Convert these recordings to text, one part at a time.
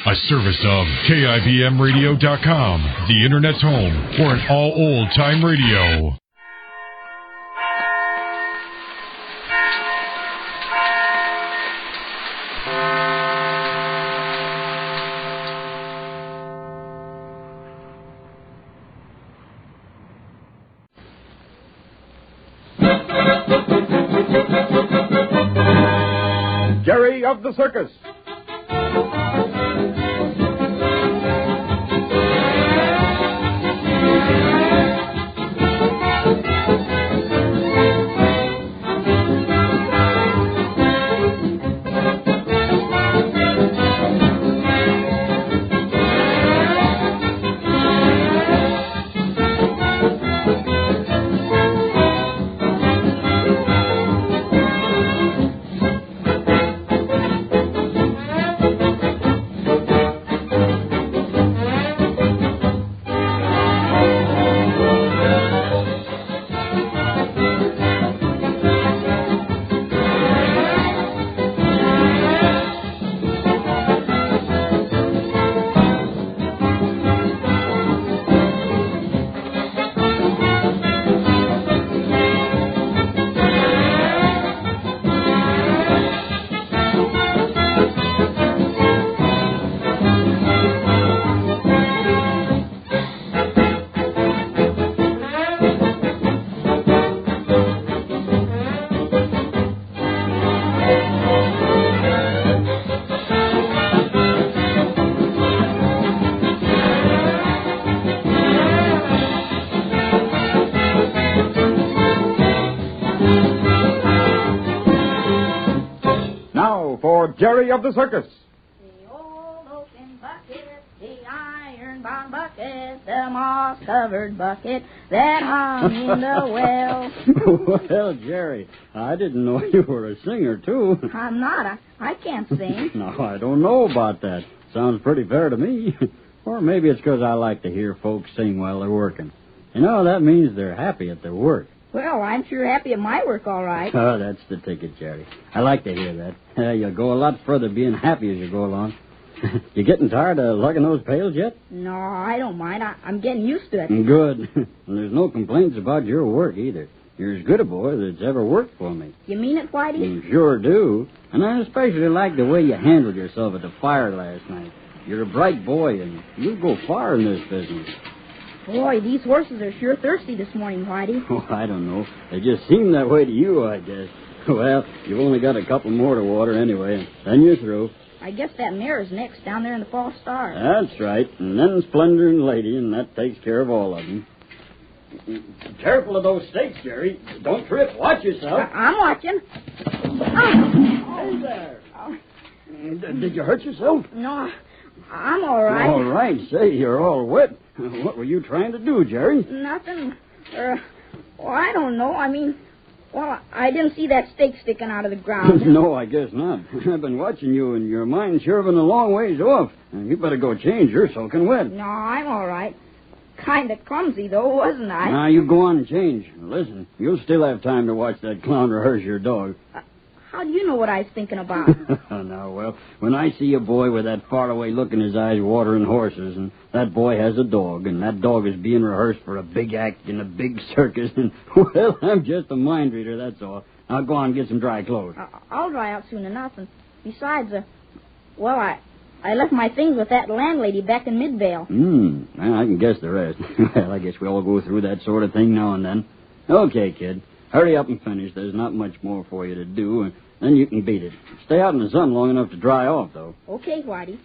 A service of KIBMradio.com, the Internet's home for an all old-time radio. Jerry of the Circus. Jerry of the Circus. The old oaken bucket, the iron-bound bucket, the moss-covered bucket that hung in the well. Well, Jerry, I didn't know you were a singer, too. I'm not. I can't sing. No, I don't know about that. Sounds pretty fair to me. Or maybe it's because I like to hear folks sing while they're working. You know, that means they're happy at their work. Well, I'm sure happy at my work, all right. Oh, that's the ticket, Jerry. I like to hear that. You'll go a lot further being happy as you go along. You getting tired of lugging those pails yet? No, I don't mind. I'm getting used to it. Good. And there's no complaints about your work, either. You're as good a boy that's ever worked for me. You mean it, Whitey? You sure do. And I especially like the way you handled yourself at the fire last night. You're a bright boy, and you'll go far in this business. Boy, these horses are sure thirsty this morning, Whitey. Oh, I don't know. They just seem that way to you, I guess. Well, you've only got a couple more to water anyway, and then you're through. I guess that mare is next down there in the false star. That's right. And then Splendor and Lady, and that takes care of all of them. Careful of those stakes, Jerry. Don't trip. Watch yourself. I'm watching. Oh, there. Did you hurt yourself? No, I'm all right. All right. Say, you're all wet. What were you trying to do, Jerry? Nothing. Well, I don't know. I mean, well, I didn't see that stake sticking out of the ground. No, I guess not. I've been watching you, and your mind's sure been a long ways off. You better go change. You're soaking wet. No, I'm all right. Kind of clumsy, though, wasn't I? Now, you go on and change. Listen, you'll still have time to watch that clown rehearse your dog. How do you know what I was thinking about? Now, well, when I see a boy with that faraway look in his eyes watering horses, and that boy has a dog, and that dog is being rehearsed for a big act in a big circus, and, well, I'm just a mind reader, that's all. Now, go on and get some dry clothes. I'll dry out soon enough, and besides, well, I left my things with that landlady back in Midvale. Well, I can guess the rest. Well, I guess we all go through that sort of thing now and then. Okay, kid. Hurry up and finish. There's not much more for you to do, and then you can beat it. Stay out in the sun long enough to dry off, though. Okay, Whitey.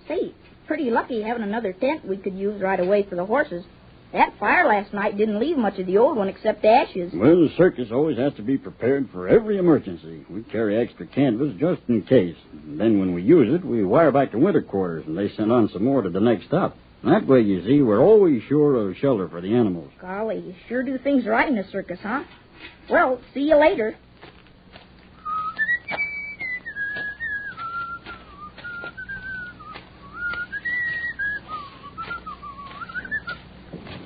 Say, pretty lucky having another tent we could use right away for the horses. That fire last night didn't leave much of the old one except ashes. Well, the circus always has to be prepared for every emergency. We carry extra canvas just in case. And then when we use it, we wire back to winter quarters, and they send on some more to the next stop. That way, you see, we're always sure of shelter for the animals. Golly, you sure do things right in the circus, huh? Well, see you later.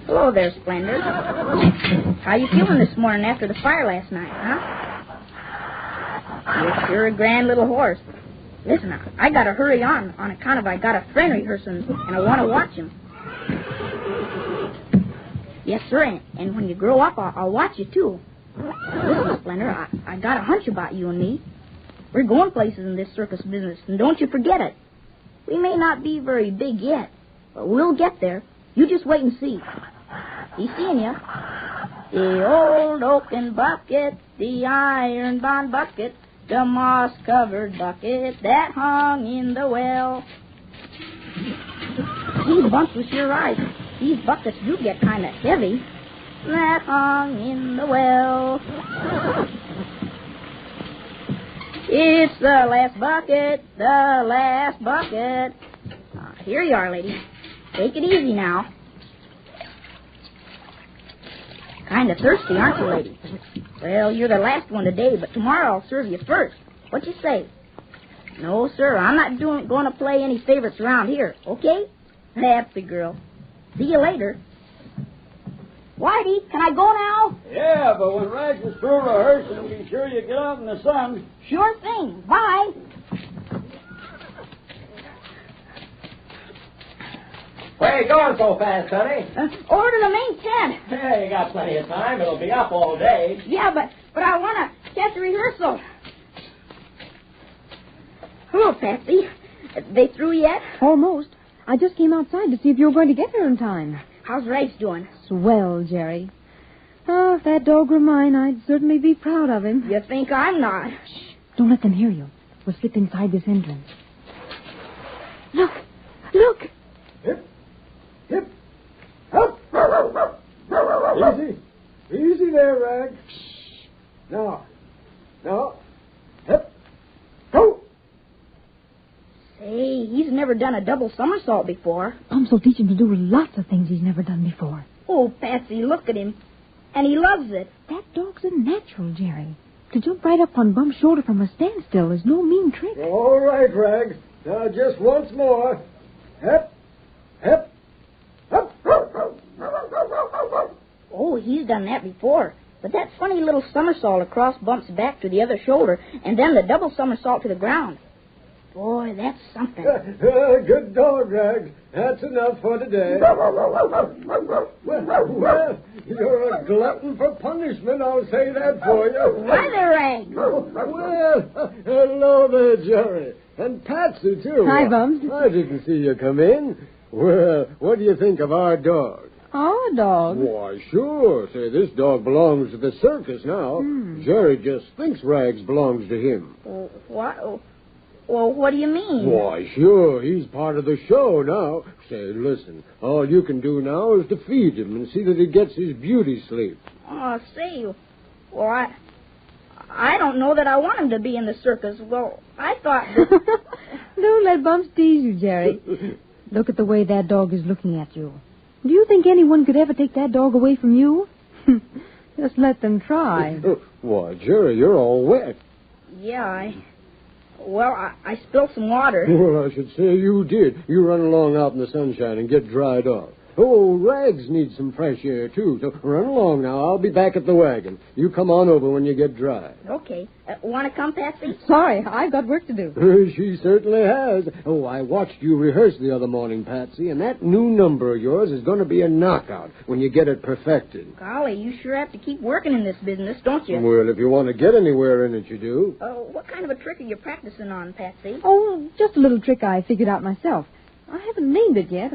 Hello there, Splendor. How you feeling this morning after the fire last night, huh? You're sure a grand little horse. Listen, I gotta hurry on account of I got a friend rehearsing, and I want to watch him. Yes, sir, and when you grow up, I'll watch you, too. Listen, Splendor, I got a hunch about you and me. We're going places in this circus business, and don't you forget it. We may not be very big yet, but we'll get there. You just wait and see. He's seeing you. The old oaken bucket, the iron-bound bucket, the moss-covered bucket that hung in the well. These bumps was sure right. These buckets do get kind of heavy. That hung in the well. It's the last bucket, the last bucket. Here you are, lady. Take it easy now. Kind of thirsty, aren't you, lady? Well, you're the last one today, but tomorrow I'll serve you first. What you say? No, sir, I'm not going to play any favorites around here, okay? That's the girl. See you later. Whitey, can I go now? Yeah, but when Rags is through rehearsing, be sure you get out in the sun. Sure thing. Bye. Where you going so fast, honey? Over to the main tent. Yeah, you got plenty of time. It'll be up all day. Yeah, but I want to catch the rehearsal. Hello, Patsy. They through yet? Almost. I just came outside to see if you were going to get there in time. How's Rags doing? Swell, Jerry. Oh, if that dog were mine, I'd certainly be proud of him. You think I'm not? Shh. Don't let them hear you. We'll slip inside this entrance. Look. Look. Hip. Hip. Up. Easy. Easy there, Rags. Shh. Now. Hip. Go. Say, he's never done a double somersault before. Bumps will teach him to do lots of things he's never done before. Oh, Patsy, look at him. And he loves it. That dog's a natural, Jerry. To jump right up on Bum's shoulder from a standstill is no mean trick. All right, Rags. Now just once more. Hip. Hip. Up. Oh, he's done that before. But that funny little somersault across Bump's back to the other shoulder, and then the double somersault to the ground. Boy, that's something. Good dog, Rags. That's enough for today. Well, you're a glutton for punishment, I'll say that for you. Hi there, Rags. Well, hello there, Jerry. And Patsy, too. Hi, Bums. I didn't see you come in. Well, what do you think of our dog? Our dog? Why, sure. Say, this dog belongs to the circus now. Jerry just thinks Rags belongs to him. What? Well, what do you mean? Why, sure, he's part of the show now. Say, listen, all you can do now is to feed him and see that he gets his beauty sleep. Oh, say, well, I don't know that I want him to be in the circus. Well, I thought that... Don't let Bumps tease you, Jerry. Look at the way that dog is looking at you. Do you think anyone could ever take that dog away from you? Just let them try. Why, Jerry, you're all wet. Yeah, I spilled some water. Well, I should say you did. You run along out in the sunshine and get dried off. Oh, Rags needs some fresh air, too. So run along now. I'll be back at the wagon. You come on over when you get dry. Okay. Want to come, Patsy? Sorry, I've got work to do. She certainly has. Oh, I watched you rehearse the other morning, Patsy, and that new number of yours is going to be a knockout when you get it perfected. Golly, you sure have to keep working in this business, don't you? Well, if you want to get anywhere in it, you do. What kind of a trick are you practicing on, Patsy? Oh, just a little trick I figured out myself. I haven't named it yet.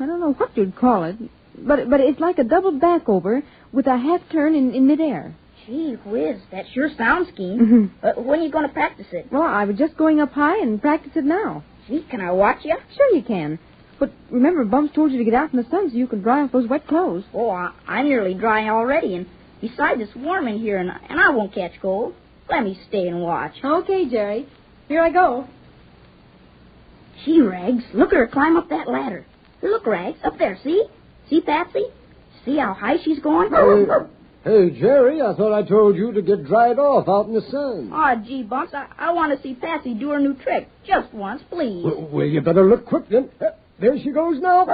I don't know what you'd call it, but it's like a double back over with a half turn in midair. Gee whiz, that sure sounds keen. When are you going to practice it? Well, I was just going up high and practice it now. Gee, can I watch you? Sure you can. But remember, Bumps told you to get out in the sun so you can dry off those wet clothes. Oh, I'm nearly dry already, and besides, it's warm in here, and I won't catch cold. Let me stay and watch. Okay, Jerry. Here I go. Gee, Rags, look at her climb up that ladder. Look, Rags, up there, see? See, Patsy? See how high she's going? Hey, Jerry, I thought I told you to get dried off out in the sun. Oh, gee, Bumps, I want to see Patsy do her new trick. Just once, please. Well, you better look quick, then. There she goes now.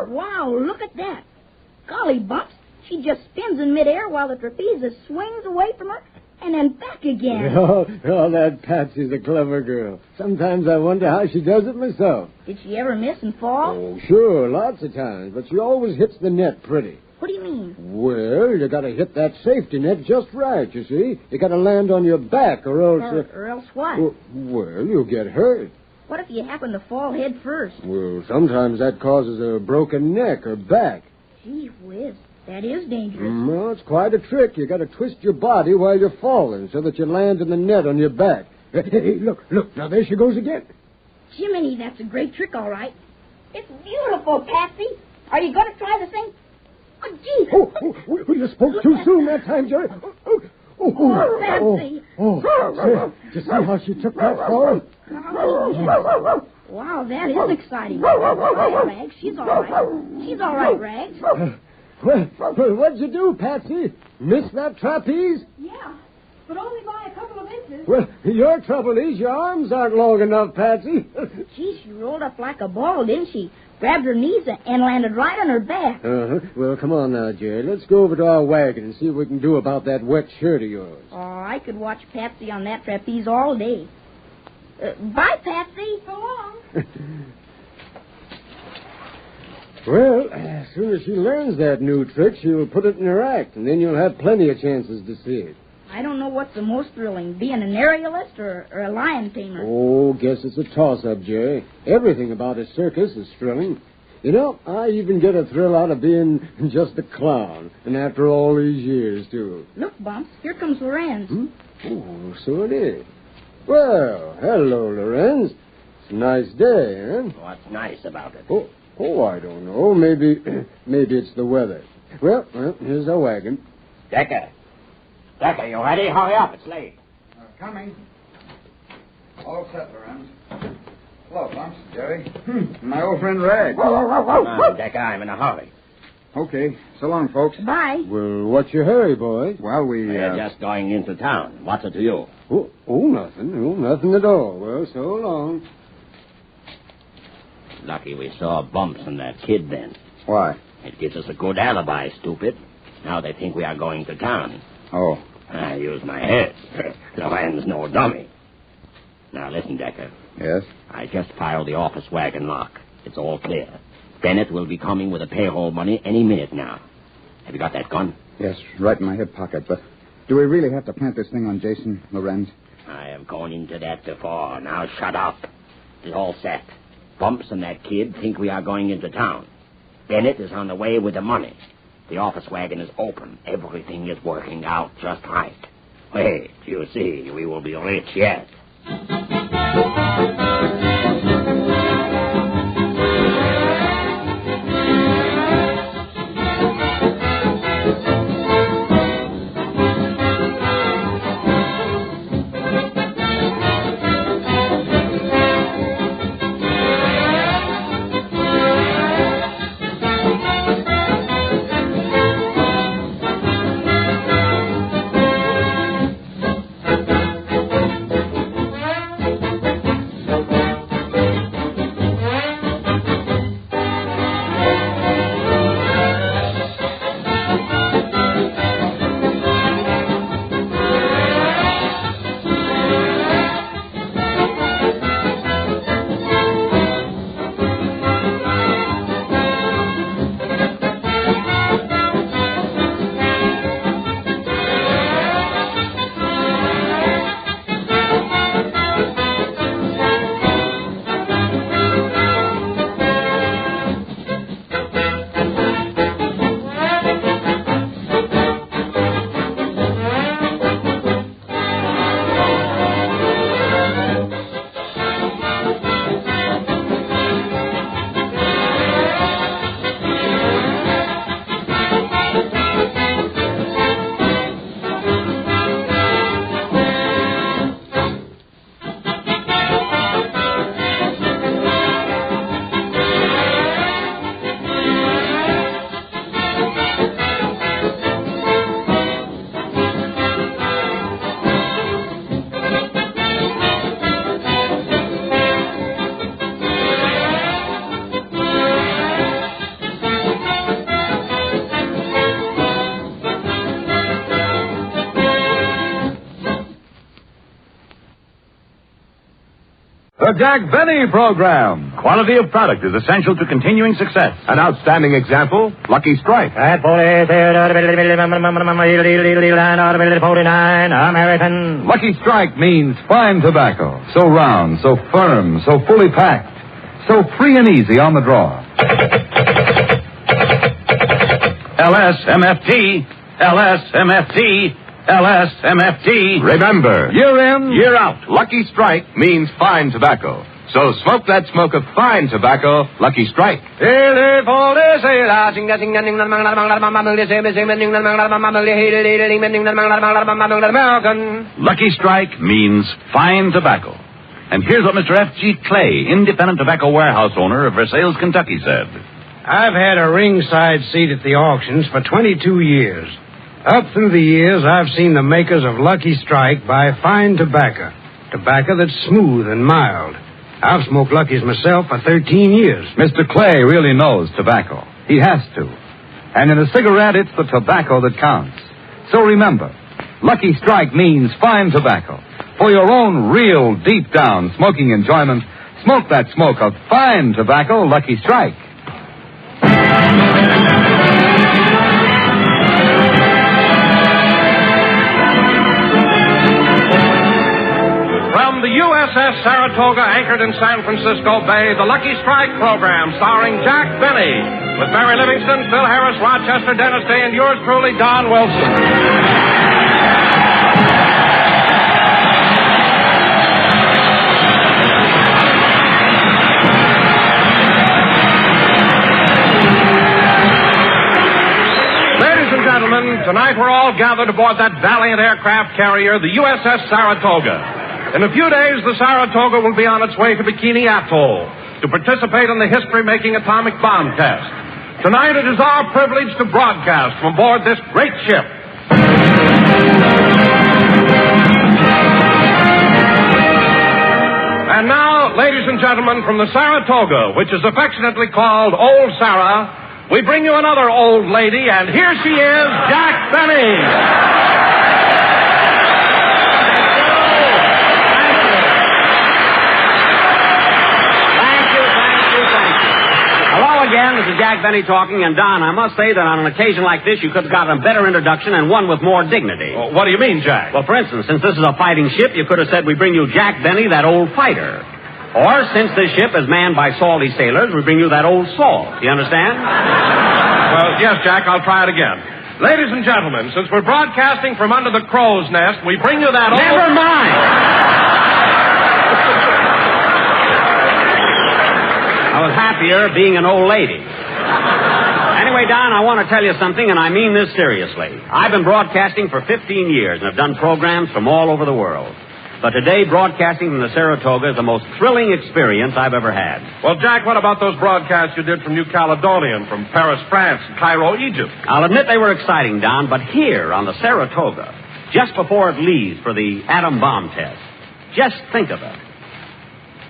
Wow, look at that. Golly, Bumps, she just spins in midair while the trapeze swings away from her, and then back again. Oh, that Patsy's a clever girl. Sometimes I wonder how she does it myself. Did she ever miss and fall? Oh, sure, lots of times, but she always hits the net pretty. What do you mean? Well, you gotta hit that safety net just right, you see. You gotta land on your back or else... Or else what? Well, you'll get hurt. What if you happen to fall head first? Well, sometimes that causes a broken neck or back. Gee whiz, that is dangerous. Well, it's quite a trick. You gotta twist your body while you're falling so that you land in the net on your back. Hey, look, now there she goes again. Jiminy, that's a great trick, all right. It's beautiful, Patsy. Are you going to try the same? Oh, gee. You spoke too soon that time, Jerry. Patsy. Did you see how she took that fall? Wow, that is exciting. Rags, she's all right. She's all right, Rags. Well, what'd you do, Patsy? Miss that trapeze? Yeah, but only by a couple of inches. Well, your trouble is your arms aren't long enough, Patsy. Gee, she rolled up like a ball, didn't she? Grabbed her knees and landed right on her back. Well, come on now, Jerry. Let's go over to our wagon and see what we can do about that wet shirt of yours. Oh, I could watch Patsy on that trapeze all day. Bye, Patsy. So long. Well, as soon as she learns that new trick, she'll put it in her act, and then you'll have plenty of chances to see it. I don't know what's the most thrilling, being an aerialist or a lion tamer. Oh, guess it's a toss-up, Jerry. Everything about a circus is thrilling. You know, I even get a thrill out of being just a clown, and after all these years, too. Look, Bumps, here comes Lorenz. Oh, so it is. Well, hello, Lorenz. It's a nice day, huh? What's nice about it? Oh, I don't know. Maybe it's the weather. Well, here's our wagon. Decker, you ready? Hurry up, it's late. Coming. All set, Lorenz. Hello, Bumps, Jerry. My old friend Rag. Come on, Decker, I'm in a hurry. Okay. So long, folks. Bye. Well, what's your hurry, boys? Well, We're just going into town. What's it to you? Nothing. Nothing at all. Well, so long. Lucky we saw Bumps and that kid then. Why? It gives us a good alibi, stupid. Now they think we are going to town. Oh. I use my head. Lorenz no dummy. Now listen, Decker. Yes? I just filed the office wagon lock. It's all clear. Bennett will be coming with the payroll money any minute now. Have you got that gun? Yes, right in my hip pocket. But do we really have to plant this thing on Jason, Lorenz? I have gone into that before. Now shut up. It's all set. Bumps and that kid think we are going into town. Bennett is on the way with the money. The office wagon is open. Everything is working out just right. Wait, you see, we will be rich yet. The Jack Benny Program. Quality of product is essential to continuing success. An outstanding example, Lucky Strike. At 49 American. Lucky Strike means fine tobacco. So round, so firm, so fully packed. So free and easy on the draw. LSMFT. LSMFT. LSMFT. Remember, year in, year out, Lucky Strike means fine tobacco. So smoke that smoke of fine tobacco, Lucky Strike. Lucky Strike means fine tobacco. And here's what Mr. F.G. Clay, independent tobacco warehouse owner of Versailles, Kentucky, said. I've had a ringside seat at the auctions for 22 years. Up through the years, I've seen the makers of Lucky Strike buy fine tobacco that's smooth and mild. I've smoked Lucky's myself for 13 years. Mr. Clay really knows tobacco. He has to. And in a cigarette, it's the tobacco that counts. So remember, Lucky Strike means fine tobacco. For your own real, deep-down smoking enjoyment, smoke that smoke of fine tobacco, Lucky Strike. From the USS Saratoga, anchored in San Francisco Bay, the Lucky Strike program, starring Jack Benny, with Mary Livingston, Phil Harris, Rochester, Dennis Day, and yours truly, Don Wilson. Tonight we're all gathered aboard that valiant aircraft carrier, the USS Saratoga. In a few days, the Saratoga will be on its way to Bikini Atoll to participate in the history-making atomic bomb test. Tonight it is our privilege to broadcast from aboard this great ship. And now, ladies and gentlemen, from the Saratoga, which is affectionately called Old Sarah, we bring you another old lady, and here she is, Jack Benny. Thank you. Hello again, this is Jack Benny talking, and Don, I must say that on an occasion like this, you could have gotten a better introduction and one with more dignity. Well, what do you mean, Jack? Well, for instance, since this is a fighting ship, you could have said we bring you Jack Benny, that old fighter. Or, since this ship is manned by salty sailors, we bring you that old salt. You understand? Well, yes, Jack, I'll try it again. Ladies and gentlemen, since we're broadcasting from under the crow's nest, we bring you that old... Never mind! I was happier being an old lady. Anyway, Don, I want to tell you something, and I mean this seriously. I've been broadcasting for 15 years, and have done programs from all over the world. But today, broadcasting from the Saratoga is the most thrilling experience I've ever had. Well, Jack, what about those broadcasts you did from New Caledonia and from Paris, France, and Cairo, Egypt? I'll admit they were exciting, Don, but here on the Saratoga, just before it leaves for the atom bomb test, just think of it.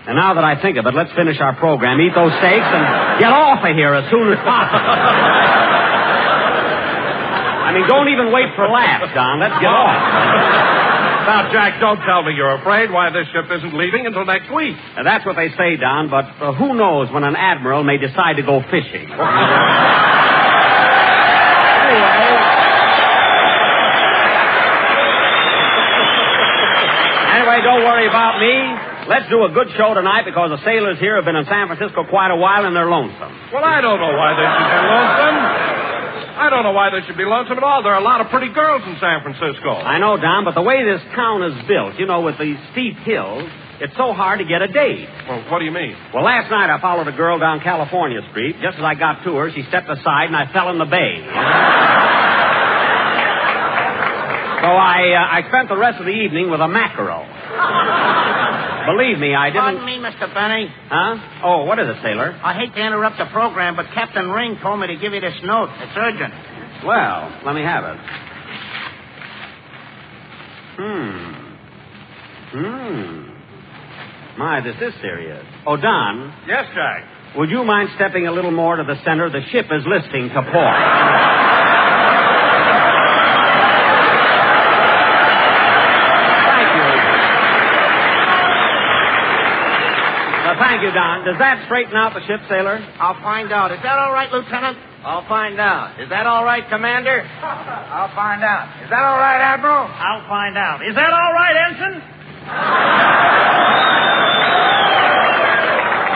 And now that I think of it, let's finish our program, eat those steaks, and get off of here as soon as possible. I mean, don't even wait for laughs, Don. Let's get off. Now, Jack, don't tell me you're afraid why this ship isn't leaving until next week. That's what they say, Don, but who knows when an admiral may decide to go fishing. Anyway, don't worry about me. Let's do a good show tonight because the sailors here have been in San Francisco quite a while and they're lonesome. Well, I don't know why they should be lonesome. I don't know why they should be lonesome at all. There are a lot of pretty girls in San Francisco. I know, Don, but the way this town is built, you know, with these steep hills, it's so hard to get a date. Well, what do you mean? Well, last night I followed a girl down California Street. Just as I got to her, she stepped aside and I fell in the bay. So I spent the rest of the evening with a mackerel. Believe me, I didn't... Pardon me, Mr. Benny. Huh? Oh, what is it, sailor? I hate to interrupt the program, but Captain Ring told me to give you this note. It's urgent. Well, let me have it. My, this is serious. Oh, Don. Yes, Jack. Would you mind stepping a little more to the center? The ship is listing to port. you, Don. Does that straighten out the ship, sailor? I'll find out. Is that all right, Lieutenant? I'll find out. Is that all right, Commander? I'll find out. Is that all right, Admiral? I'll find out. Is that all right, Ensign?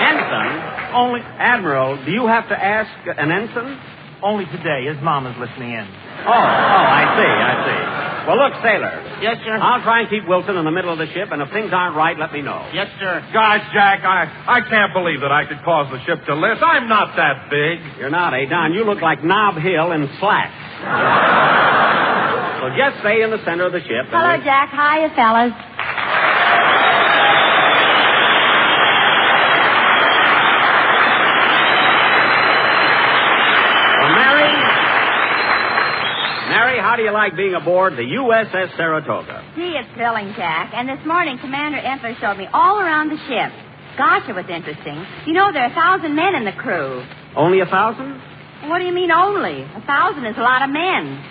Ensign? Only... Admiral, do you have to ask an ensign? Only today. His mama's listening in. Oh, I see. Well, look, sailor. Yes, sir. I'll try and keep Wilson in the middle of the ship, and if things aren't right, let me know. Yes, sir. Gosh, Jack, I can't believe that I could cause the ship to lift. I'm not that big. You're not, eh, Don? You look like Nob Hill in slacks. So just stay in the center of the ship. Hello, Jack. Hiya, fellas. Mary, how do you like being aboard the USS Saratoga? Gee, it's thrilling, Jack. And this morning, Commander Entler showed me all around the ship. Gosh, it was interesting. You know, there are 1,000 men in the crew. Only 1,000? What do you mean only? 1,000 is a lot of men.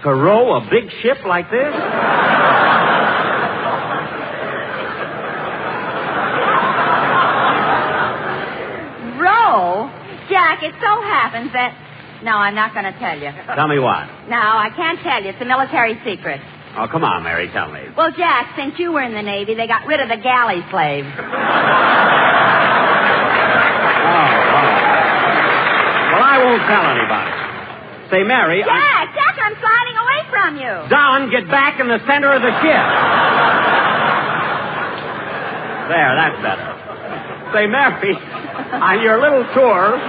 To row a big ship like this? Row? Jack, it so happens that... No, I'm not going to tell you. Tell me what? No, I can't tell you. It's a military secret. Oh, come on, Mary, tell me. Well, Jack, since you were in the Navy, they got rid of the galley slaves. Well, I won't tell anybody. Say, Mary... Jack, I'm sliding away from you. Don, get back in the center of the ship. There, that's better. Say, Mary, on your little tour...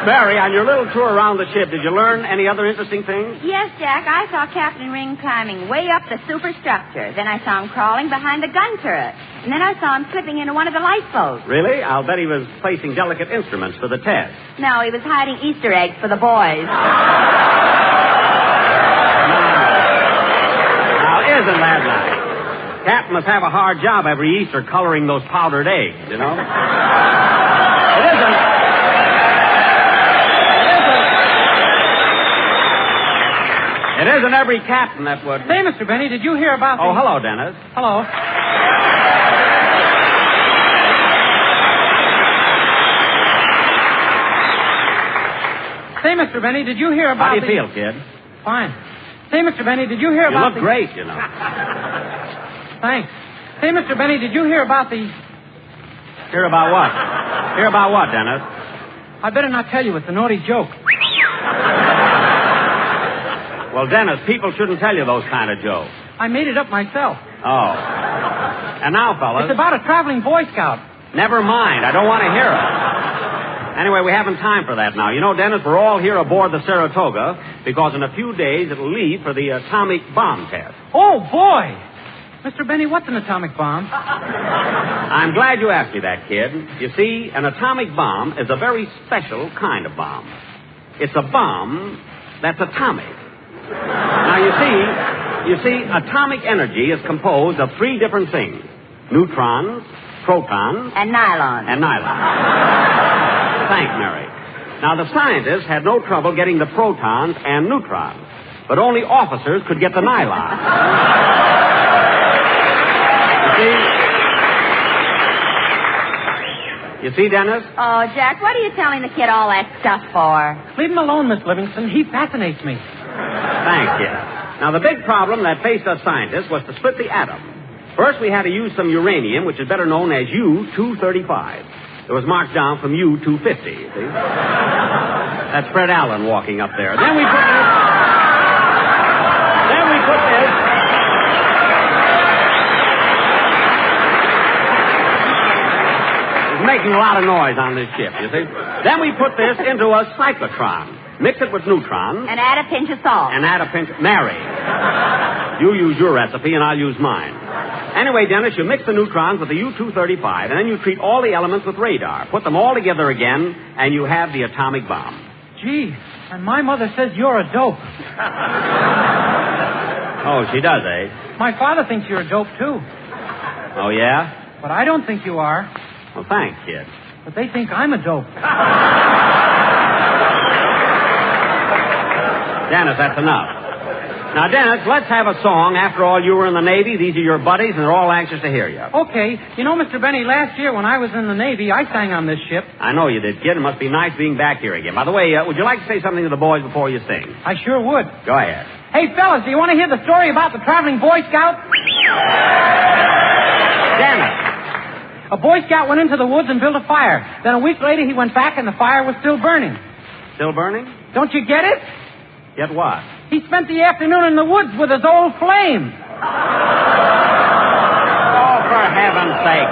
Mary, on your little tour around the ship, did you learn any other interesting things? Yes, Jack. I saw Captain Ring climbing way up the superstructure. Then I saw him crawling behind the gun turret. And then I saw him slipping into one of the lifeboats. Really? I'll bet he was placing delicate instruments for the test. No, he was hiding Easter eggs for the boys. Now, isn't that nice? Captain must have a hard job every Easter coloring those powdered eggs, you know? It isn't... It isn't every captain that would... Say, Mr. Benny, did you hear about Oh, hello, Dennis. Hello. Say, Mr. Benny, did you hear about How do you feel, kid? Fine. Say, Mr. Benny, did you hear about You look great, you know. Thanks. Say, Mr. Benny, did you hear about the... Hear about what? Hear about what, Dennis? I better not tell you. It's a naughty joke. Well, Dennis, people shouldn't tell you those kind of jokes. I made it up myself. Oh. And now, fellas... It's about a traveling Boy Scout. Never mind. I don't want to hear it. Anyway, we haven't time for that now. You know, Dennis, we're all here aboard the Saratoga because in a few days it'll leave for the atomic bomb test. Oh, boy! Mr. Benny, what's an atomic bomb? I'm glad you asked me that, kid. You see, an atomic bomb is a very special kind of bomb. It's a bomb that's atomic. Now, you see, atomic energy is composed of three different things. Neutrons, protons... And nylon. Thanks, Mary. Now, the scientists had no trouble getting the protons and neutrons, but only officers could get the nylon. You see, Dennis? Oh, Jack, what are you telling the kid all that stuff for? Leave him alone, Miss Livingston. He fascinates me. Thanks, kid. Now, the big problem that faced us scientists was to split the atom. First, we had to use some uranium, which is better known as U-235. It was marked down from U-250, you see? That's Fred Allen walking up there. Then we put this... It's making a lot of noise on this ship, you see? Then we put this into a cyclotron. Mix it with neutrons. And add a pinch of salt. Mary. You use your recipe and I'll use mine. Anyway, Dennis, you mix the neutrons with the U-235, and then you treat all the elements with radar. Put them all together again, and you have the atomic bomb. Gee, and my mother says you're a dope. Oh, she does, eh? My father thinks you're a dope, too. Oh, yeah? But I don't think you are. Well, thanks, kid. But they think I'm a dope. Dennis, that's enough. Now, Dennis, let's have a song. After all, you were in the Navy. These are your buddies, and they're all anxious to hear you. Okay. You know, Mr. Benny, last year when I was in the Navy, I sang on this ship. I know you did, kid. It must be nice being back here again. By the way, would you like to say something to the boys before you sing? I sure would. Go ahead. Hey, fellas, do you want to hear the story about the traveling Boy Scout? Dennis. A Boy Scout went into the woods and built a fire. Then a week later, he went back, and the fire was still burning. Still burning? Don't you get it? Get what? He spent the afternoon in the woods with his old flame. Oh, for heaven's sake.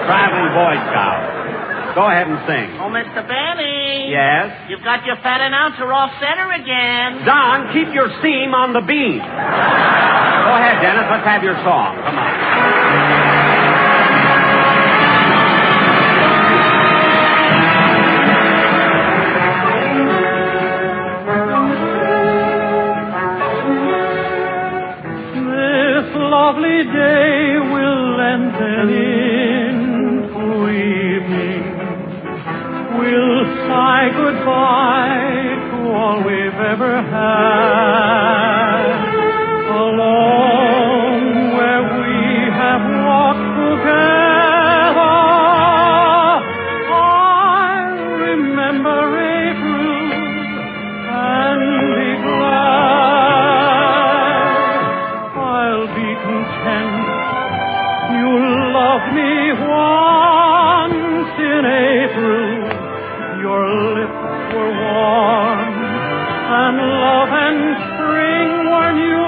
Traveling Boy Scout. Go ahead and sing. Oh, Mr. Benny. Yes? You've got your fat announcer off center again. Don, keep your seam on the beam. Go ahead, Dennis. Let's have your song. Come on. Lovely day will lengthen into evening. We'll say goodbye to all we've ever had. Along where we have walked together, I'll remember April and be love me once in April. Your lips were warm, and love and spring were new.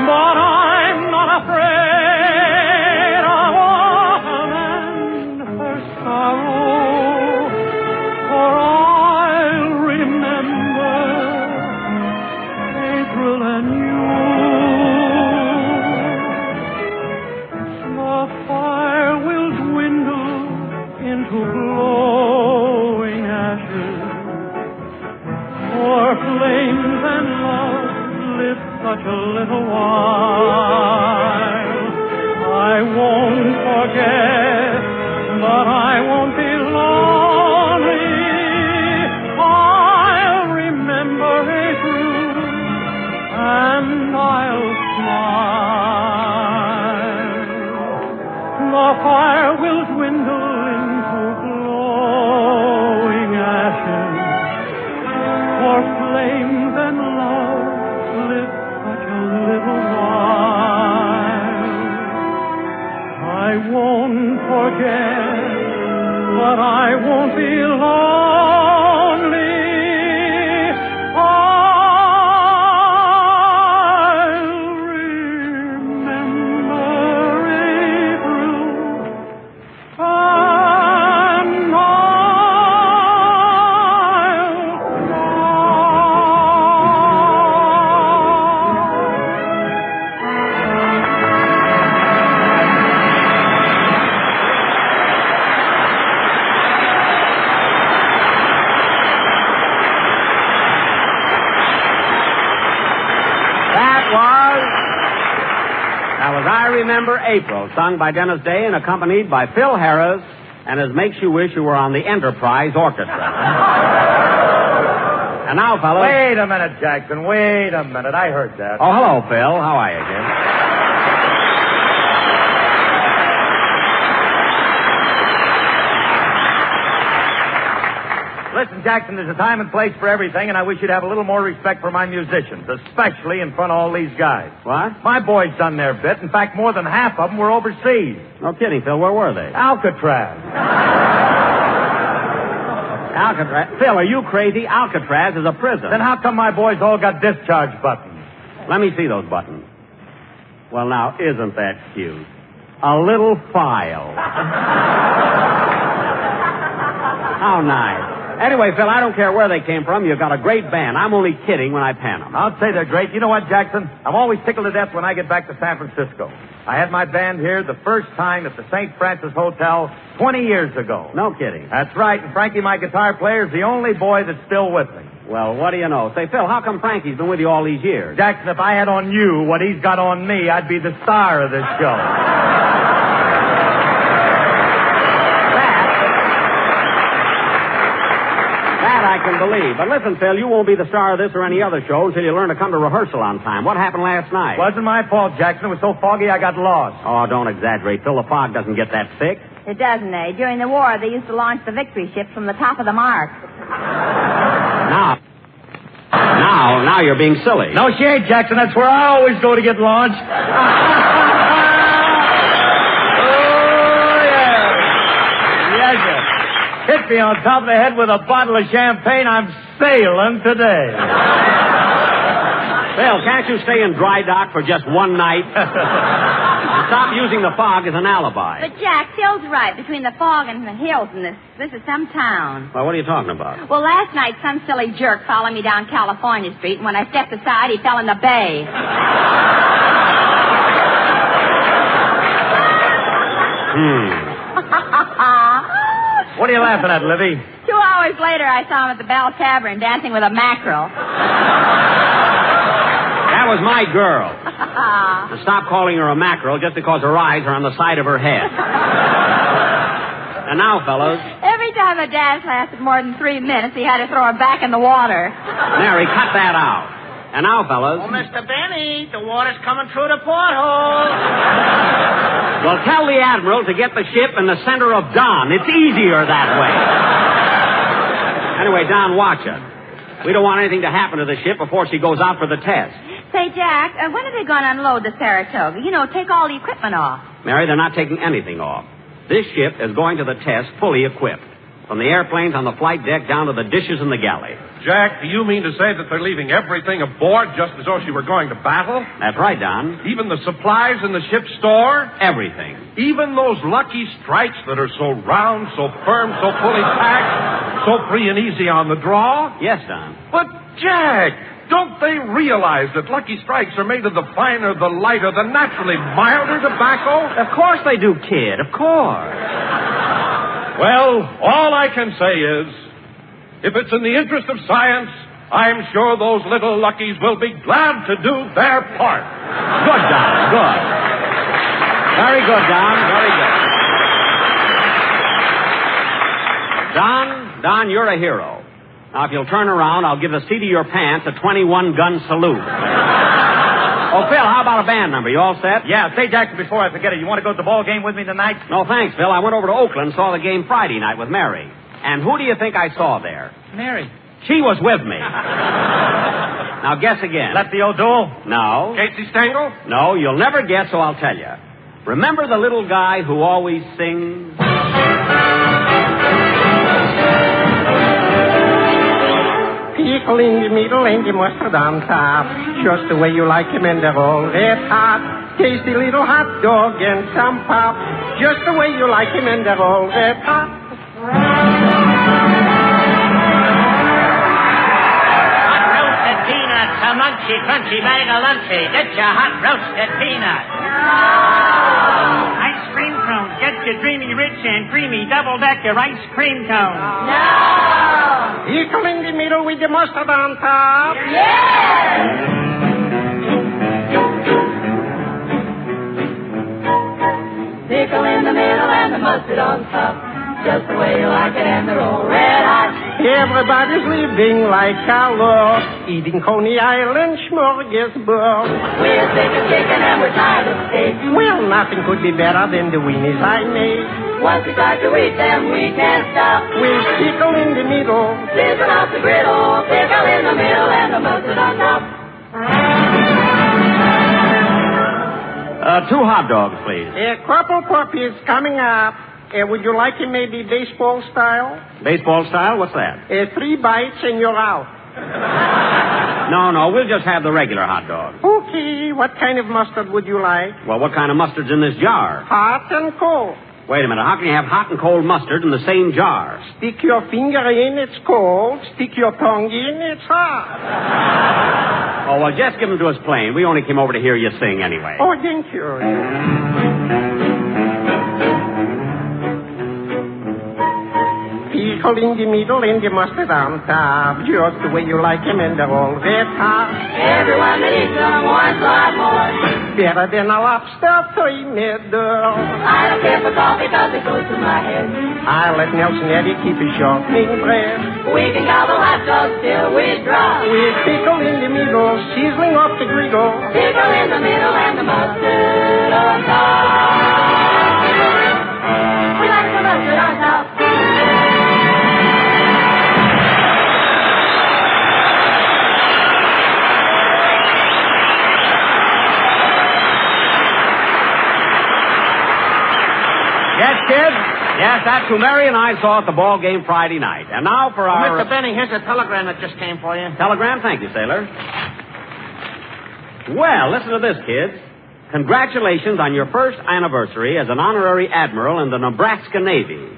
But I'm not afraid of autumn and her sorrow, for I'll remember April and you. Into glowing ashes, for flames and love live such a little while. I won't forget, but I won't be lonely. I'll remember April, and I'll smile. The fire will dwindle flames and love live such a little while. I won't forget, but I won't be lonely. I'll remember April and I Remember April, sung by Dennis Day and accompanied by Phil Harris, and as makes you wish you were on the Enterprise Orchestra. And now, fellas... Wait a minute, Jackson. Wait a minute. I heard that. Oh, hello, Phil. How are you, kid? Listen, Jackson, there's a time and place for everything, and I wish you'd have a little more respect for my musicians, especially in front of all these guys. What? My boys done their bit. In fact, more than half of them were overseas. No kidding, Phil. Where were they? Alcatraz. Alcatraz? Phil, are you crazy? Alcatraz is a prison. Then how come my boys all got discharge buttons? Let me see those buttons. Well, now, isn't that cute? A little file. How nice. Anyway, Phil, I don't care where they came from. You've got a great band. I'm only kidding when I pan them. I'll say they're great. You know what, Jackson? I'm always tickled to death when I get back to San Francisco. I had my band here the first time at the St. Francis Hotel 20 years ago. No kidding. That's right. And Frankie, my guitar player, is the only boy that's still with me. Well, what do you know? Say, Phil, how come Frankie's been with you all these years? Jackson, if I had on you what he's got on me, I'd be the star of this show. That I can believe. But listen, Phil, you won't be the star of this or any other show until you learn to come to rehearsal on time. What happened last night? Wasn't my fault, Jackson. It was so foggy I got lost. Oh, don't exaggerate, Phil. The fog doesn't get that thick. It doesn't, eh? During the war, they used to launch the victory ships from the top of the mark. Now you're being silly. No shade, Jackson. That's where I always go to get launched. Yes, sir. Hit me on top of the head with a bottle of champagne. I'm sailing today. Phil, can't you stay in dry dock for just one night? Stop using the fog as an alibi. But, Jack, Phil's right. Between the fog and the hills and this is some town. Well, what are you talking about? Well, last night, some silly jerk followed me down California Street, and when I stepped aside, he fell in the bay. What are you laughing at, Livy? 2 hours later, I saw him at the Bell Tavern dancing with a mackerel. That was my girl. Now stop calling her a mackerel just because her eyes are on the side of her head. And now, fellows. Every time the dance lasted more than 3 minutes, he had to throw her back in the water. Mary, cut that out. And now, fellas. Oh, Mr. Benny, the water's coming through the porthole. Well, tell the Admiral to get the ship in the center of Don. It's easier that way. Anyway, Don, watch it. We don't want anything to happen to the ship before she goes out for the test. Say, Jack, when are they going to unload the Saratoga? You know, take all the equipment off. Mary, they're not taking anything off. This ship is going to the test fully equipped. From the airplanes on the flight deck down to the dishes in the galley. Jack, do you mean to say that they're leaving everything aboard just as though she were going to battle? That's right, Don. Even the supplies in the ship's store? Everything. Even those lucky strikes that are so round, so firm, so fully packed, so free and easy on the draw? Yes, Don. But, Jack, don't they realize that Lucky Strikes are made of the finer, the lighter, the naturally milder tobacco? Of course they do, kid. Of course. Well, all I can say is, if it's in the interest of science, I'm sure those little Luckies will be glad to do their part. Good, Don. Good. Very good, Don. Very good. Don, you're a hero. Now, if you'll turn around, I'll give the seat of your pants a 21-gun salute. Oh, Phil, how about a band number? You all set? Yeah, say, Jackson, before I forget it, you want to go to the ball game with me tonight? No, thanks, Phil. I went over to Oakland, saw the game Friday night with Mary. And who do you think I saw there? Mary. She was with me. Now, guess again. Lefty O'Doul? No. Casey Stengel? No, you'll never guess, so I'll tell you. Remember the little guy who always sings? Pickle in the middle and the mustard on top. Just the way you like him and they're all red hot. Tasty little hot dog and some pop. Just the way you like him and they're all red hot. Hot roasted peanuts, a munchy, crunchy bag of lunchy. Get your hot roasted peanuts. Ice cream cones. Get your dreamy, rich, and creamy double-decker ice cream cones. Pickle in the middle with the mustard on top. Yes! Pickle in the middle and the mustard on top. Just the way you like it and they're all red hot. Everybody's living like Karloff, eating Coney Island smorgasbord. We're sick of chicken and we're tired of steak. Well, nothing could be better than the weenies I made. Once we start to eat them, we can't stop. With pickle in the middle, sizzling off the griddle. Pickle in the middle and the mustard on top. 2 hot dogs, please. Crumple Puppy is coming up. Would you like it maybe baseball style? Baseball style? What's that? 3 bites and you're out. No, we'll just have the regular hot dog. Okay, what kind of mustard would you like? Well, what kind of mustard's in this jar? Hot and cold. Wait a minute, how can you have hot and cold mustard in the same jar? Stick your finger in, it's cold. Stick your tongue in, it's hot. Oh, well, just give them to us plain. We only came over to hear you sing anyway. Oh, thank you. Pickle in the middle and the mustard on top. Just the way you like him and they're all red hot. Everyone that eats them wants a lot more. Better than a lobster three middle. I don't care for coffee because it goes to my head. I'll let Nelson Eddy keep his sharpening bread. We can gobble hot dogs till we drop. With pickle in the middle, sizzling off the griddle. Pickle in the middle and the mustard on top. We like the mustard on top. Yes, kids? Yes, that's who Mary and I saw at the ball game Friday night. And now for our... Mr. Benny, here's a telegram that just came for you. Telegram? Thank you, Sailor. Well, listen to this, kids. Congratulations on your first anniversary as an honorary admiral in the Nebraska Navy.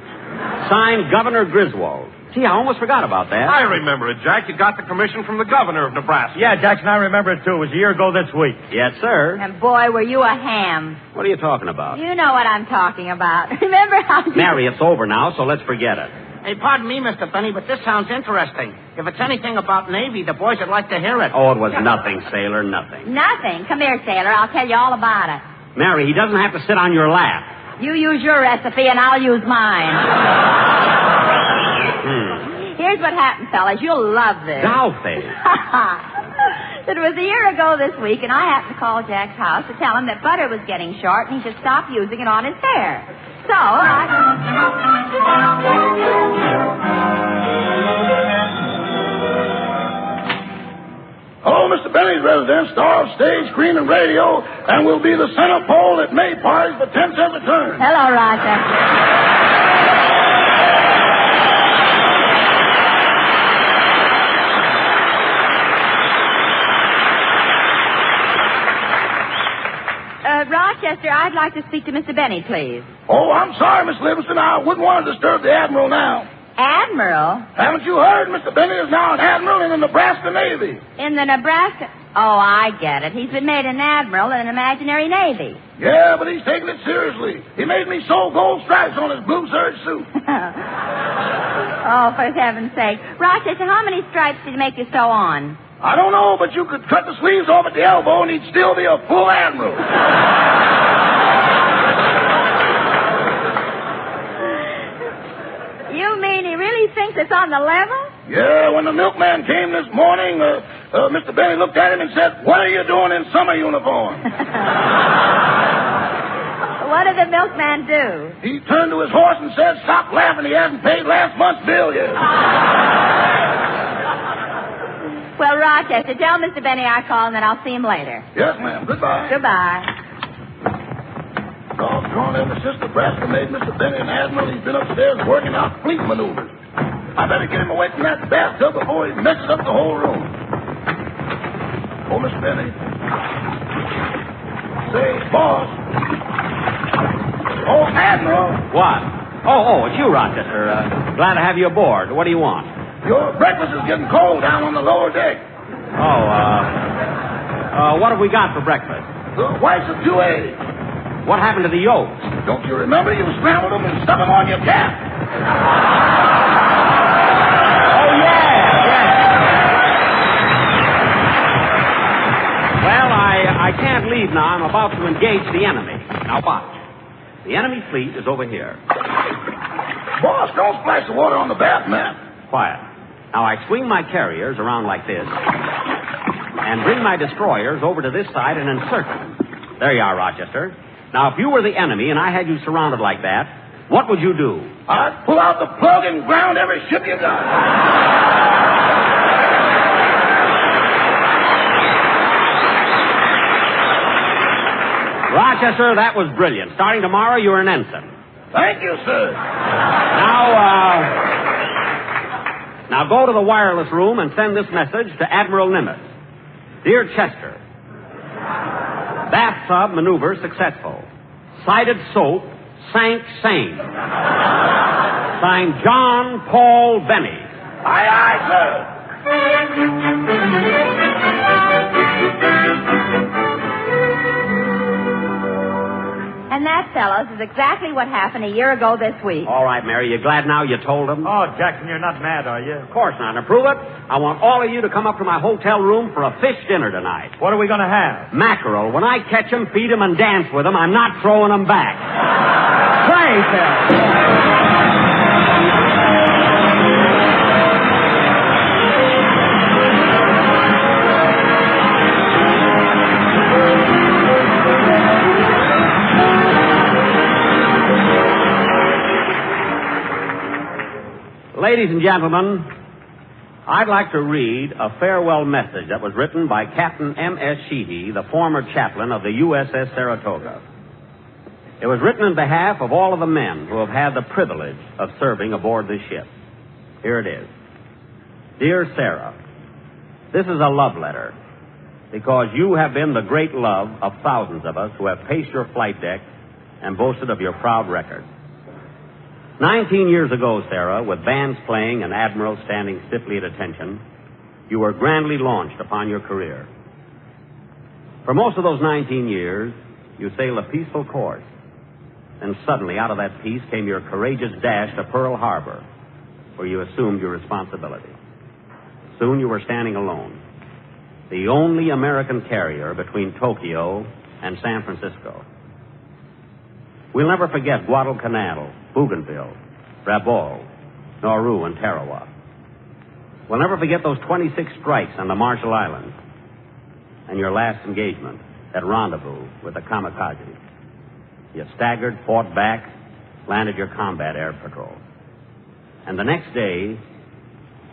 Signed, Governor Griswold. Gee, I almost forgot about that. I remember it, Jack. You got the commission from the governor of Nebraska. Yeah, Jackson, I remember it, too. It was a year ago this week. Yes, sir. And boy, were you a ham. What are you talking about? You know what I'm talking about. Remember how... Mary, it's over now, so let's forget it. Hey, pardon me, Mr. Benny, but this sounds interesting. If it's anything about Navy, the boys would like to hear it. Oh, it was nothing, Sailor, nothing. Nothing. Come here, Sailor. I'll tell you all about it. Mary, he doesn't have to sit on your lap. You use your recipe, and I'll use mine. Here's what happened, fellas. You'll love this. Now, Faye. It was a year ago this week, and I happened to call Jack's house to tell him that butter was getting short and he should stop using it on his hair. So Hello, Mr. Benny's residence, star of stage, screen, and radio, and will be the center pole at May parties for 10 cents a turn. Hello, Roger. Rochester, I'd like to speak to Mr. Benny, please. Oh, I'm sorry, Miss Livingston. I wouldn't want to disturb the Admiral now. Admiral? Haven't you heard? Mr. Benny is now an Admiral in the Nebraska Navy. In the Nebraska... Oh, I get it. He's been made an Admiral in an imaginary Navy. Yeah, but he's taking it seriously. He made me sew gold stripes on his blue serge suit. Oh, for heaven's sake. Rochester, how many stripes did he make you sew on? I don't know, but you could cut the sleeves off at the elbow and he'd still be a full Admiral. You mean he really thinks it's on the level? Yeah, when the milkman came this morning, Mr. Benny looked at him and said, "What are you doing in summer uniform?" What did the milkman do? He turned to his horse and said, "Stop laughing, he hasn't paid last month's bill yet." Well, Rochester, tell Mr. Benny I called and then I'll see him later. Yes, ma'am. Goodbye. Goodbye. Doggone ever since Nebraska made Mr. Benny an Admiral, he's been upstairs working out fleet maneuvers. I better get him away from that bathtub before he messes up the whole room. Oh, Mr. Benny. Say, boss. Oh, Admiral. What? Oh, it's you, Rochester. Glad to have you aboard. What do you want? Your breakfast is getting cold down on the lower deck. What have we got for breakfast? The whites of 2 eggs. What happened to the yolks? Don't you remember? You scrambled them and stuck them on your cap. Oh, yeah. Well, I can't leave now. I'm about to engage the enemy. Now, watch. The enemy fleet is over here. Boss, don't splash the water on the bath mat. Quiet. Now, I swing my carriers around like this and bring my destroyers over to this side and encircle them. There you are, Rochester. Now, if you were the enemy and I had you surrounded like that, what would you do? I'd pull out the plug and ground every ship you got. Rochester, that was brilliant. Starting tomorrow, you're an ensign. Thank you, sir. Now go to the wireless room and send this message to Admiral Nimitz. Dear Chester, bathtub maneuver successful. Sighted soap, sank sane. Signed John Paul Benny. Aye, aye, sir. And that, fellows, is exactly what happened a year ago this week. All right, Mary, you glad now you told him? Oh, Jackson, you're not mad, are you? Of course not. To prove it, I want all of you to come up to my hotel room for a fish dinner tonight. What are we going to have? Mackerel. When I catch them, feed them, and dance with them, I'm not throwing them back. Play, Phil. Ladies and gentlemen, I'd like to read a farewell message that was written by Captain M.S. Sheehy, the former chaplain of the USS Saratoga. It was written on behalf of all of the men who have had the privilege of serving aboard this ship. Here it is. Dear Sarah, this is a love letter because you have been the great love of thousands of us who have paced your flight deck and boasted of your proud record. 19 years ago, Sarah, with bands playing and admirals standing stiffly at attention, you were grandly launched upon your career. For most of those 19 years, you sailed a peaceful course. And suddenly, out of that peace, came your courageous dash to Pearl Harbor, where you assumed your responsibility. Soon you were standing alone, the only American carrier between Tokyo and San Francisco. We'll never forget Guadalcanal, Bougainville, Rabaul, Nauru, and Tarawa. We'll never forget those 26 strikes on the Marshall Islands and your last engagement at Rendezvous with the kamikazes. You staggered, fought back, landed your combat air patrol. And the next day,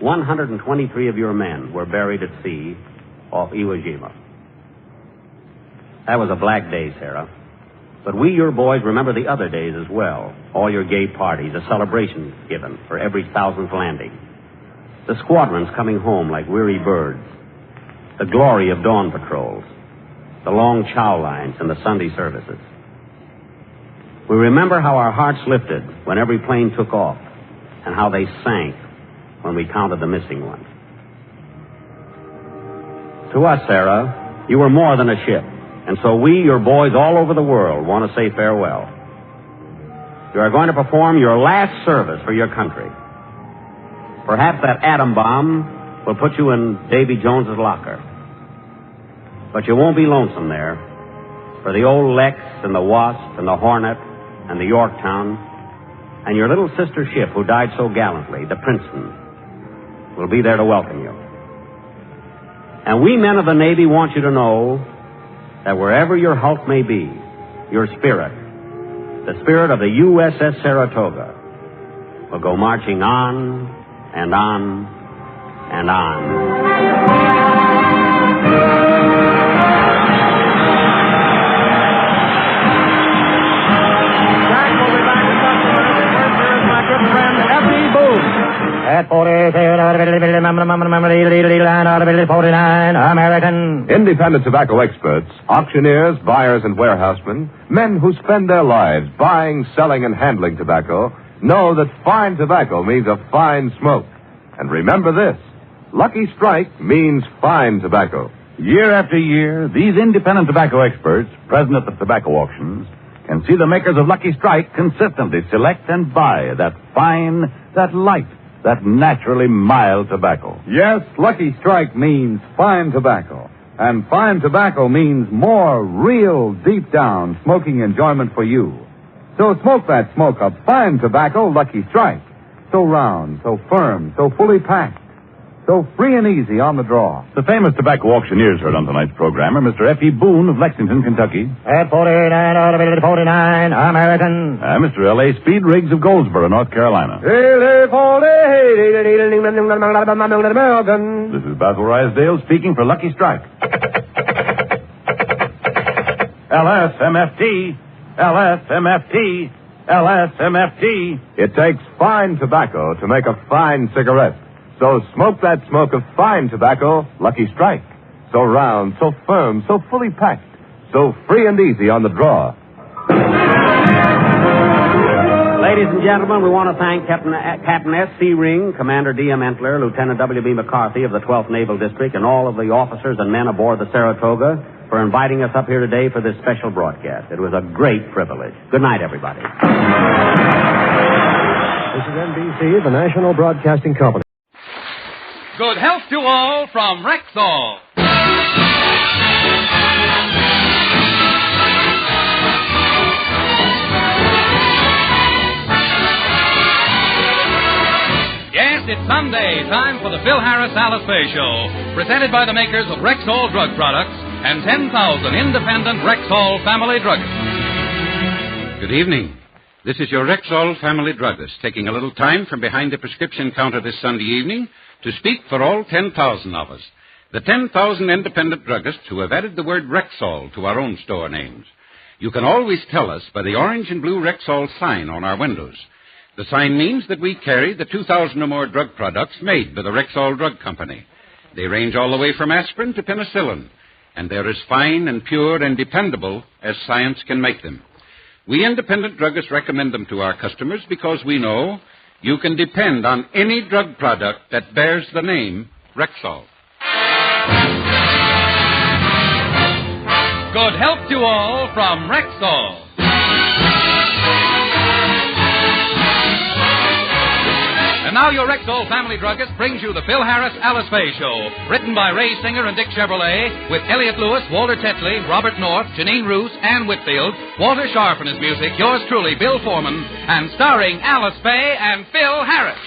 123 of your men were buried at sea off Iwo Jima. That was a black day, Sarah. But we, your boys, remember the other days as well. All your gay parties, the celebrations given for every 1,000th landing. The squadrons coming home like weary birds. The glory of dawn patrols. The long chow lines and the Sunday services. We remember how our hearts lifted when every plane took off and how they sank when we counted the missing ones. To us, Sarah, you were more than a ship. And so we, your boys all over the world, want to say farewell. You are going to perform your last service for your country. Perhaps that atom bomb will put you in Davy Jones's locker. But you won't be lonesome there. For the old Lex and the Wasp and the Hornet and the Yorktown and your little sister ship who died so gallantly, the Princeton, will be there to welcome you. And we men of the Navy want you to know that wherever your hulk may be, your spirit, the spirit of the USS Saratoga, will go marching on and on and on. At 49, American. Independent tobacco experts, auctioneers, buyers, and warehousemen, men who spend their lives buying, selling, and handling tobacco, know that fine tobacco means a fine smoke. And remember this, Lucky Strike means fine tobacco. Year after year, these independent tobacco experts, present at the tobacco auctions, can see the makers of Lucky Strike consistently select and buy that fine, that light, that naturally mild tobacco. Yes, Lucky Strike means fine tobacco. And fine tobacco means more real, deep-down smoking enjoyment for you. So smoke that smoke of fine tobacco, Lucky Strike. So round, so firm, so fully packed. So free and easy on the draw. The famous tobacco auctioneers heard on tonight's program are Mr. F.E. Boone of Lexington, Kentucky. At 49, American. And Mr. L.A. Speed Riggs of Goldsboro, North Carolina. This is Basil Rysdale speaking for Lucky Strike. LSMFT, LSMFT, LSMFT. It takes fine tobacco to make a fine cigarette. So smoke that smoke of fine tobacco, Lucky Strike. So round, so firm, so fully packed, so free and easy on the draw. Ladies and gentlemen, we want to thank Captain S.C. Ring, Commander D.M. Entler, Lieutenant W.B. McCarthy of the 12th Naval District, and all of the officers and men aboard the Saratoga for for inviting us up here today for this special broadcast. It was a great privilege. Good night, everybody. This is NBC, the National Broadcasting Company. Good health to all from Rexall. Yes, it's Sunday, time for the Phil Harris-Alice Faye Show, presented by the makers of Rexall drug products and 10,000 independent Rexall family druggists. Good evening. This is your Rexall family druggist, taking a little time from behind the prescription counter this Sunday evening to speak for all 10,000 of us, the 10,000 independent druggists who have added the word Rexall to our own store names. You can always tell us by the orange and blue Rexall sign on our windows. The sign means that we carry the 2,000 or more drug products made by the Rexall Drug Company. They range all the way from aspirin to penicillin, and they're as fine and pure and dependable as science can make them. We independent druggists recommend them to our customers because we know you can depend on any drug product that bears the name Rexall. Good health to all from Rexall. And now your Rexall family druggist brings you the Phil Harris-Alice Faye Show, written by Ray Singer and Dick Chevrolet, with Elliot Lewis, Walter Tetley, Robert North, Janine Roos, Ann Whitfield, Walter Sharp and his music, yours truly, Bill Foreman, and starring Alice Faye and Phil Harris.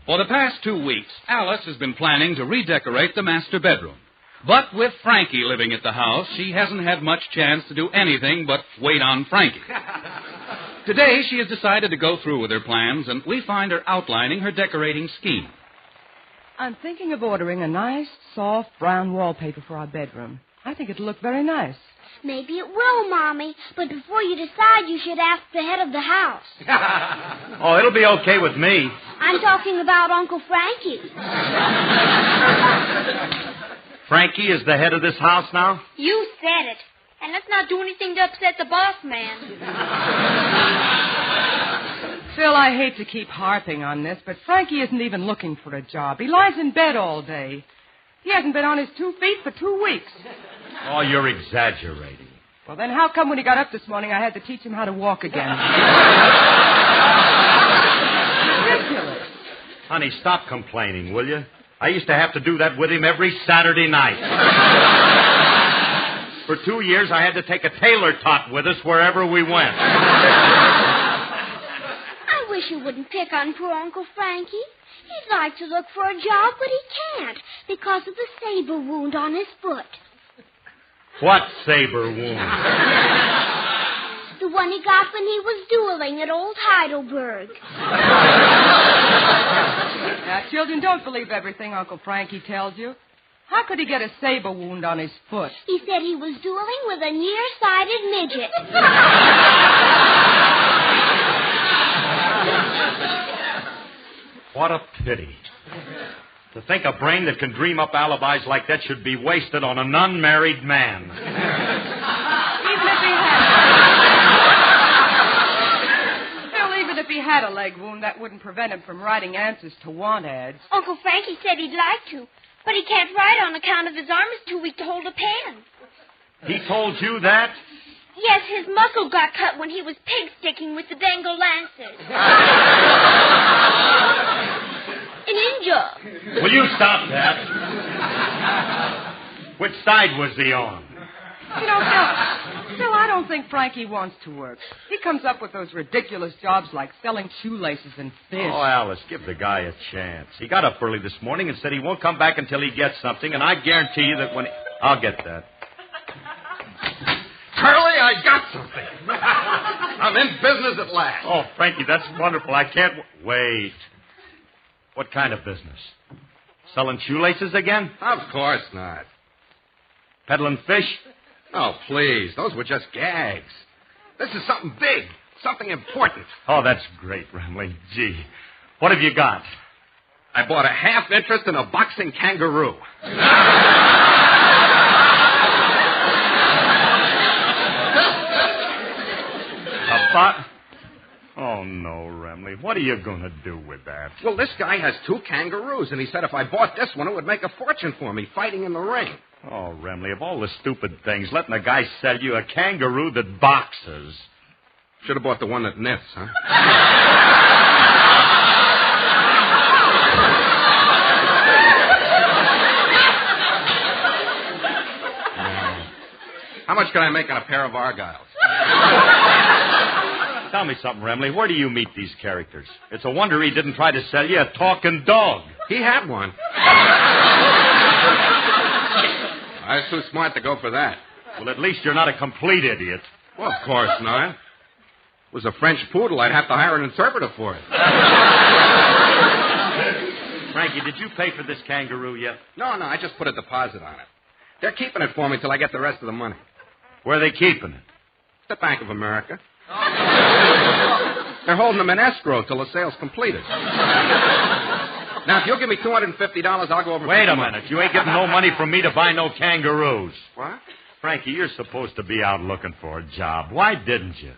For the past 2 weeks, Alice has been planning to redecorate the master bedroom. But with Frankie living at the house, she hasn't had much chance to do anything but wait on Frankie. Today, she has decided to go through with her plans, and we find her outlining her decorating scheme. I'm thinking of ordering a nice, soft, brown wallpaper for our bedroom. I think it'll look very nice. Maybe it will, Mommy. But before you decide, you should ask the head of the house. Oh, it'll be okay with me. I'm talking about Uncle Frankie. Frankie is the head of this house now? You said it. And let's not do anything to upset the boss man. Phil, I hate to keep harping on this, but Frankie isn't even looking for a job. He lies in bed all day. He hasn't been on his 2 feet for 2 weeks. Oh, you're exaggerating. Well, then how come when he got up this morning I had to teach him how to walk again? Ridiculous. Honey, stop complaining, will you? I used to have to do that with him every Saturday night. For 2 years, I had to take a tailor tot with us wherever we went. I wish you wouldn't pick on poor Uncle Frankie. He'd like to look for a job, but he can't because of the saber wound on his foot. What saber wound? The one he got when he was dueling at Old Heidelberg. Now, children, don't believe everything Uncle Frankie tells you. How could he get a saber wound on his foot? He said he was dueling with a nearsighted midget. What a pity. To think a brain that can dream up alibis like that should be wasted on an unmarried man. Even if he had... Phil, even if he had a leg wound, that wouldn't prevent him from writing answers to want ads. Uncle Frankie said he'd like to, but he can't write on account of his arm is too weak to hold a pen. He told you that? Yes, his muscle got cut when he was pig-sticking with the Bengal Lancers. An ninja. Will you stop that? Which side was he on? You know, Phil, I don't think Frankie wants to work. He comes up with those ridiculous jobs like selling shoelaces and fish. Oh, Alice, give the guy a chance. He got up early this morning and said he won't come back until he gets something, and I guarantee you that when... I'll get that. Curly, I got something. I'm in business at last. Oh, Frankie, that's wonderful. I can't... Wait. What kind of business? Selling shoelaces again? Of course not. Peddling fish? Oh, please. Those were just gags. This is something big. Something important. Oh, that's great, Remley. Gee. What have you got? I bought a half interest in a boxing kangaroo. A spot? Oh, no, Remley. What are you going to do with that? Well, this guy has 2 kangaroos, and he said if I bought this one, it would make a fortune for me fighting in the ring. Oh, Remley, of all the stupid things, letting a guy sell you a kangaroo that boxes. Should have bought the one that knits, huh? How much can I make on a pair of Argyles? Tell me something, Remley. Where do you meet these characters? It's a wonder he didn't try to sell you a talking dog. He had one. I was too smart to go for that. Well, at least you're not a complete idiot. Well, of course not. If it was a French poodle, I'd have to hire an interpreter for it. Frankie, did you pay for this kangaroo yet? No, I just put a deposit on it. They're keeping it for me till I get the rest of the money. Where are they keeping it? The Bank of America. They're holding them in escrow till the sale's completed. Now, if you'll give me $250, I'll go over... Wait a minute. You ain't getting no money from me to buy no kangaroos. What? Frankie, you're supposed to be out looking for a job. Why didn't you?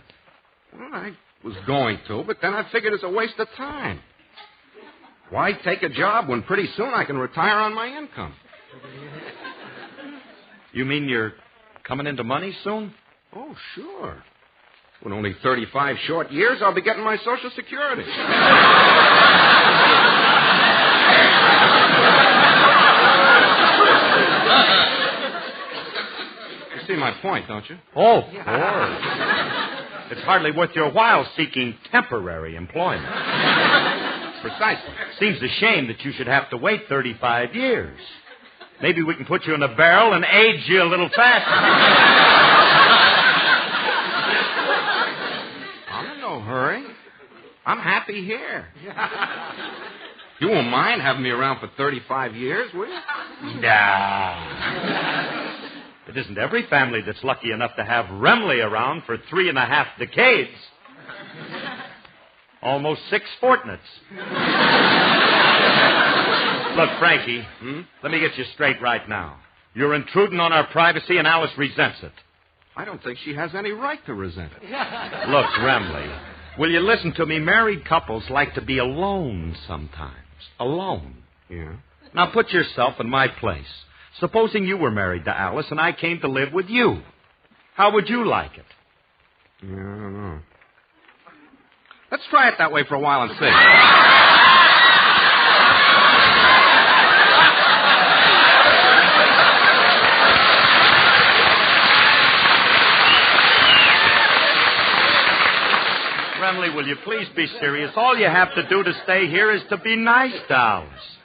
Well, I was going to, but then I figured it's a waste of time. Why take a job when pretty soon I can retire on my income? You mean you're coming into money soon? Oh, sure. In only 35 short years, I'll be getting my Social Security. You see my point, don't you? Oh, of course. It's hardly worth your while seeking temporary employment. Precisely. Seems a shame that you should have to wait 35 years. Maybe we can put you in a barrel and age you a little faster. I'm in no hurry. I'm happy here. You won't mind having me around for 35 years, will you? Nah. It isn't every family that's lucky enough to have Remley around for 3.5 decades. Almost 6 fortnights. Look, Frankie, let me get you straight right now. You're intruding on our privacy, and Alice resents it. I don't think she has any right to resent it. Look, Remley, will you listen to me? Married couples like to be alone sometimes. Alone. Yeah? Now put yourself in my place. Supposing you were married to Alice and I came to live with you. How would you like it? Yeah, I don't know. Let's try it that way for a while and see. Remley, will you please be serious? All you have to do to stay here is to be nice to Alice.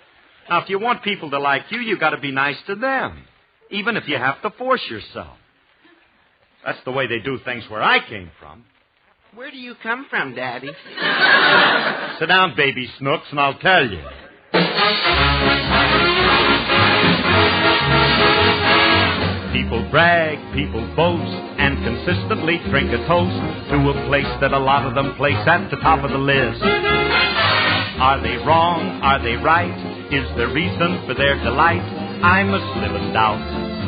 Now, if you want people to like you, you got to be nice to them, even if you have to force yourself. That's the way they do things where I came from. Where do you come from, Daddy? Sit down, baby Snooks, and I'll tell you. People brag, people boast, and consistently drink a toast to a place that a lot of them place at the top of the list. Are they wrong? Are they right? Is there reason for their delight? I must live in doubt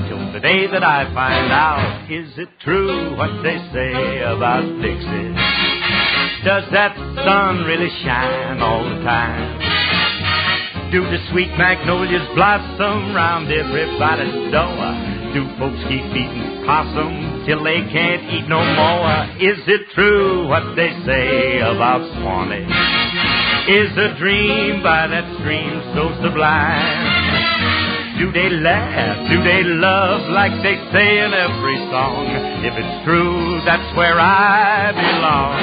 till the day that I find out. Is it true what they say about Dixie? Does that sun really shine all the time? Do the sweet magnolias blossom round everybody's door? Do folks keep eating possum till they can't eat no more? Is it true what they say about Swanee? Is a dream by that stream so sublime? Do they laugh? Do they love like they say in every song? If it's true, that's where I belong.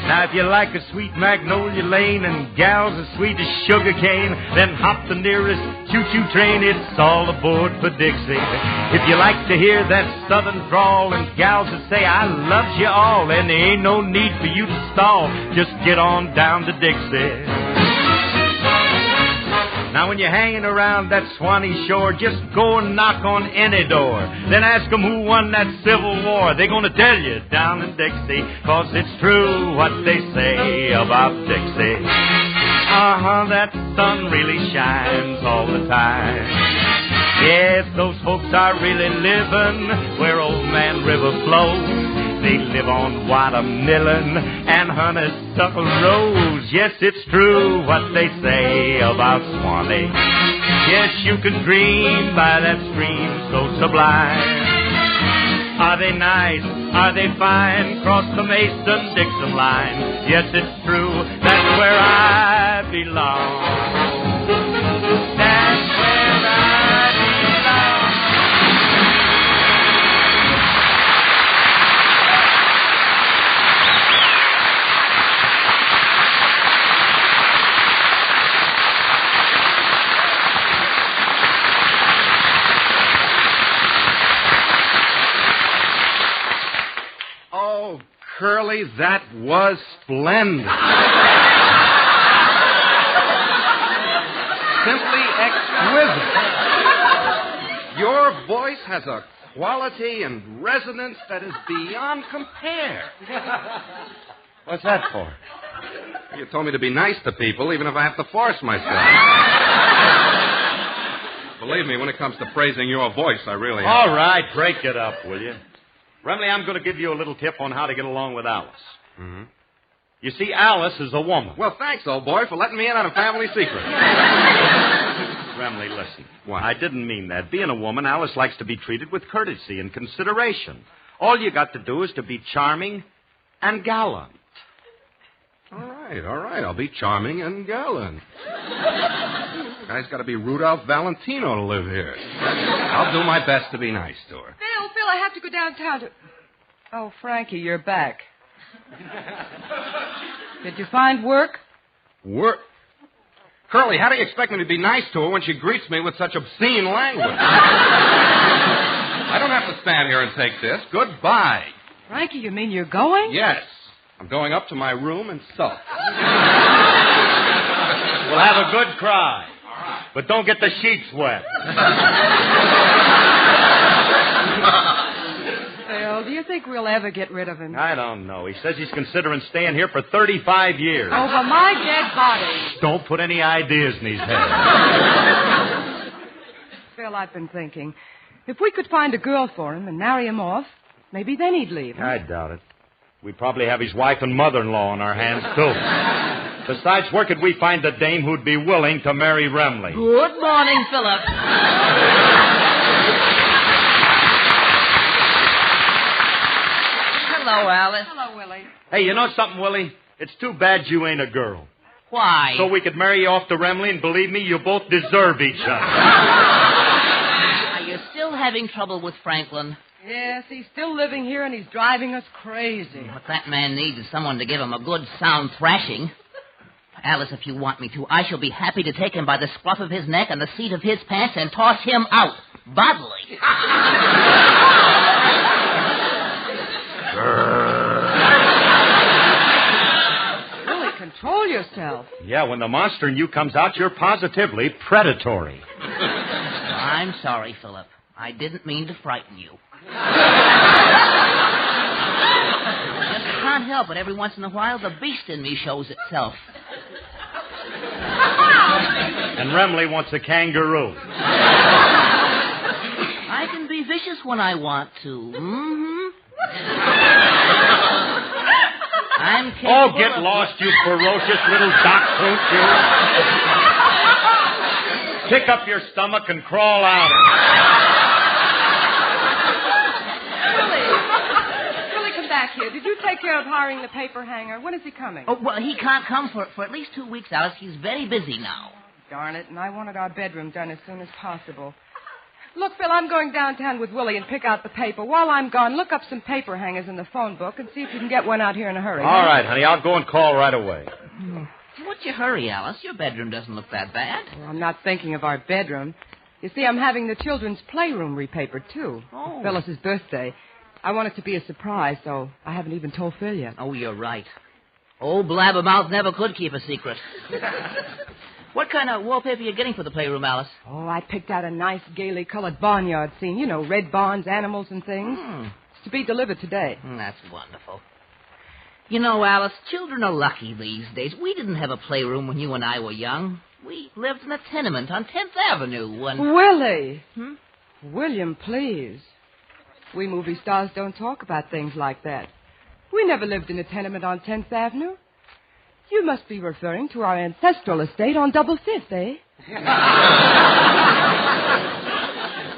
Now, if you like a sweet magnolia lane and gals as sweet as sugar cane, then hop the nearest choo-choo train. It's all aboard for Dixie. If you like to hear that southern drawl and gals that say I loves you all, then there ain't no need for you to stall. Just get on down to Dixie. Now, when you're hanging around that Swanee shore, just go and knock on any door. Then ask them who won that Civil War. They're going to tell you down in Dixie, 'cause it's true what they say about Dixie. That sun really shines all the time. Yes, those folks are really living where Old Man River flows. They live on watermelon and honeysuckle rose. Yes, it's true what they say about Swanee. Yes, you can dream by that stream so sublime. Are they nice? Are they fine? Cross the Mason-Dixon line. Yes, it's true. That's where I belong. That's where I belong. Oh, Curly, that was splendid. Simply exquisite. Your voice has a quality and resonance that is beyond compare. What's that for? You told me to be nice to people, even if I have to force myself. Believe me, when it comes to praising your voice, I really have. All right, break it up, will you? Remley, I'm going to give you a little tip on how to get along with Alice. Mm-hmm. You see, Alice is a woman. Well, thanks, old boy, for letting me in on a family secret. Remley, listen. What? I didn't mean that. Being a woman, Alice likes to be treated with courtesy and consideration. All you got to do is to be charming and gallant. All right. I'll be charming and gallant. Guy's got to be Rudolph Valentino to live here. I'll do my best to be nice to her. Phil, I have to go downtown to... Oh, Frankie, you're back. Did you find work? Work? Curly, how do you expect me to be nice to her when she greets me with such obscene language? I don't have to stand here and take this. Goodbye. Frankie, you mean you're going? Yes. I'm going up to my room and sulk. We'll have a good cry. But don't get the sheets wet. Phil, do you think we'll ever get rid of him? I don't know. He says he's considering staying here for 35 years. Over my dead body. Don't put any ideas in his head. Phil, I've been thinking. If we could find a girl for him and marry him off, maybe then he'd leave. I doubt it. We'd probably have his wife and mother-in-law on our hands, too. Besides, where could we find a dame who'd be willing to marry Remley? Good morning, Philip. Hello, Alice. Hello, Willie. Hey, you know something, Willie? It's too bad you ain't a girl. Why? So we could marry you off to Remley, and believe me, you both deserve each other. Are you still having trouble with Franklin? Yes, he's still living here, and he's driving us crazy. What that man needs is someone to give him a good, sound thrashing. Alice, if you want me to, I shall be happy to take him by the scruff of his neck and the seat of his pants and toss him out bodily. Willie, control yourself. Yeah, when the monster in you comes out, you're positively predatory. I'm sorry, Philip. I didn't mean to frighten you. Just can't help it. Every once in a while, the beast in me shows itself. And Remley wants a kangaroo. I can be vicious when I want to. Mm-hmm. I'm capable Oh, get lost, you ferocious little dock-coot, you. Pick up your stomach and crawl out. Willie, come back here. Did you take care of hiring the paper hanger? When is he coming? Oh, well, he can't come for at least 2 weeks, Alice. He's very busy now. Darn it, and I wanted our bedroom done as soon as possible. Look, Phil, I'm going downtown with Willie and pick out the paper. While I'm gone, look up some paper hangers in the phone book and see if you can get one out here in a hurry. All right, honey, I'll go and call right away. What's your hurry, Alice? Your bedroom doesn't look that bad. Well, I'm not thinking of our bedroom. You see, I'm having the children's playroom repapered, too. Oh. Phyllis's birthday. I want it to be a surprise, so I haven't even told Phil yet. Oh, you're right. Old Blabbermouth never could keep a secret. What kind of wallpaper are you getting for the playroom, Alice? Oh, I picked out a nice, gaily colored barnyard scene. You know, red barns, animals, and things. It's to be delivered today. That's wonderful. You know, Alice, children are lucky these days. We didn't have a playroom when you and I were young. We lived in a tenement on 10th Avenue when... Willie! William, please. We movie stars don't talk about things like that. We never lived in a tenement on 10th Avenue. You must be referring to our ancestral estate on Double Fifth, eh?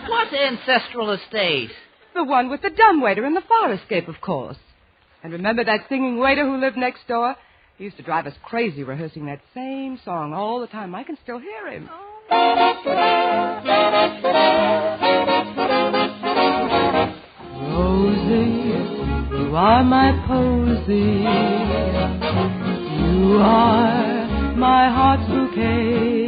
What ancestral estate? The one with the dumbwaiter and the fire escape, of course. And remember that singing waiter who lived next door? He used to drive us crazy rehearsing that same song all the time. I can still hear him. Rosie, you are my posy. You are my heart's bouquet.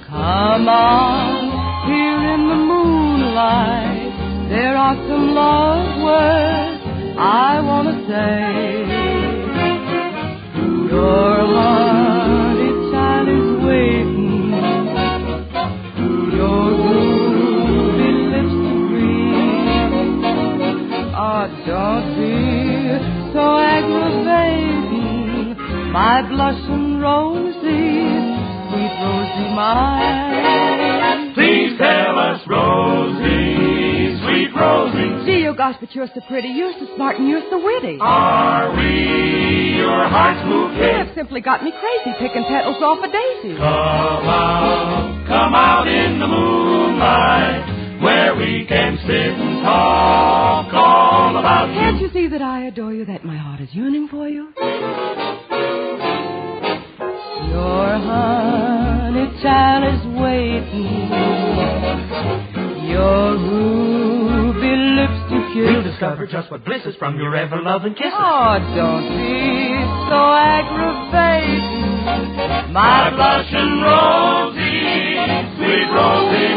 Come on, here in the moonlight, there are some love words I want to say. Your honey child is waiting. Your ruby lips to breathe. Oh, don't be so aggravating, my blushing Rosie, sweet Rosie mine. Please tell us, Rosie, sweet Rosie. Gee, oh gosh, but you're so pretty, you're so smart, and you're so witty. Are we your heart's bouquet? You have simply got me crazy picking petals off a daisy. Come out in the moonlight, where we can sit and talk all about you. Can't you see that I adore you, that my heart is yearning for you? Your honey child is waiting. Your ruby lips to kiss. We'll discover just what bliss is from your ever-loving kisses. Oh, don't be so aggravating, my blushing Rosie, sweet Rosie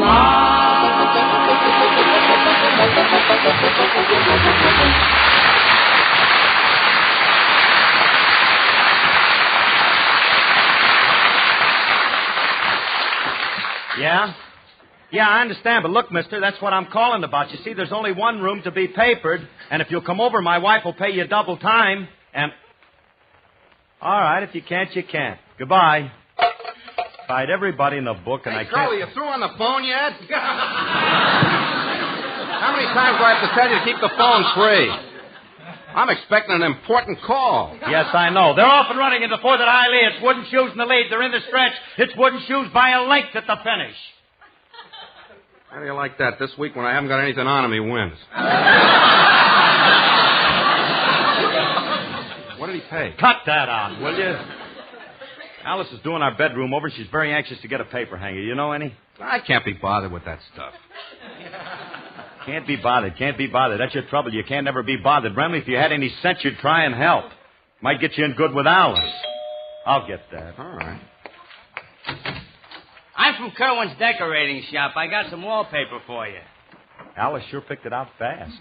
Yeah? Yeah, I understand, but look, mister, that's what I'm calling about. You see, there's only one room to be papered, and if you'll come over, my wife will pay you double time, and... All right, if you can't, you can't. Goodbye. Fight everybody in the book, and I can't... Charlie, you through on the phone yet? How many times do I have to tell you to keep the phone free? I'm expecting an important call. Yes, I know. They're off and running into 4th at Highly. It's wooden shoes in the lead. They're in the stretch. It's wooden shoes by a length at the finish. How do you like that? This week when I haven't got anything on him, he wins. What did he pay? Cut that out, will you? Alice is doing our bedroom over. She's very anxious to get a paper hanger. You know any? I can't be bothered with that stuff. Can't be bothered. That's your trouble. You can't never be bothered. Remley, if you had any sense, you'd try and help. Might get you in good with Alice. I'll get that. All right. I'm from Kerwin's decorating shop. I got some wallpaper for you. Alice sure picked it out fast.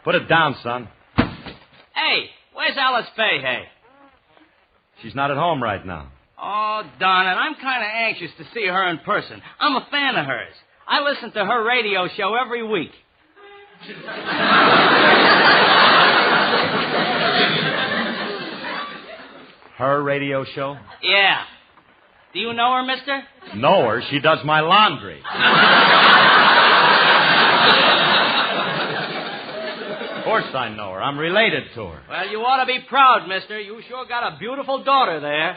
Put it down, son. Hey, where's Alice Faye, hey? She's not at home right now. Oh, darn it. I'm kind of anxious to see her in person. I'm a fan of hers. I listen to her radio show every week. Her radio show? Yeah. Do you know her, mister? Know her? She does my laundry. Of course I know her. I'm related to her. Well, you ought to be proud, mister. You sure got a beautiful daughter there.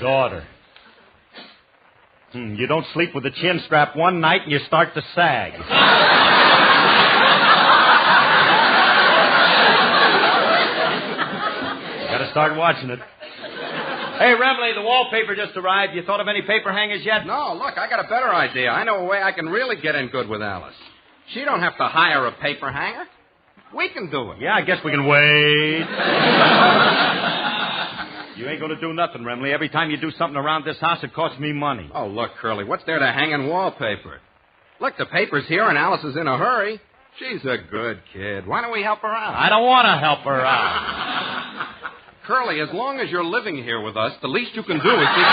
Daughter. You don't sleep with the chin strap one night and you start to sag. Gotta start watching it. Hey, Remley, the wallpaper just arrived. You thought of any paper hangers yet? No, look, I got a better idea. I know a way I can really get in good with Alice. She don't have to hire a paper hanger. We can do it. Yeah, I guess we can wait. You ain't going to do nothing, Remley. Every time you do something around this house, it costs me money. Oh, look, Curly, what's there to hang in wallpaper? Look, the paper's here and Alice is in a hurry. She's a good kid. Why don't we help her out? I don't want to help her out. Curly, as long as you're living here with us, the least you can do is keep...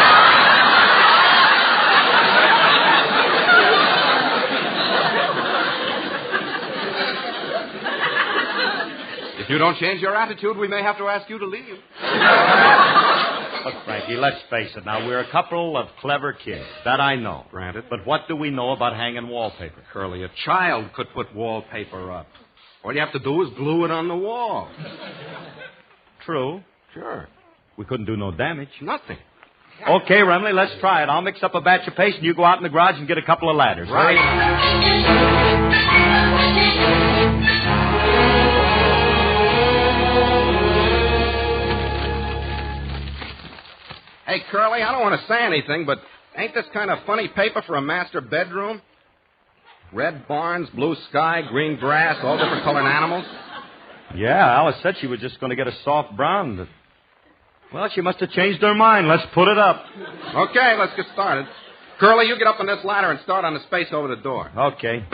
You If you don't change your attitude, we may have to ask you to leave. Look, Frankie, let's face it now. We're a couple of clever kids. That I know. Granted. But what do we know about hanging wallpaper? Curly, a child could put wallpaper up. All you have to do is glue it on the wall. True. Sure. We couldn't do no damage. Nothing. Okay, Remley, let's try it. I'll mix up a batch of paste, and you go out in the garage and get a couple of ladders. Right. Hey, Curly, I don't want to say anything, but ain't this kind of funny paper for a master bedroom? Red barns, blue sky, green grass, all different colored animals. Yeah, Alice said she was just going to get a soft brown. But... Well, she must have changed her mind. Let's put it up. Okay, let's get started. Curly, you get up on this ladder and start on the space over the door. Okay.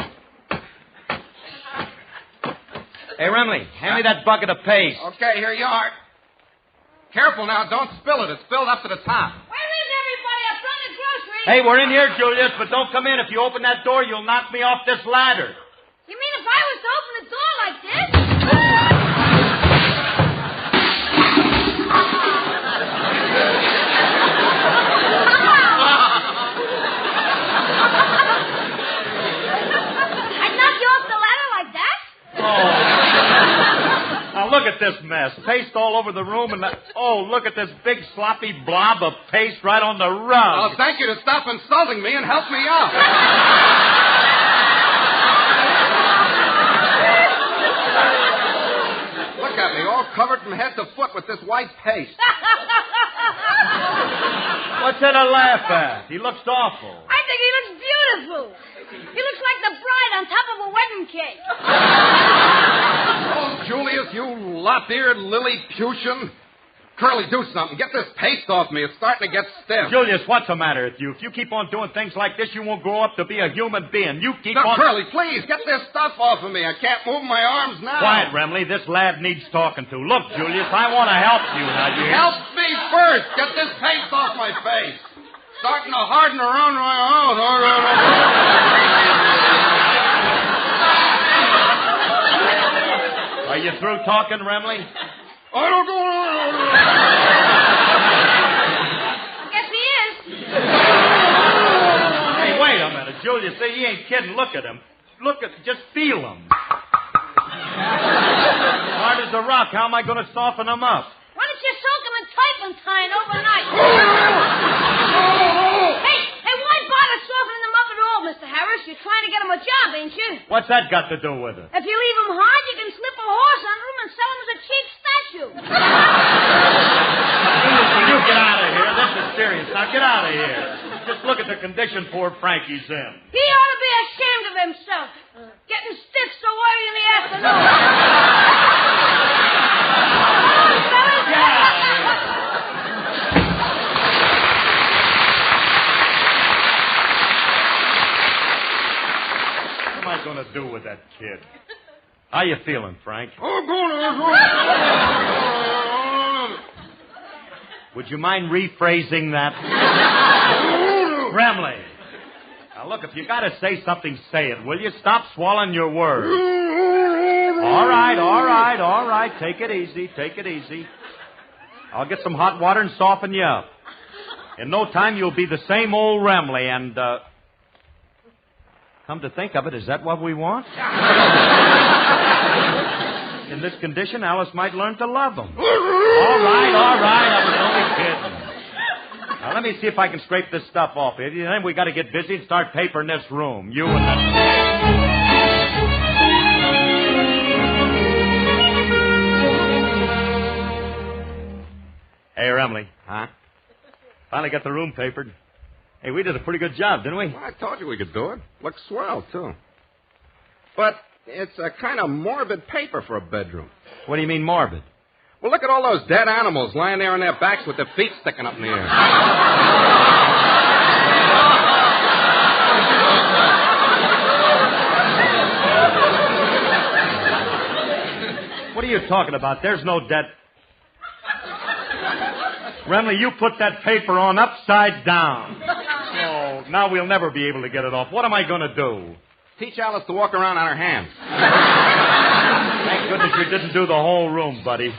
Hey, Remley, hand me that bucket of paste. Okay, here you are. Careful now, don't spill it. It's filled up to the top. Where is everybody? I've done the groceries. Hey, we're in here, Julius, but don't come in. If you open that door, you'll knock me off this ladder. You mean if I was to open the door like this? I'd knock you off the ladder like that? Oh. Now, look at this mess. Paste all over the room, and look at this big sloppy blob of paste right on the rug. Well, thank you to stop insulting me and help me out. Look at me, all covered from head to foot with this white paste. What's there to laugh at? He looks awful. I think he looks beautiful. He looks like the bride on top of a wedding cake. Oh, Julius, you lop-eared Lilliputian. Curly, do something. Get this paste off me. It's starting to get stiff. Julius, what's the matter with you? If you keep on doing things like this, you won't grow up to be a human being. You keep on... Curly, please, get this stuff off of me. I can't move my arms now. Quiet, Remley. This lad needs talking to. Look, Julius, I want to help you. Now, you... Help me first. Get this paste off my face. Starting to harden around my mouth. Are you through talking, Remley? I don't go on. Guess he is. Hey, wait a minute, Julius. See, he ain't kidding. Look at him. Just feel him. Hard as a rock. How am I going to soften him up? Why don't you soak him in turpentine overnight? Hey, why bother softening him up at all, Mr. Harris? You're trying to get him a job, ain't you? What's that got to do with it? If you leave him hard, you can slip a horse under him and sell him as a cheap statue. You get out of here. This is serious. Now get out of here. Just look at the condition poor Frankie's in. He ought to be ashamed of himself. Getting stiff so early in the afternoon. What am I going to do with that kid? How you feeling, Frank? Would you mind rephrasing that? Remley. Now, look, if you got to say something, say it, will you? Stop swallowing your words. All right. Take it easy. I'll get some hot water and soften you up. In no time, you'll be the same old Remley, and, come to think of it, is that what we want? In this condition, Alice might learn to love him. All right. I was only kidding. Now, let me see if I can scrape this stuff off. Then we got to get busy and start papering this room. You and the... Hey, Remley. Huh? Finally got the room papered. Hey, we did a pretty good job, didn't we? Well, I told you we could do it. Looks swell, too. But it's a kind of morbid paper for a bedroom. What do you mean morbid? Well, look at all those dead animals lying there on their backs with their feet sticking up in the air. What are you talking about? There's no dead... Remley, you put that paper on upside down. Oh, now we'll never be able to get it off. What am I going to do? Teach Alice to walk around on her hands. Thank goodness you're didn't do the whole room, buddy.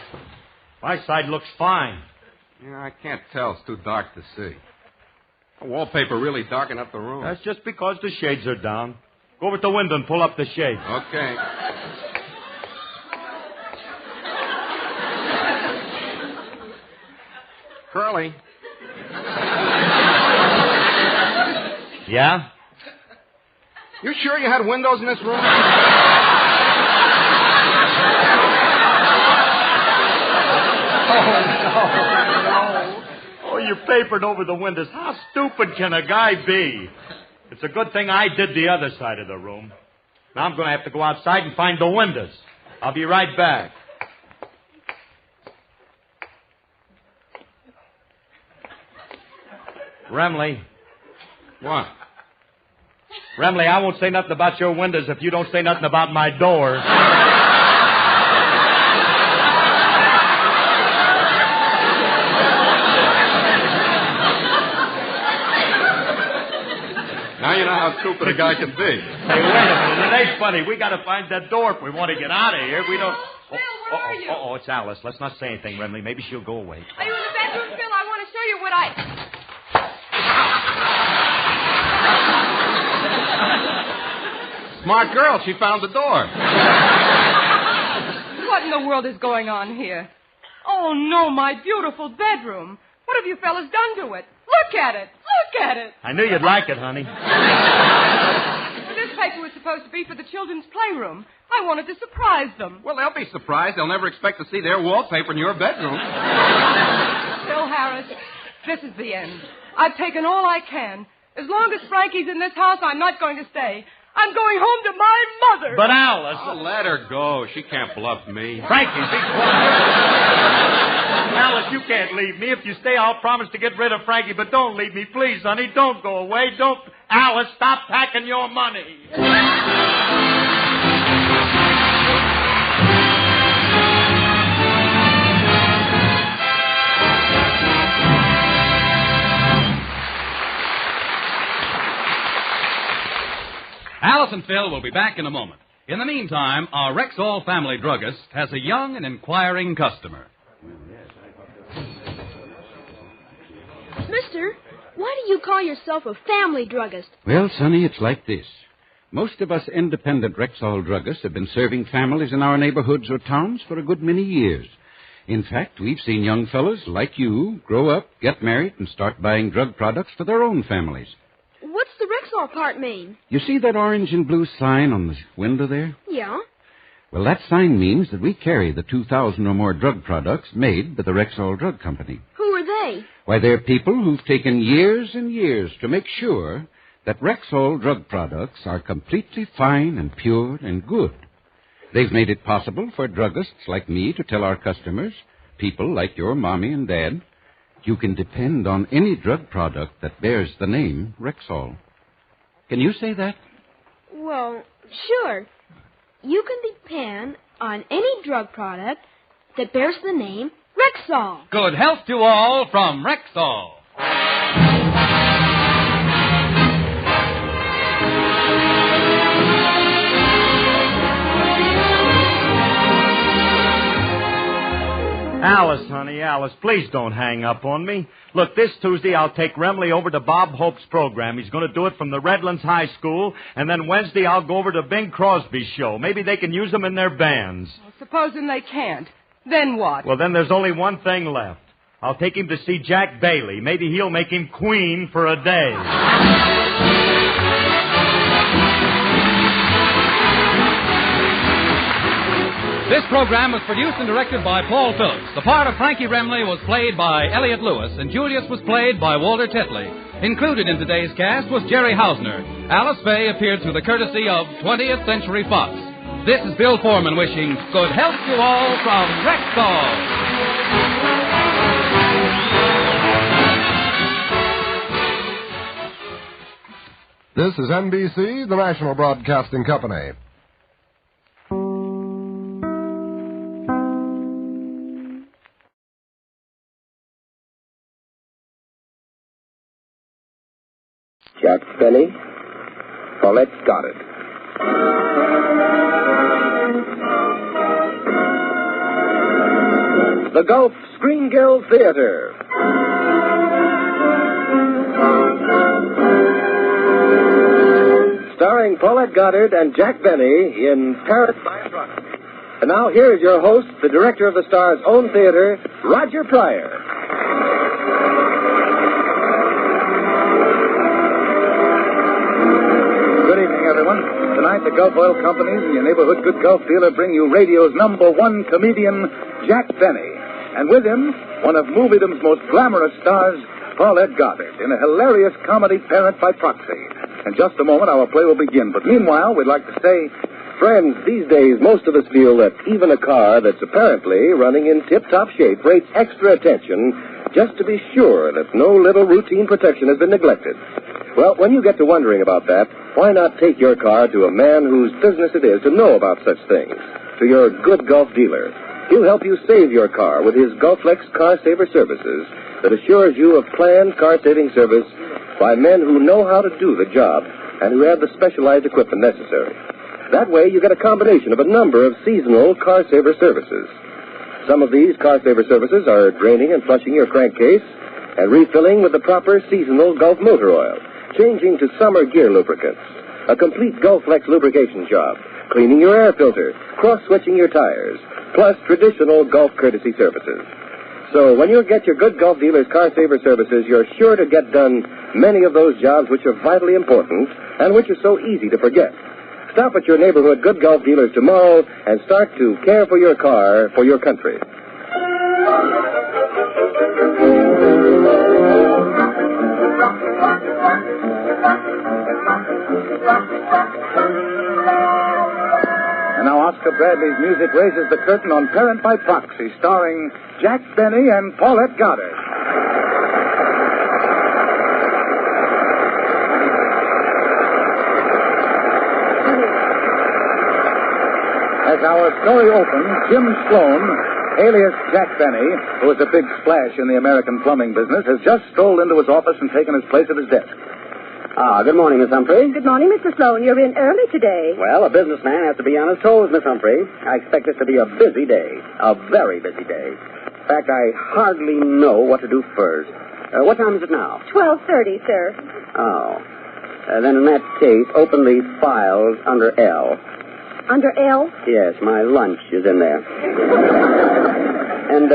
My side looks fine. Yeah, I can't tell. It's too dark to see. The wallpaper really darkened up the room. That's just because the shades are down. Go over to the window and pull up the shades. Okay. Curly. Yeah? You sure you had windows in this room? Oh, you papered over the windows. How stupid can a guy be? It's a good thing I did the other side of the room. Now I'm going to have to go outside and find the windows. I'll be right back. Remley. What? Remley, I won't say nothing about your windows if you don't say nothing about my door. Now you know how stupid a guy can be. Hey, wait a minute. It ain't funny. We got to find that door if we want to get out of here. We don't... Phil, where are you? Oh, it's Alice. Let's not say anything, Remley. Maybe she'll go away. Are you in the bedroom, Phil? I want to show you what I... Smart girl. She found the door. What in the world is going on here? Oh, no, my beautiful bedroom. What have you fellas done to it? Look at it. Look at it. I knew you'd like it, honey. This paper was supposed to be for the children's playroom. I wanted to surprise them. Well, they'll be surprised. They'll never expect to see their wallpaper in your bedroom. Phil Harris, this is the end. I've taken all I can. As long as Frankie's in this house, I'm not going to stay. I'm going home to my mother. But Alice... Oh, let her go. She can't bluff me. Frankie, be quiet. Alice, you can't leave me. If you stay, I'll promise to get rid of Frankie. But don't leave me, please, honey. Don't go away. Don't... Alice, stop packing your money. Alice and Phil will be back in a moment. In the meantime, our Rexall family druggist has a young and inquiring customer. Mister, why do you call yourself a family druggist? Well, Sonny, it's like this. Most of us independent Rexall druggists have been serving families in our neighborhoods or towns for a good many years. In fact, we've seen young fellows like you grow up, get married, and start buying drug products for their own families. What's the Rexall part mean? You see that orange and blue sign on the window there? Yeah. Well, that sign means that we carry the 2,000 or more drug products made by the Rexall Drug Company. Who are they? Why, they're people who've taken years and years to make sure that Rexall drug products are completely fine and pure and good. They've made it possible for druggists like me to tell our customers, people like your mommy and dad, you can depend on any drug product that bears the name Rexall. Can you say that? Well, sure. You can depend on any drug product that bears the name Rexall. Good health to all from Rexall. Alice, honey, Alice, please don't hang up on me. Look, this Tuesday I'll take Remley over to Bob Hope's program. He's going to do it from the Redlands High School, and then Wednesday I'll go over to Bing Crosby's show. Maybe they can use him in their bands. Well, supposing they can't. Then what? Well, then there's only one thing left. I'll take him to see Jack Bailey. Maybe he'll make him queen for a day. This program was produced and directed by Paul Phillips. The part of Frankie Remley was played by Elliot Lewis, and Julius was played by Walter Tetley. Included in today's cast was Jerry Hausner. Alice Faye appeared through the courtesy of 20th Century Fox. This is Bill Foreman wishing good health to all from Rexall. This is NBC, the National Broadcasting Company. Jack Benny, Paulette's got it. the Gulf Screen Guild Theater. Starring Paulette Goddard and Jack Benny in Paris by Proxy. And now here's your host, the director of the Star's own theater, Roger Pryor. Good evening, everyone. Tonight, the Gulf Oil Companies and your neighborhood good Gulf dealer bring you radio's #1 comedian, Jack Benny. And with him, one of moviedom's most glamorous stars, Paulette Goddard, in a hilarious comedy, Parent by Proxy. In just a moment, our play will begin. But meanwhile, we'd like to say, Friends, these days, most of us feel that even a car that's apparently running in tip-top shape rates extra attention just to be sure that no little routine protection has been neglected. Well, when you get to wondering about that, why not take your car to a man whose business it is to know about such things, to your good Gulf dealer. He'll help you save your car with his Gulflex Car Saver Services that assures you of planned car-saving service by men who know how to do the job and who have the specialized equipment necessary. That way, you get a combination of a number of seasonal car saver services. Some of these car saver services are draining and flushing your crankcase and refilling with the proper seasonal Gulf motor oil, changing to summer gear lubricants, a complete Gulflex lubrication job, cleaning your air filter, cross-switching your tires, plus traditional Gulf courtesy services. So when you get your good Gulf dealer's car saver services, you're sure to get done many of those jobs which are vitally important and which are so easy to forget. Stop at your neighborhood good Gulf dealers tomorrow and start to care for your car for your country. and now Oscar Bradley's music raises the curtain on Parent by Proxy, starring Jack Benny and Paulette Goddard. As our story opens, Jim Sloan, alias Jack Benny, who is a big splash in the American plumbing business, has just strolled into his office and taken his place at his desk. Good morning, Miss Humphrey. Good morning, Mr. Sloan. You're in early today. Well, a businessman has to be on his toes, Miss Humphrey. I expect this to be a busy day. A very busy day. In fact, I hardly know what to do first. What time is it now? 12:30, sir. Oh. Then in that case, open the files under L. Under L? Yes, my lunch is in there. And,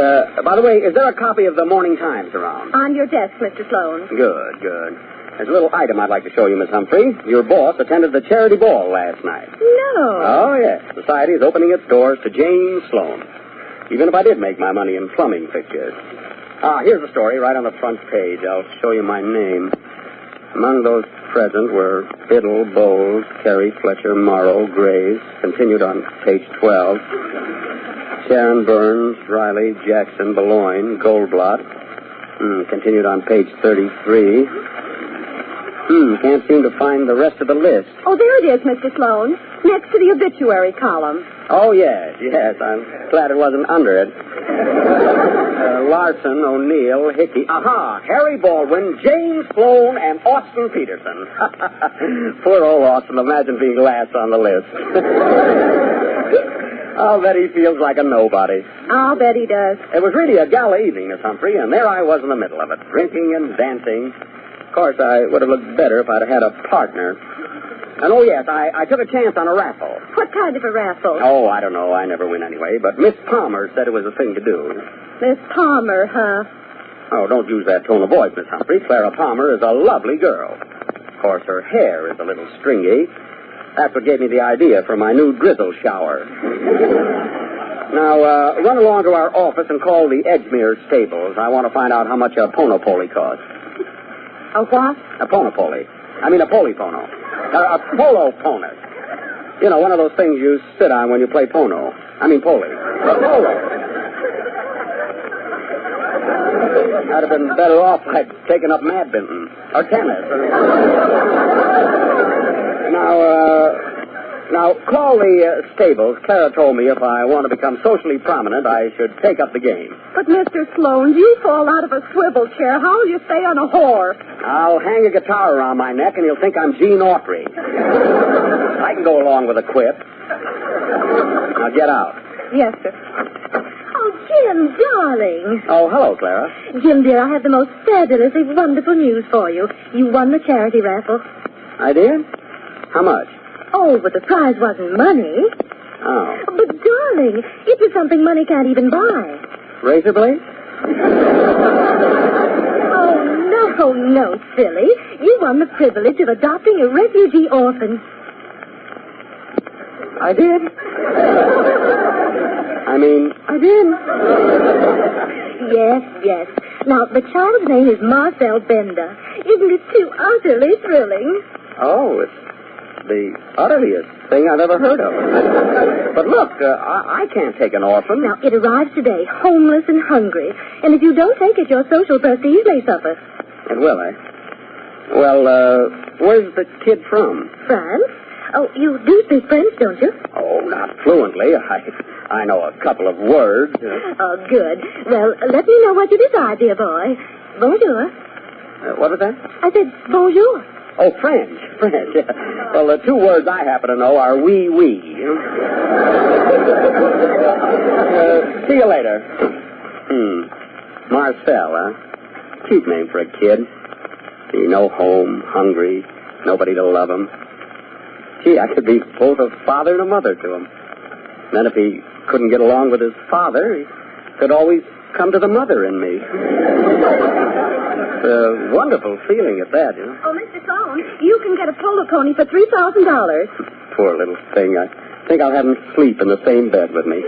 by the way, is there a copy of the Morning Times around? On your desk, Mr. Sloan. Good, good. There's a little item I'd like to show you, Miss Humphrey. Your boss attended the charity ball last night. No. Oh, yes. Society is opening its doors to James Sloan. Even if I did make my money in plumbing fixtures. Here's the story right on the front page. I'll show you my name. Among those present were Biddle, Bowles, Carey, Fletcher, Morrow, Graves. Continued on page 12. Sharon, Burns, Riley, Jackson, Boulogne, Goldblatt. Continued on page 33. Can't seem to find the rest of the list. Oh, there it is, Mr. Sloan. Next to the obituary column. Oh, yes. I'm glad it wasn't under it. Larson, O'Neill, Hickey. Aha! Harry Baldwin, James Sloan, and Austin Peterson. Poor old Austin. Imagine being last on the list. I'll bet he feels like a nobody. I'll bet he does. It was really a gala evening, Miss Humphrey, and there I was in the middle of it, drinking and dancing. Of course, I would have looked better if I'd have had a partner. And, oh, yes, I took a chance on a raffle. What kind of a raffle? Oh, I don't know. I never win anyway. But Miss Palmer said it was a thing to do. Miss Palmer, huh? Oh, don't use that tone of voice, Miss Humphrey. Clara Palmer is a lovely girl. Of course, her hair is a little stringy. That's what gave me the idea for my new drizzle shower. Now, run along to our office and call the Edgemere Stables. I want to find out how much a ponopoli costs. A what? A ponopoli. I mean a polypono. A polo ponus. You know, one of those things you sit on when you play pono. I mean poli. Polo. I'd have been better off if I'd taken up badminton or tennis. Now, call the stables. Clara told me if I want to become socially prominent, I should take up the game. But, Mr. Sloan, you fall out of a swivel chair. How will you stay on a horse? I'll hang a guitar around my neck, and he'll think I'm Gene Autry. I can go along with a quip. Now, get out. Yes, sir. Oh, gee Jim, darling. Oh, hello, Clara. Jim, dear, I have the most fabulously wonderful news for you. You won the charity raffle. I did? How much? Oh, but the prize wasn't money. Oh. But, darling, it was something money can't even buy. Razor blade? Oh, no, silly. You won the privilege of adopting a refugee orphan. I did? I did. Yes. Now, the child's name is Marcel Bender. Isn't it too utterly thrilling? Oh, it's the utterliest thing I've ever heard of. But look, I can't take an orphan. Now, it arrives today, homeless and hungry. And if you don't take it, your social prestige may suffer. It will, eh? Well, where's the kid from? France? Oh, you do speak French, don't you? Oh, not fluently. I know a couple of words. Oh, good. Well, let me know what you decide, dear boy. Bonjour. What was that? I said bonjour. Oh, French. Yeah. Well, the two words I happen to know are oui. See you later. Marcel, huh? Cute name for a kid. See, no home, hungry, nobody to love him. Gee, I could be both a father and a mother to him. Then if he couldn't get along with his father, he could always come to the mother in me. It's a wonderful feeling at that, you know. Oh, Mr. Sloan, you can get a polo pony for $3,000. Poor little thing. I think I'll have him sleep in the same bed with me.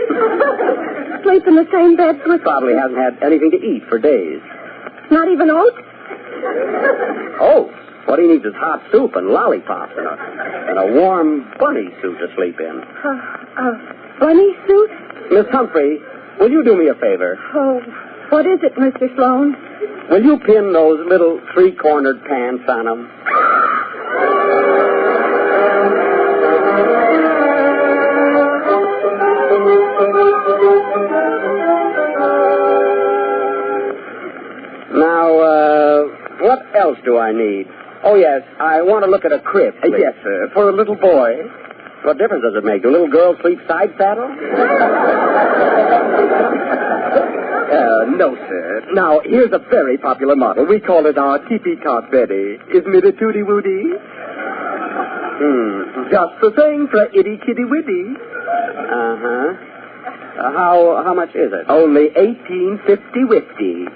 Sleep in the same bed with... Probably hasn't had anything to eat for days. Not even oats? Oh, what he needs is hot soup and lollipops and a warm bunny suit to sleep in. Bunny suit? Miss Humphrey, will you do me a favor? Oh, what is it, Mr. Sloan? Will you pin those little three-cornered pants on him? Now, what else do I need? Oh, yes, I want to look at a crib. Yes, sir, for a little boy. What difference does it make? Do little girls sleep side saddle? No, sir. Now, here's a very popular model. We call it our teepee cot beddy. Isn't it a tooty-wooty? Just the thing for itty-kitty-witty. Uh-huh. How much is it? Only $18.50.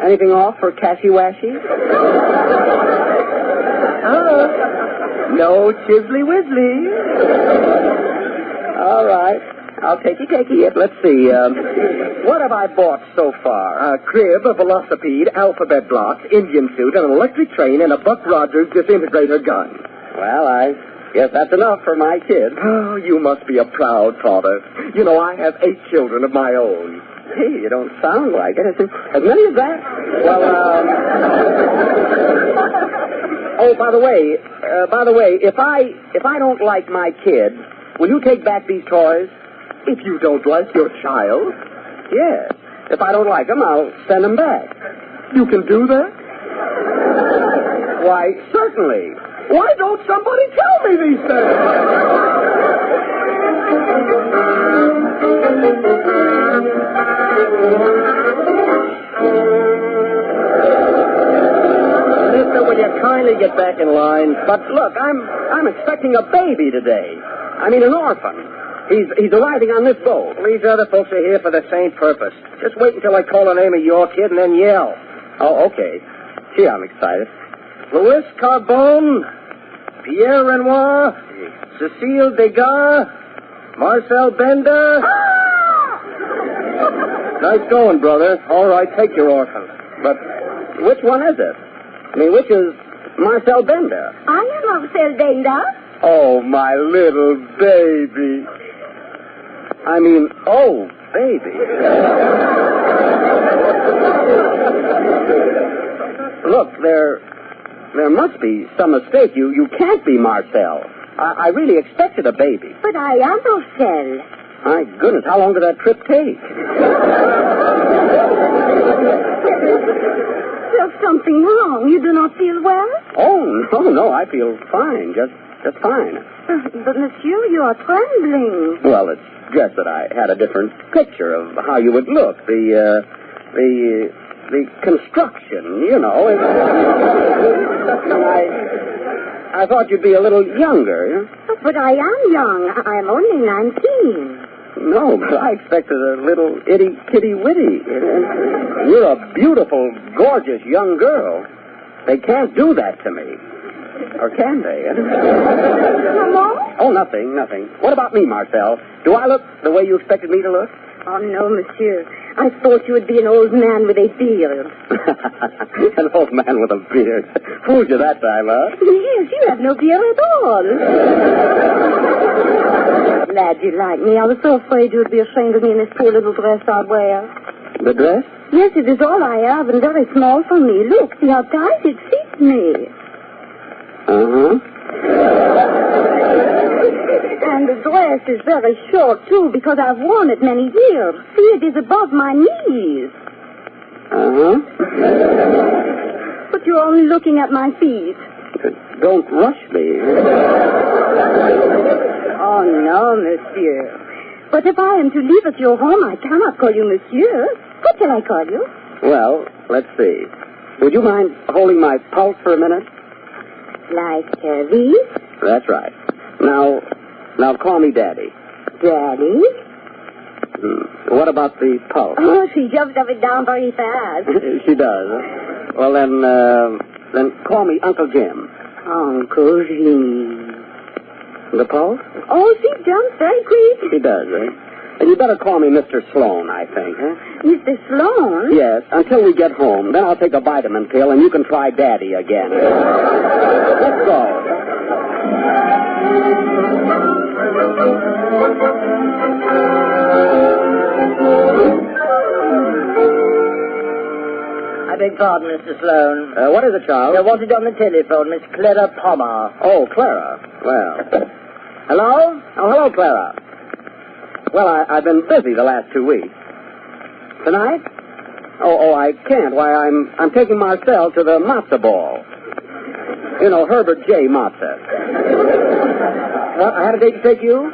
Anything off for Cashy-Washy? No chisley-wisley. All right. I'll take it. Let's see. What have I bought so far? A crib, a velocipede, alphabet blocks, Indian suit, an electric train, and a Buck Rogers disintegrator gun. Well, I guess that's enough for my kid. Oh, you must be a proud father. You know, I have 8 children of my own. Hey, you don't sound like it. As many as that? Well, Oh, by the way, if I don't like my kid, will you take back these toys? If you don't like your child? Yes. If I don't like them, I'll send them back. You can do that? Why, certainly. Why don't somebody tell me these things? Mister, will you kindly get back in line? But look, I'm expecting a baby today. I mean, an orphan. He's arriving on this boat. These other folks are here for the same purpose. Just wait until I call the name of your kid and then yell. Oh, okay. Gee, I'm excited. Louis Carbone, Pierre Renoir, Cecile Degas, Marcel Bender. Nice going, brother. All right, take your orphan. But which one is it? I mean, which is Marcel Bender? I am Marcel Bender. Oh, my little baby. I mean, oh, baby. Look, there must be some mistake. You can't be Marcel. I really expected a baby. But I am Marcel. My goodness, how long did that trip take? There's something wrong. You do not feel well? Oh, no, I feel fine. Just just fine. But, monsieur, you are trembling. Well, it's just that I had a different picture of how you would look. The construction, you know. I thought you'd be a little younger. But I am young. I'm only 19. No, but I expected a little itty-kitty-witty. You're a beautiful, gorgeous young girl. They can't do that to me. Or can they? Maman? Oh, nothing. What about me, Marcel? Do I look the way you expected me to look? Oh, no, monsieur. I thought you would be an old man with a beard. An old man with a beard. Fooled you that time, huh? Yes, you have no beard at all. Glad you like me. I was so afraid you'd be ashamed of me in this poor little dress I'd wear. The dress? Yes, it is all I have and very small for me. Look, see how tight it fits me. Uh-huh. And the dress is very short, too, because I've worn it many years. See, it is above my knees. Uh-huh. But you're only looking at my feet. Don't rush me. Oh, no, monsieur. But if I am to leave at your home, I cannot call you monsieur. What shall I call you? Well, let's see. Would you mind holding my pulse for a minute? Like these? That's right. Now call me Daddy. Daddy? What about the pulse? Oh, she jumps up and down very fast. She does. Well, then call me Uncle Jim. Uncle Jim. The pulse? Oh, she jumps very quick. She does, eh? And you better call me Mr. Sloan, I think, huh? Mr. Sloan? Yes, until we get home. Then I'll take a vitamin pill and you can try Daddy again. Let's go. I beg pardon, Mr. Sloan. What is it, Charles? I wanted on the telephone, Miss Clara Palmer. Oh, Clara. Well. Hello? Oh, hello, Clara. Well, I've been busy the last 2 weeks. Tonight? Oh, I can't. Why, I'm taking Marcel to the matzo ball. You know, Herbert J. Matzo. What, I had a date to take you?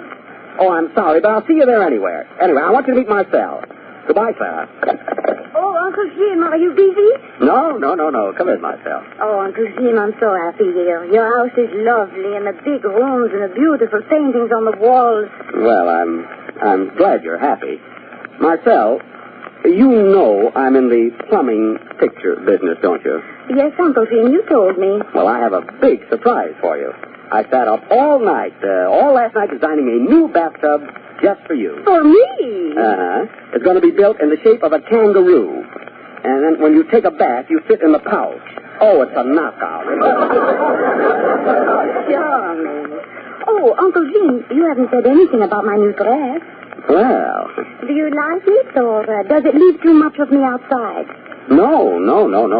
Oh, I'm sorry, but I'll see you there anyway. Anyway, I want you to meet Marcel. Goodbye, Clara. Oh, Uncle Jim, are you busy? No. Come in, Marcel. Oh, Uncle Jim, I'm so happy here. Your house is lovely, and the big rooms and the beautiful paintings on the walls. Well, I'm glad you're happy. Marcel, you know I'm in the plumbing picture business, don't you? Yes, Uncle Jim, you told me. Well, I have a big surprise for you. I sat up all night, all last night, designing a new bathtub just for you. For me? Uh-huh. It's going to be built in the shape of a kangaroo. And then when you take a bath, you sit in the pouch. Oh, it's a knockout. Charming. Oh, Uncle Jim, you haven't said anything about my new dress. Well. Do you like it, or does it leave too much of me outside? No.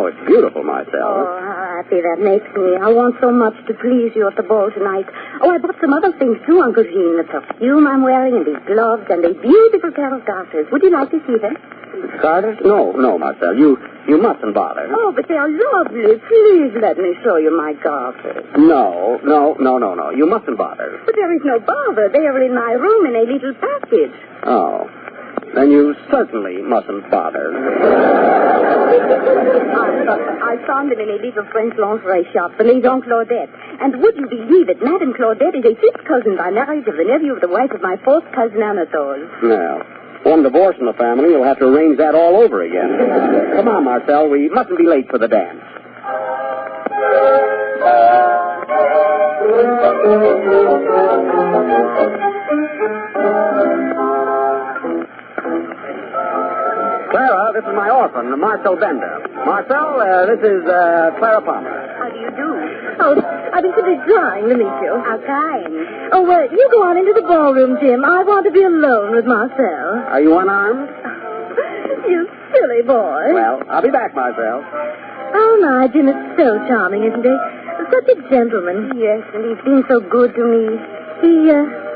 It's beautiful, Marcel. Oh, how happy that makes me. I want so much to please you at the ball tonight. Oh, I bought some other things, too, Uncle Jean. The perfume I'm wearing, and these gloves, and a beautiful pair of garters. Would you like to see them? Garters? No, Marcel. You mustn't bother. Oh, but they are lovely. Please let me show you my garters. No. You mustn't bother. But there is no bother. They are in my room in a little package. Oh. Then you certainly mustn't bother. I found them in a little French lingerie shop, the Maison Claudette. And would you believe it, Madame Claudette is a fifth cousin by marriage of the nephew of the wife of my fourth cousin Anatole. Well, one divorce in the family, you'll have to arrange that all over again. Come on, Marcel, we mustn't be late for the dance. Clara, this is my orphan, Marcel Bender. Marcel, this is Clara Palmer. How do you do? Oh, I've been simply trying to meet you. How kind. Oh, well, you go on into the ballroom, Jim. I want to be alone with Marcel. Are you unarmed? You silly boy. Well, I'll be back, Marcel. Oh, my, Jim is so charming, isn't he? Such a gentleman. Yes, and he's been so good to me. He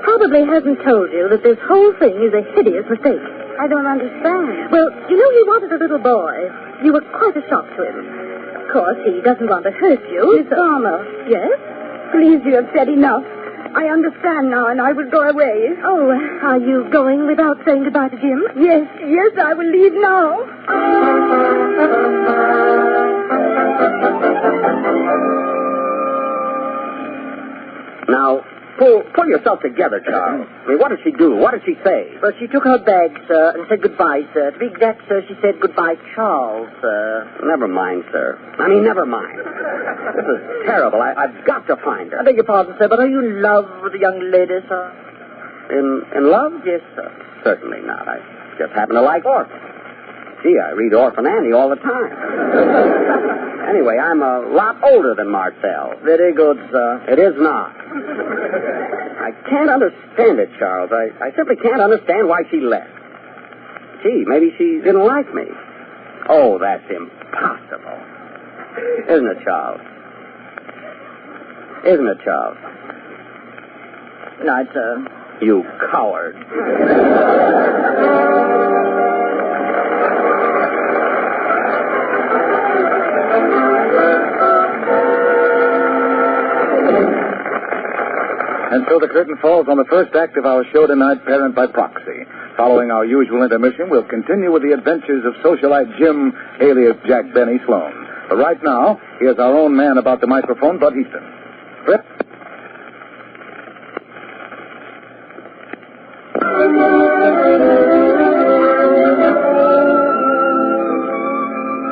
probably hasn't told you that this whole thing is a hideous mistake. I don't understand. Well, you know he wanted a little boy. You were quite a shock to him. Of course, he doesn't want to hurt you. Miss Palmer. Yes? Please, you have said enough. I understand now, and I will go away. Oh, are you going without saying goodbye to Jim? Yes, I will leave now. Now, pull yourself together, Charles. I mean, what did she do? What did she say? Well, she took her bag, sir, and said goodbye, sir. To be exact, sir, she said goodbye, Charles, sir. Never mind, sir. I mean, never mind. This is terrible. I've got to find her. I beg your pardon, sir, but are you in love with the young lady, sir? In love? Yes, sir. Certainly not. I just happen to like Orphan. Gee, I read Orphan Annie all the time. Anyway, I'm a lot older than Marcel. Very good, sir. It is not. I can't understand it, Charles. I simply can't understand why she left. Gee, maybe she didn't like me. Oh, that's impossible. Isn't it, Charles? Isn't it, Charles? Night, sir. You coward. And so the curtain falls on the first act of our show tonight, Parent by Proxy. Following our usual intermission, we'll continue with the adventures of socialite Jim, alias Jack Benny Sloan. But right now, here's our own man about the microphone, Bud Easton. Flip.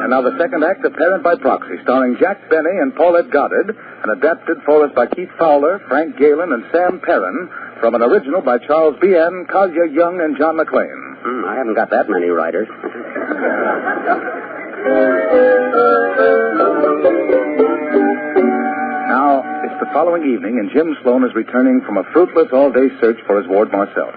And now the second act of Parent by Proxy, starring Jack Benny and Paulette Goddard, and adapted for us by Keith Fowler, Frank Galen, and Sam Perrin, from an original by Charles B. N., Collier Young, and John McClane. I haven't got that many writers. Now, it's the following evening, and Jim Sloan is returning from a fruitless all-day search for his ward Marcel.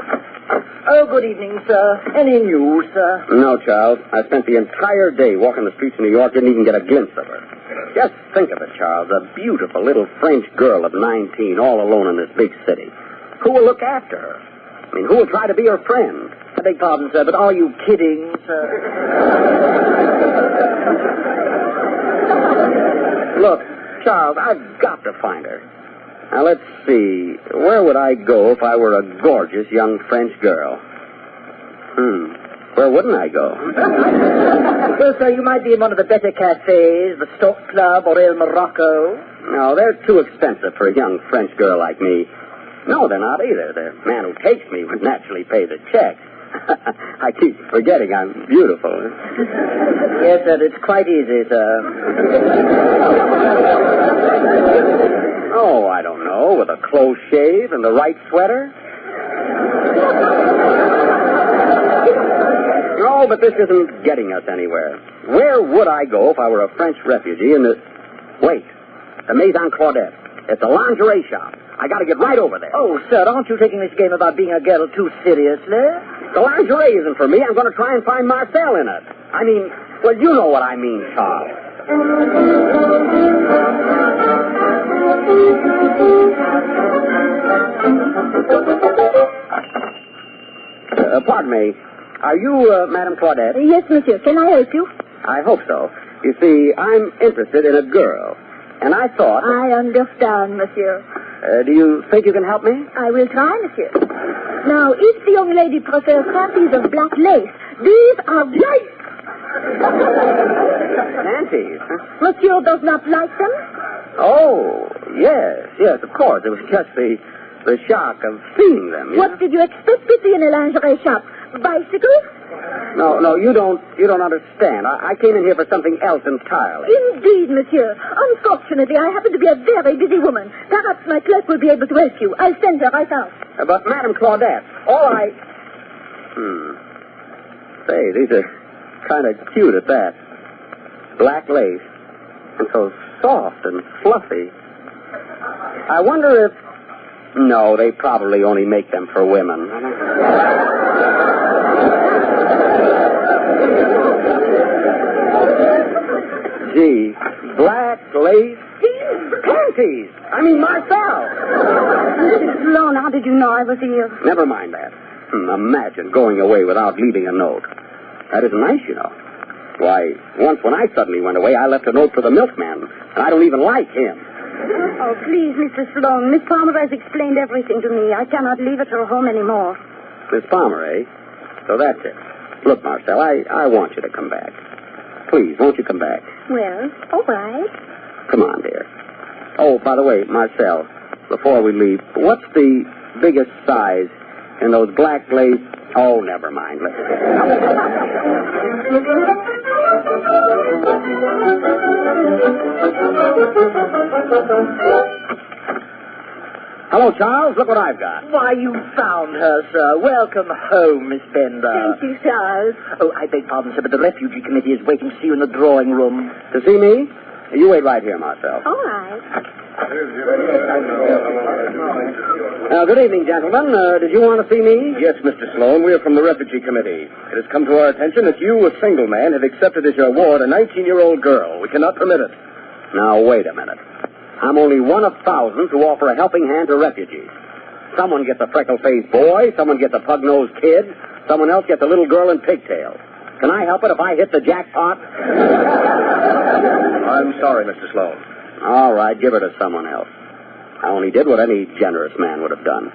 Oh, good evening, sir. Any news, sir? No, Charles. I spent the entire day walking the streets of New York, didn't even get a glimpse of her. Just think of it, Charles. A beautiful little French girl of 19, all alone in this big city. Who will look after her? I mean, who will try to be her friend? I beg pardon, sir, but are you kidding, sir? Look, Charles, I've got to find her. Now, let's see. Where would I go if I were a gorgeous young French girl? Where wouldn't I go? Well, sir, you might be in one of the better cafes, the Stock Club or El Morocco. No, they're too expensive for a young French girl like me. No, they're not either. The man who takes me would naturally pay the check. I keep forgetting I'm beautiful. Yes, sir, it's quite easy, sir. Oh, I don't know, with a close shave and the right sweater? No, but this isn't getting us anywhere. Where would I go if I were a French refugee in this... Wait, the Maison Claudette. It's a lingerie shop. I got to get right over there. Oh, sir, aren't you taking this game about being a girl too seriously? The lingerie isn't for me. I'm going to try and find Marcel in it. I mean, well, you know what I mean, Charles. Pardon me. Are you Madame Claudette? Yes, monsieur. Can I help you? I hope so. You see, I'm interested in a girl. And I thought... I understand, monsieur. Do you think you can help me? I will try, monsieur. Now, if the young lady prefers panties of black lace, these are white. Panties? Huh? Monsieur does not like them? Oh, yes, of course. It was just the shock of seeing them. What did you expect to see in a lingerie shop? Bicycles? No, you don't understand. I came in here for something else entirely. Indeed, monsieur. Unfortunately, I happen to be a very busy woman. Perhaps my clerk will be able to help you. I'll send her right out. But, Madame Claudette, Say, these are kind of cute at that. Black lace. And so soft and fluffy. I wonder if... No, they probably only make them for women. Gee, black lace panties. I mean, Marcel. Mrs. Sloan, how did you know I was here? Never mind that. Imagine going away without leaving a note. That isn't nice, you know. Why, once when I suddenly went away, I left a note for the milkman, and I don't even like him. Oh, please, Mr. Sloan. Miss Palmer has explained everything to me. I cannot leave at her home anymore. Miss Palmer, eh? So that's it. Look, Marcel, I want you to come back. Please, won't you come back? Well, all right. Come on, dear. Oh, by the way, Marcel, before we leave, what's the biggest size in those black lace... Oh, never mind. Hello, Charles. Look what I've got. Why, you found her, sir. Welcome home, Miss Bender. Thank you, Charles. Oh, I beg pardon, sir, but the refugee committee is waiting to see you in the drawing room. To see me? You wait right here, Marcel. All right. Good evening, gentlemen. Did you want to see me? Yes, Mr. Sloan. We are from the Refugee Committee. It has come to our attention that you, a single man, have accepted as your ward a 19-year-old girl. We cannot permit it. Now, wait a minute. I'm only one of thousands who offer a helping hand to refugees. Someone gets a freckle-faced boy, someone gets a pug-nosed kid, someone else gets a little girl in pigtails. Can I help it if I hit the jackpot? I'm sorry, Mr. Sloan. All right, give her to someone else. I only did what any generous man would have done.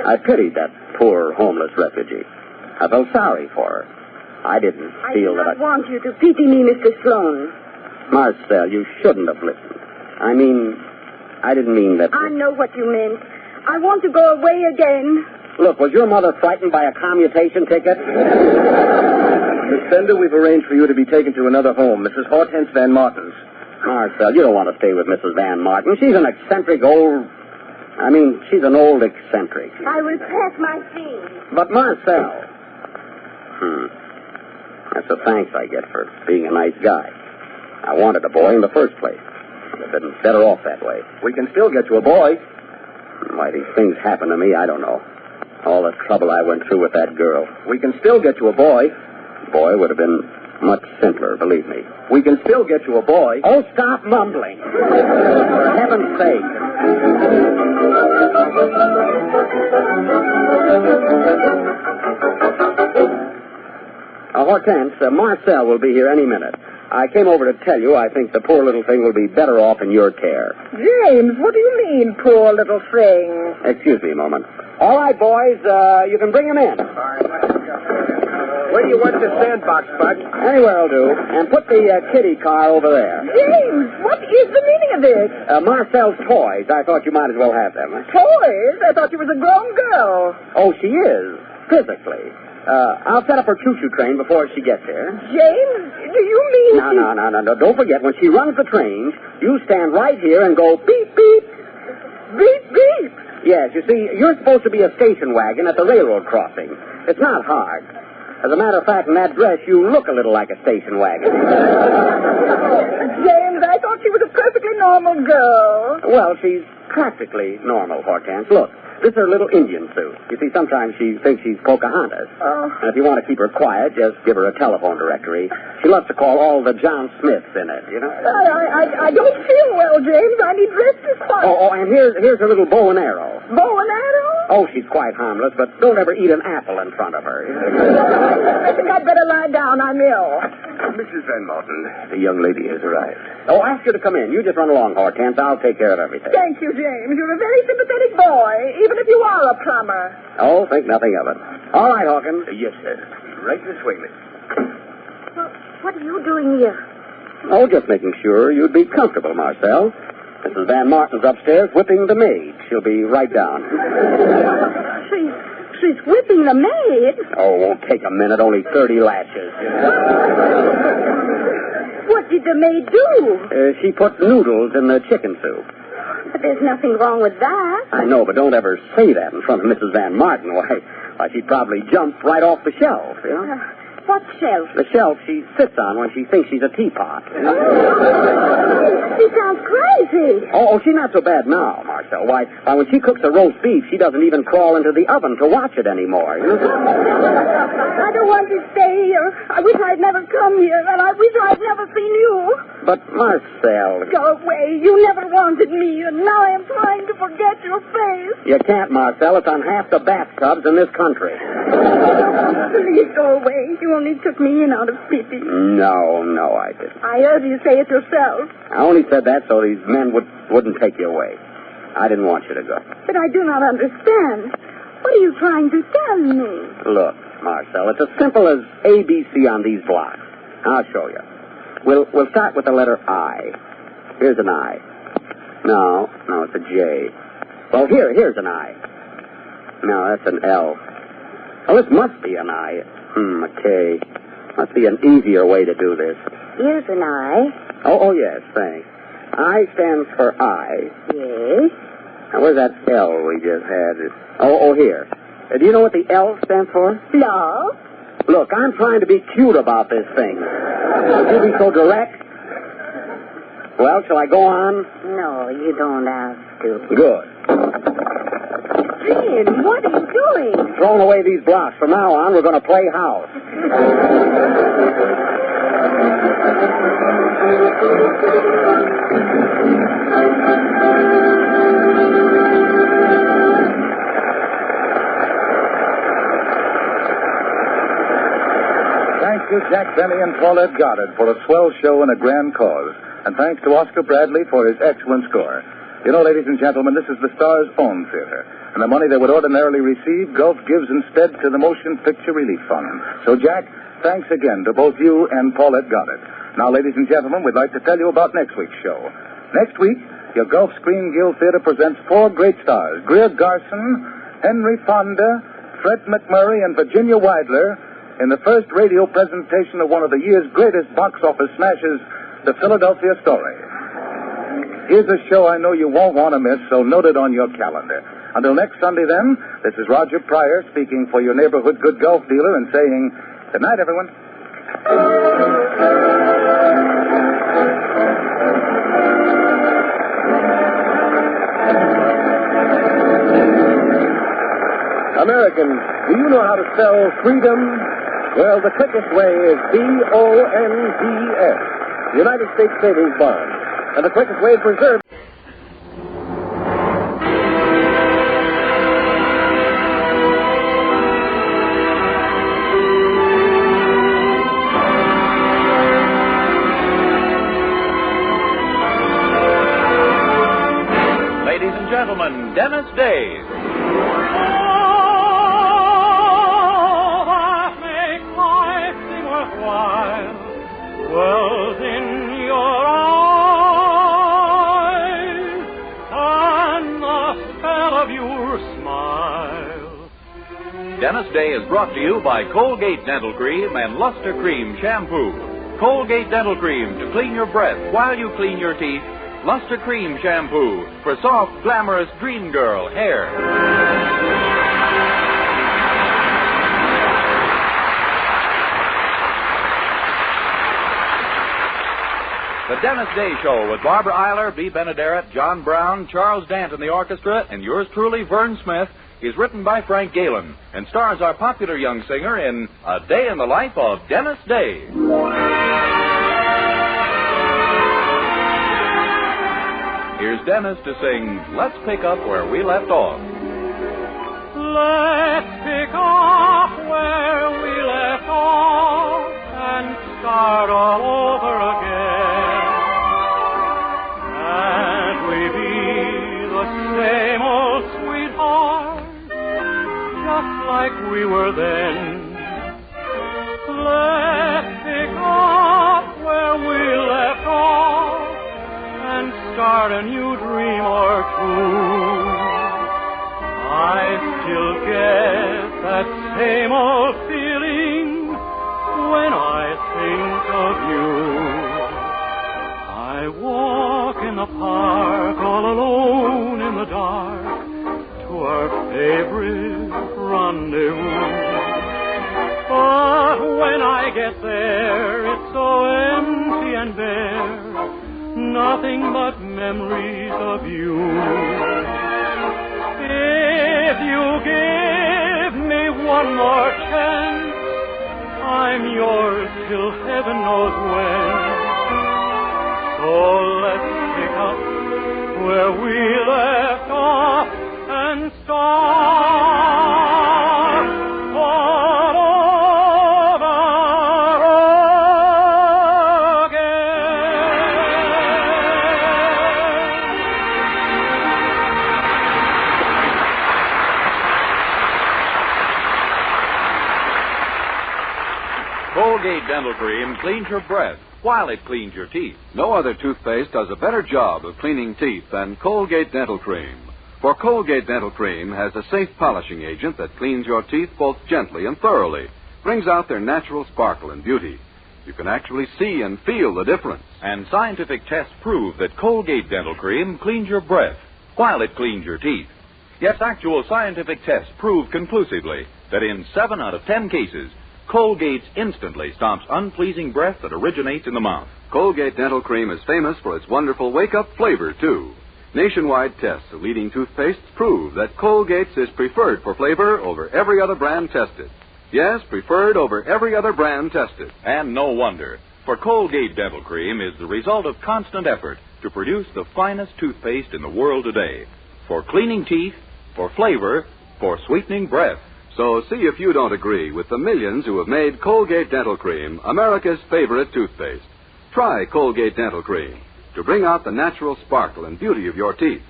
I pitied that poor homeless refugee. I felt sorry for her. I didn't feel that I want you to pity me, Mr. Sloan. Marcel, you shouldn't have listened. I didn't mean that... I know what you meant. I want to go away again. Look, was your mother frightened by a commutation ticket? Miss Bender, we've arranged for you to be taken to another home, Mrs. Hortense Van Martin's. Marcel, you don't want to stay with Mrs. Van Martin. She's an eccentric old... she's an old eccentric. I will pack my things. But Marcel... That's the thanks I get for being a nice guy. I wanted a boy in the first place. I've been better off that way. We can still get you a boy. Why these things happen to me, I don't know. All the trouble I went through with that girl. We can still get you a boy. Boy would have been much simpler, believe me. We can still get you a boy. Oh, stop mumbling. For heaven's sake. Hortense, Marcel will be here any minute. I came over to tell you I think the poor little thing will be better off in your care. James, what do you mean, poor little thing? Excuse me a moment. All right, boys, you can bring him in. Where do you want the sandbox, Bud? Anywhere will do. And put the kiddie car over there. James, what is the meaning of this? Marcel's toys. I thought you might as well have them. Toys? I thought you was a grown girl. Oh, she is, physically. I'll set up her choo-choo train before she gets here. James, do you mean... No. Don't forget, when she runs the train, you stand right here and go beep, beep. Beep, beep. Yes, you see, you're supposed to be a station wagon at the railroad crossing. It's not hard. As a matter of fact, in that dress, you look a little like a station wagon. James, I thought she was a perfectly normal girl. Well, she's practically normal, Hortense. Look. This is her little Indian suit. You see, sometimes she thinks she's Pocahontas. Oh. And if you want to keep her quiet, just give her a telephone directory. She loves to call all the John Smiths in it, you know? I don't feel well, James. I need rest and quiet. Oh, and here's her little bow and arrow. Bow and arrow? Oh, she's quite harmless, but don't ever eat an apple in front of her. I think I'd better lie down. I'm ill. Mrs. Van Martin, the young lady has arrived. Oh, ask her to come in. You just run along, Hortense. I'll take care of everything. Thank you, James. You're a very sympathetic boy, even if you are a plumber. Oh, think nothing of it. All right, Hawkins. Yes, sir. Right this way, miss. Well, what are you doing here? Oh, just making sure you'd be comfortable, Marcel. Mrs. Van Martin's upstairs whipping the maid. She'll be right down. She's whipping the maid? Oh, it won't take a minute. Only 30 lashes. What did the maid do? She put noodles in the chicken soup. But there's nothing wrong with that. I know, but don't ever say that in front of Mrs. Van Martin. Why, she'd probably jump right off the shelf, you know? What shelf? The shelf she sits on when she thinks she's a teapot. She sounds crazy. Oh, she's not so bad now, Marcel. Why, when she cooks a roast beef, she doesn't even crawl into the oven to watch it anymore. You know? I don't want to stay here. I wish I'd never come here, and I wish I'd never seen you. But, Marcel... Go away. You never wanted me, and now I am trying to forget your face. You can't, Marcel. It's on half the bathtubs in this country. Please go away. You only took me in out of pity. No, I didn't. I heard you say it yourself. I only said that so these men wouldn't take you away. I didn't want you to go. But I do not understand. What are you trying to tell me? Look, Marcel, it's as simple as ABC on these blocks. I'll show you. We'll start with the letter I. Here's an I. No, it's a J. Well, here's an I. No, that's an L. Well, this must be an I. A K. Must be an easier way to do this. Here's an I. Oh, yes, thanks. I stands for I. Yes. Now, where's that L we just had? Here. Do you know what the L stands for? No. Look, I'm trying to be cute about this thing. Would you be so direct? Well, shall I go on? No, you don't have to. Good. Jim, what are you doing? Throwing away these blocks. From now on, we're going to play house. Thank you, Jack Benny and Paulette Goddard, for a swell show and a grand cause. And thanks to Oscar Bradley for his excellent score. You know, ladies and gentlemen, this is the Star's own theater. And the money they would ordinarily receive, Gulf gives instead to the Motion Picture Relief Fund. So, Jack, thanks again to both you and Paulette Goddard. Now, ladies and gentlemen, we'd like to tell you about next week's show. Next week, your Gulf Screen Guild Theater presents 4 great stars: Greer Garson, Henry Fonda, Fred McMurray, and Virginia Weidler, in the first radio presentation of one of the year's greatest box office smashes, The Philadelphia Story. Here's a show I know you won't want to miss, so note it on your calendar. Until next Sunday, then, this is Roger Pryor speaking for your neighborhood good golf dealer and saying, good night, everyone. Americans, do you know how to spell freedom? Well, the quickest way is BONDS, United States Savings Bond. And the quickest way to preserve... Ladies and gentlemen, Dennis Day. World in your eyes and the spell of your smile. Dennis Day is brought to you by Colgate Dental Cream and Luster Cream Shampoo. Colgate Dental Cream to clean your breath while you clean your teeth. Luster Cream Shampoo for soft, glamorous dream girl hair. The Dennis Day Show with Barbara Eiler, B. Benaderet, John Brown, Charles Dant in the orchestra, and yours truly, Vern Smith, is written by Frank Galen and stars our popular young singer in A Day in the Life of Dennis Day. Here's Dennis to sing Let's Pick Up Where We Left Off. Let's pick up where we left off and start all over again. And we be the same old sweetheart, just like we were then. Let's pick up where we left off and start a new dream or two. I still get that same old feeling when I think of you. I walk in the park all alone in the dark to our favorite rendezvous. But when I get there, it's so empty and bare, nothing but memories of you. If you give me one more chance, I'm yours till heaven knows when. So let's pick up where we left off and start all Colgate Dental Cream cleans your breath while it cleans your teeth. No other toothpaste does a better job of cleaning teeth than Colgate Dental Cream. For Colgate Dental Cream has a safe polishing agent that cleans your teeth both gently and thoroughly, brings out their natural sparkle and beauty. You can actually see and feel the difference. And scientific tests prove that Colgate Dental Cream cleans your breath while it cleans your teeth. Yes, actual scientific tests prove conclusively that in 7 out of 10 cases, Colgate instantly stops unpleasing breath that originates in the mouth. Colgate Dental Cream is famous for its wonderful wake-up flavor, too. Nationwide tests of leading toothpastes prove that Colgate's is preferred for flavor over every other brand tested. Yes, preferred over every other brand tested. And no wonder, for Colgate Dental Cream is the result of constant effort to produce the finest toothpaste in the world today. For cleaning teeth, for flavor, for sweetening breath. So see if you don't agree with the millions who have made Colgate Dental Cream America's favorite toothpaste. Try Colgate Dental Cream to bring out the natural sparkle and beauty of your teeth.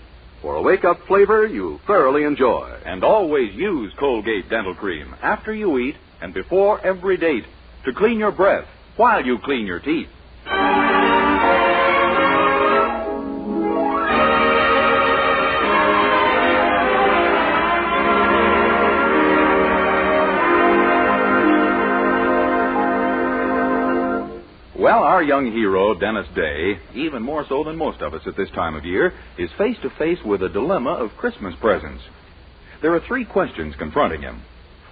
For a wake-up flavor you'll thoroughly enjoy. And always use Colgate Dental Cream after you eat and before every date to clean your breath while you clean your teeth. Well, our young hero, Dennis Day, even more so than most of us at this time of year, is face-to-face with a dilemma of Christmas presents. There are 3 questions confronting him.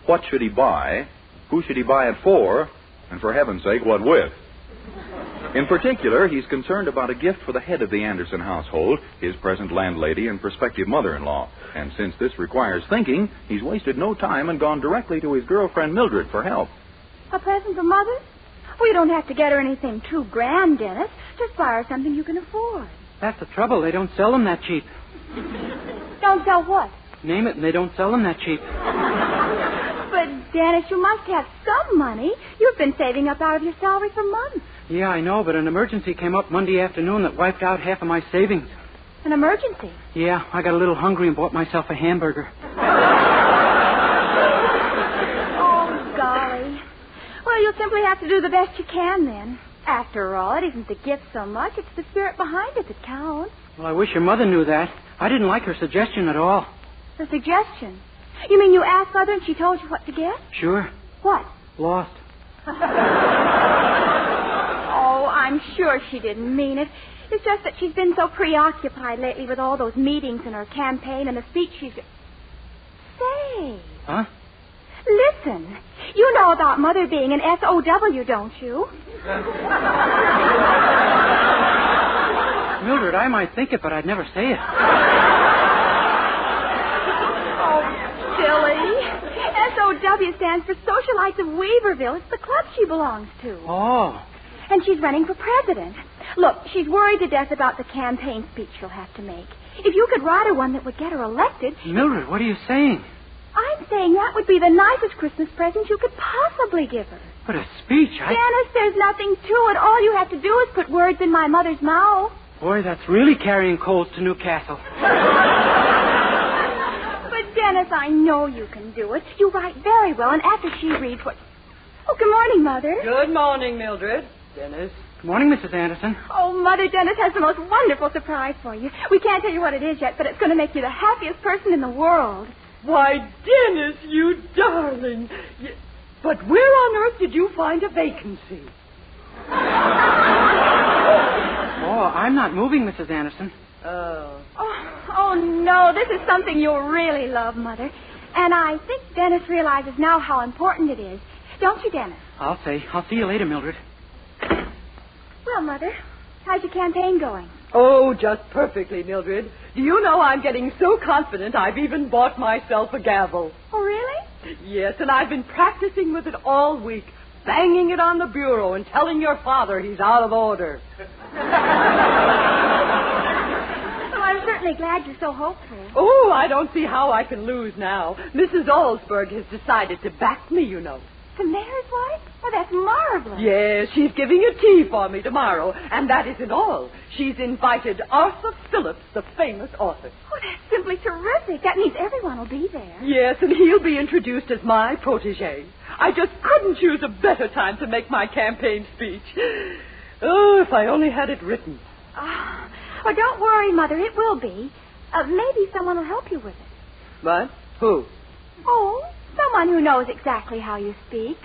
What should he buy? Who should he buy it for? And for heaven's sake, what with? In particular, he's concerned about a gift for the head of the Anderson household, his present landlady and prospective mother-in-law. And since this requires thinking, he's wasted no time and gone directly to his girlfriend Mildred for help. A present for Mother? Well, you don't have to get her anything too grand, Dennis. Just buy her something you can afford. That's the trouble. They don't sell them that cheap. Don't sell what? Name it, and they don't sell them that cheap. But, Dennis, you must have some money. You've been saving up out of your salary for months. Yeah, I know, but an emergency came up Monday afternoon that wiped out half of my savings. An emergency? Yeah, I got a little hungry and bought myself a hamburger. Oh, golly. Well, you'll simply have to do the best you can, then. After all, it isn't the gift so much. It's the spirit behind it that counts. Well, I wish your mother knew that. I didn't like her suggestion at all. The suggestion? You mean you asked Mother and she told you what to get? Sure. What? Lost. Oh, I'm sure she didn't mean it. It's just that she's been so preoccupied lately with all those meetings and her campaign and the speech she's... Say. Huh? Listen, you know about Mother being an SOW, don't you? Mildred, I might think it, but I'd never say it. Oh, silly. SOW stands for Socialites of Weaverville. It's the club she belongs to. Oh. And she's running for president. Look, she's worried to death about the campaign speech she'll have to make. If you could write her one that would get her elected... Mildred, what are you saying? I'm saying that would be the nicest Christmas present you could possibly give her. But a speech, Dennis, there's nothing to it. All you have to do is put words in my mother's mouth. Boy, that's really carrying coals to Newcastle. But, Dennis, I know you can do it. You write very well, and after she reads what... Oh, good morning, Mother. Good morning, Mildred. Dennis. Good morning, Mrs. Anderson. Oh, Mother, Dennis has the most wonderful surprise for you. We can't tell you what it is yet, but it's going to make you the happiest person in the world. Why, Dennis, you darling. But where on earth did you find a vacancy? Oh, I'm not moving, Mrs. Anderson. Oh, no, this is something you'll really love, Mother. And I think Dennis realizes now how important it is. Don't you, Dennis? I'll say. I'll see you later, Mildred. Well, Mother, how's your campaign going? Oh, just perfectly, Mildred. Do you know I'm getting so confident I've even bought myself a gavel. Oh, really? Yes, and I've been practicing with it all week, banging it on the bureau and telling your father he's out of order. Well, I'm certainly glad you're so hopeful. Oh, I don't see how I can lose now. Mrs. Olsberg has decided to back me, you know. The mayor's wife? Oh, that's marvelous. Yes, she's giving a tea for me tomorrow. And that isn't all. She's invited Arthur Phillips, the famous author. Oh, that's simply terrific. That means everyone will be there. Yes, and he'll be introduced as my protege. I just couldn't choose a better time to make my campaign speech. Oh, if I only had it written. Oh, don't worry, Mother. It will be. Maybe someone will help you with it. What? Who? Oh, someone who knows exactly how you speak.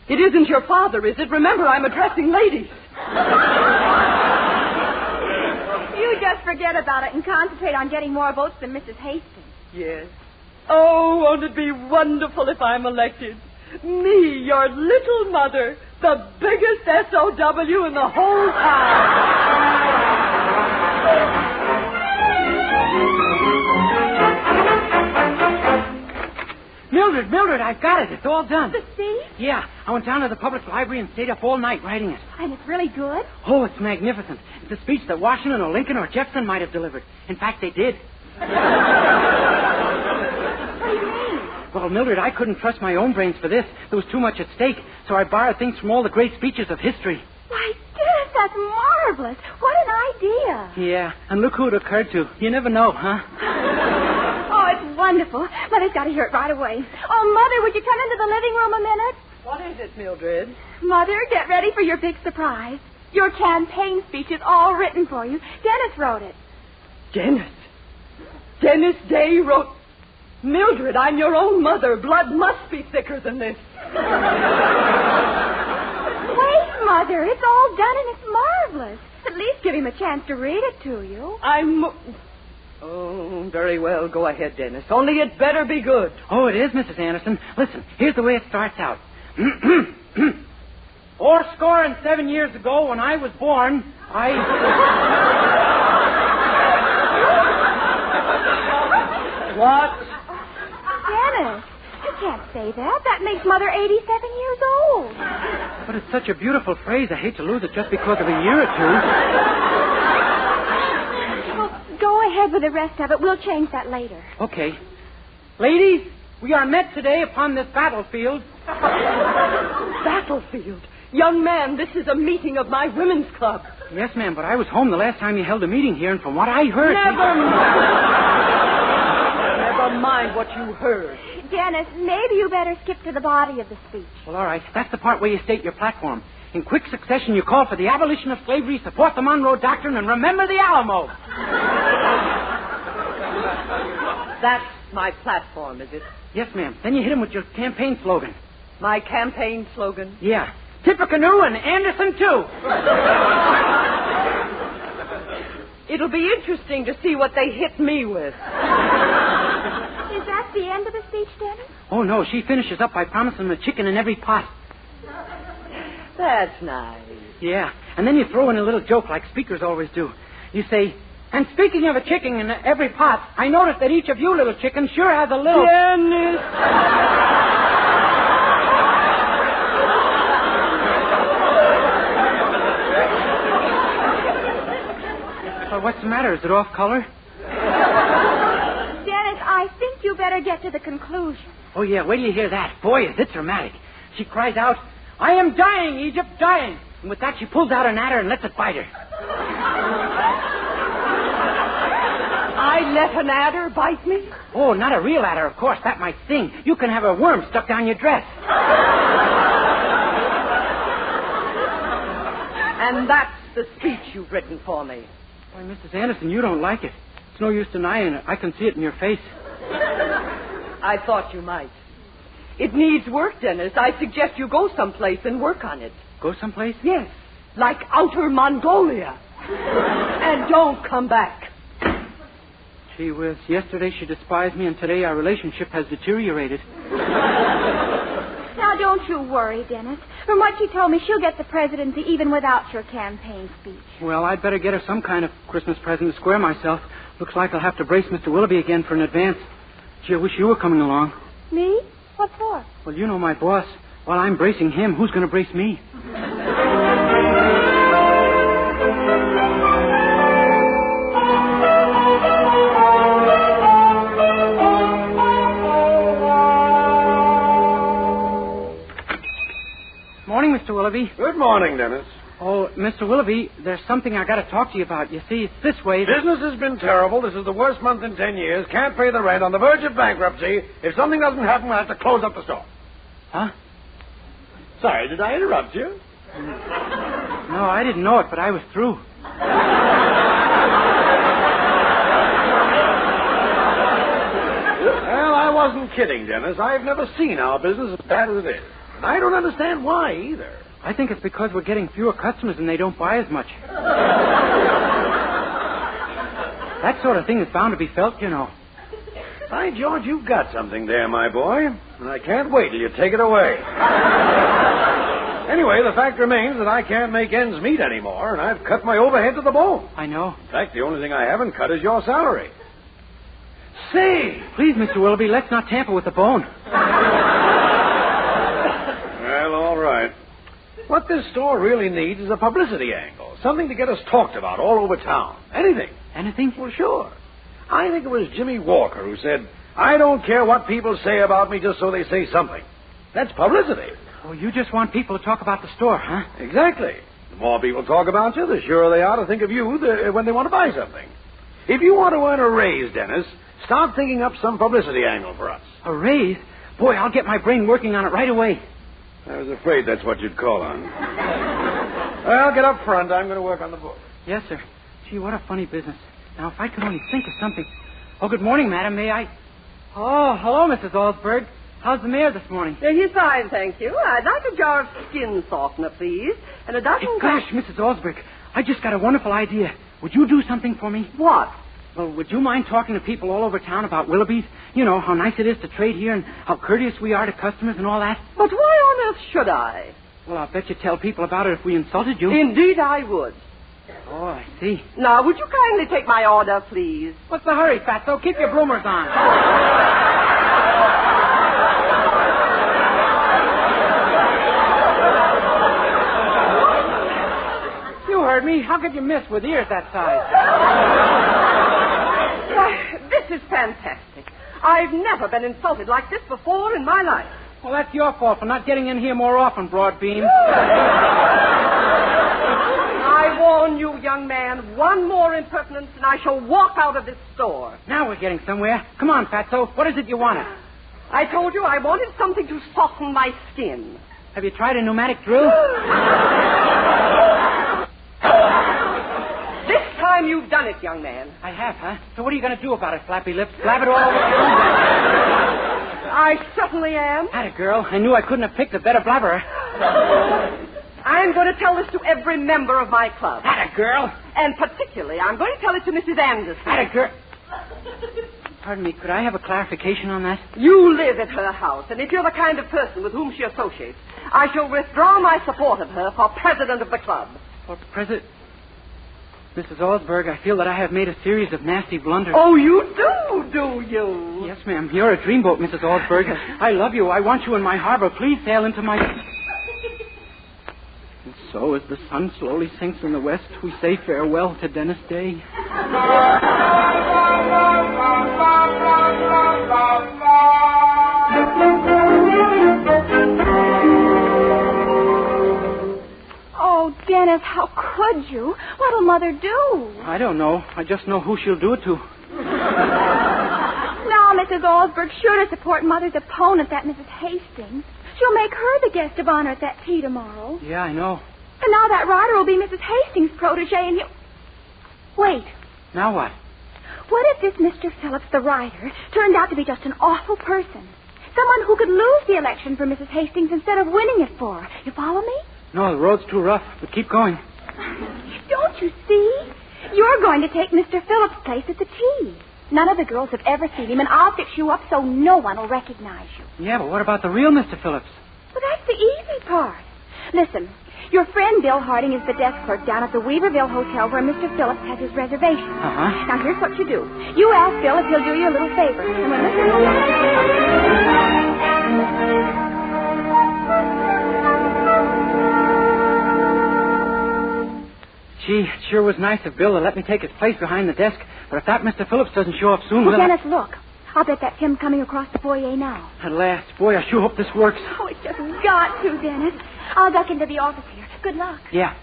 It isn't your father, is it? Remember, I'm addressing ladies. You just forget about it and concentrate on getting more votes than Mrs. Hastings. Yes. Oh, won't it be wonderful if I'm elected? Me, your little mother, the biggest SOW in the whole town. Mildred, I've got it. It's all done. The speech? Yeah, I went down to the public library and stayed up all night writing it. And it's really good? Oh, it's magnificent. It's a speech that Washington or Lincoln or Jefferson might have delivered. In fact, they did. What do you mean? Well, Mildred, I couldn't trust my own brains for this. There was too much at stake, so I borrowed things from all the great speeches of history. Why, Dennis, that's marvelous. What an idea. Yeah, and look who it occurred to. You never know, huh? Oh, it's wonderful. Mother's got to hear it right away. Oh, Mother, would you come into the living room a minute? What is it, Mildred? Mother, get ready for your big surprise. Your campaign speech is all written for you. Dennis wrote it. Dennis? Dennis Day wrote... Mildred, I'm your own mother. Blood must be thicker than this. Wait, Mother. It's all done and it's marvelous. At least give him a chance to read it to you. Oh, very well. Go ahead, Dennis. Only it better be good. Oh, it is, Mrs. Anderson. Listen, here's the way it starts out. 87 years ago, when I was born, What? Dennis, you can't say that. That makes Mother 87 years old. But it's such a beautiful phrase. I hate to lose it just because of a year or two. Well, go ahead with the rest of it. We'll change that later. Okay. Ladies, we are met today upon this battlefield. Battlefield? Young man, this is a meeting of my women's club. Yes, ma'am, but I was home the last time you held a meeting here, and from what I heard... Never mind what you heard. Dennis, maybe you better skip to the body of the speech. Well, all right. That's the part where you state your platform. In quick succession, you call for the abolition of slavery, support the Monroe Doctrine, and remember the Alamo. That's my platform, is it? Yes, ma'am. Then you hit him with your campaign slogan. My campaign slogan? Yeah. Tippecanoe and Anderson, too. It'll be interesting to see what they hit me with. Is that the end of the speech, Dennis? Oh, no. She finishes up by promising them a chicken in every pot. That's nice. Yeah. And then you throw in a little joke like speakers always do. You say, and speaking of a chicken in every pot, I noticed that each of you little chickens sure has a little... Dennis! Well, what's the matter? Is it off color? Dennis, I think you better get to the conclusion. Oh, yeah. Wait till you hear that. Boy, is it dramatic. She cries out, I am dying, Egypt, dying. And with that, she pulls out an adder and lets it bite her. I let an adder bite me? Oh, not a real adder, of course. That might sting. You can have a worm stuck down your dress. And that's the speech you've written for me. Why, Mrs. Anderson, you don't like it. It's no use denying it. I can see it in your face. I thought you might. It needs work, Dennis. I suggest you go someplace and work on it. Go someplace? Yes, like Outer Mongolia. And don't come back. Gee whiz, yesterday she despised me, and today our relationship has deteriorated. Now, don't you worry, Dennis. From what she told me, she'll get the presidency even without your campaign speech. Well, I'd better get her some kind of Christmas present to square myself. Looks like I'll have to brace Mr. Willoughby again for an advance. Gee, I wish you were coming along. Me? What for? Well, you know my boss. While I'm bracing him, who's going to brace me? Morning, Mr. Willoughby. Good morning, Dennis. Oh, Mr. Willoughby, there's something I got to talk to you about. You see, it's this way. Business has been terrible. This is the worst month in 10 years. Can't pay the rent. On the verge of bankruptcy. If something doesn't happen, we'll have to close up the store. Huh? Sorry, did I interrupt you? No, I didn't know it, but I was through. Well, I wasn't kidding, Dennis. I've never seen our business as bad as it is. And I don't understand why either. I think it's because we're getting fewer customers and they don't buy as much. That sort of thing is bound to be felt, you know. By George, you've got something there, my boy. And I can't wait till you take it away. Anyway, the fact remains that I can't make ends meet anymore, and I've cut my overhead to the bone. I know. In fact, the only thing I haven't cut is your salary. Say! Please, Mr. Willoughby, let's not tamper with the bone. Well, all right. What this store really needs is a publicity angle. Something to get us talked about all over town. Anything. Anything? Well, sure. I think it was Jimmy Walker who said, I don't care what people say about me just so they say something. That's publicity. Oh, you just want people to talk about the store, huh? Exactly. The more people talk about you, the surer they are to think of you when they want to buy something. If you want to earn a raise, Dennis, start thinking up some publicity angle for us. A raise? Boy, I'll get my brain working on it right away. I was afraid that's what you'd call on. Well, get up front. I'm going to work on the book. Yes, sir. Gee, what a funny business. Now, if I could only think of something. Oh, good morning, madam. May I? Oh, hello, Mrs. Allsberg. How's the mayor this morning? He's fine, thank you. I'd like a jar of skin softener, please. And a dozen... Gosh, Mrs. Allsberg, I just got a wonderful idea. Would you do something for me? What? Well, would you mind talking to people all over town about Willoughby's? You know, how nice it is to trade here and how courteous we are to customers and all that? But why on earth should I? Well, I'll bet you'd tell people about it if we insulted you. Indeed I would. Oh, I see. Now, would you kindly take my order, please? What's the hurry, Fatso? Keep your bloomers on. You heard me. How could you miss with ears that size? This is fantastic. I've never been insulted like this before in my life. Well, that's your fault for not getting in here more often, Broadbeam. I warn you, young man, one more impertinence and I shall walk out of this store. Now we're getting somewhere. Come on, Fatso. What is it you wanted? I told you I wanted something to soften my skin. Have you tried a pneumatic drill? This time you've done it, young man. I have, huh? So what are you going to do about it, Flappy Lips? Flap it all over town? I certainly am. Atta girl. I knew I couldn't have picked a better blabberer. I'm going to tell this to every member of my club. Atta girl. And particularly, I'm going to tell it to Mrs. Anderson. Atta girl. Pardon me, could I have a clarification on that? You live at her house, and if you're the kind of person with whom she associates, I shall withdraw my support of her for president of the club. For president? Mrs. Allsberg, I feel that I have made a series of nasty blunders. Oh, you do you? Yes, ma'am. You're a dreamboat, Mrs. Allsberg. I love you. I want you in my harbor. Please sail into my... And so, as the sun slowly sinks in the west, we say farewell to Dennis Day. Oh, Dennis, how could you? What'll Mother do? I don't know. I just know who she'll do it to. Now, Mrs. Allsberg's sure to support Mother's opponent, that Mrs. Hastings. She'll make her the guest of honor at that tea tomorrow. Yeah, I know. And now that Ryder will be Mrs. Hastings' protege, and you... Wait. Now what? What if this Mr. Phillips, the writer, turned out to be just an awful person? Someone who could lose the election for Mrs. Hastings instead of winning it for her. You follow me? No, the road's too rough, but keep going. Don't you see? You're going to take Mr. Phillips' place at the tea. None of the girls have ever seen him, and I'll fix you up so no one will recognize you. Yeah, but what about the real Mr. Phillips? Well, that's the easy part. Listen, your friend Bill Harding is the desk clerk down at the Weaverville Hotel where Mr. Phillips has his reservation. Uh-huh. Now, here's what you do. You ask Bill if he'll do you a little favor. And when Gee, it sure was nice of Bill to let me take his place behind the desk. But if that Mr. Phillips doesn't show up soon... Well, Dennis, look. I'll bet that's him coming across the foyer now. At last. Boy, I sure hope this works. Oh, it's just got to, Dennis. I'll duck into the office here. Good luck. Yeah.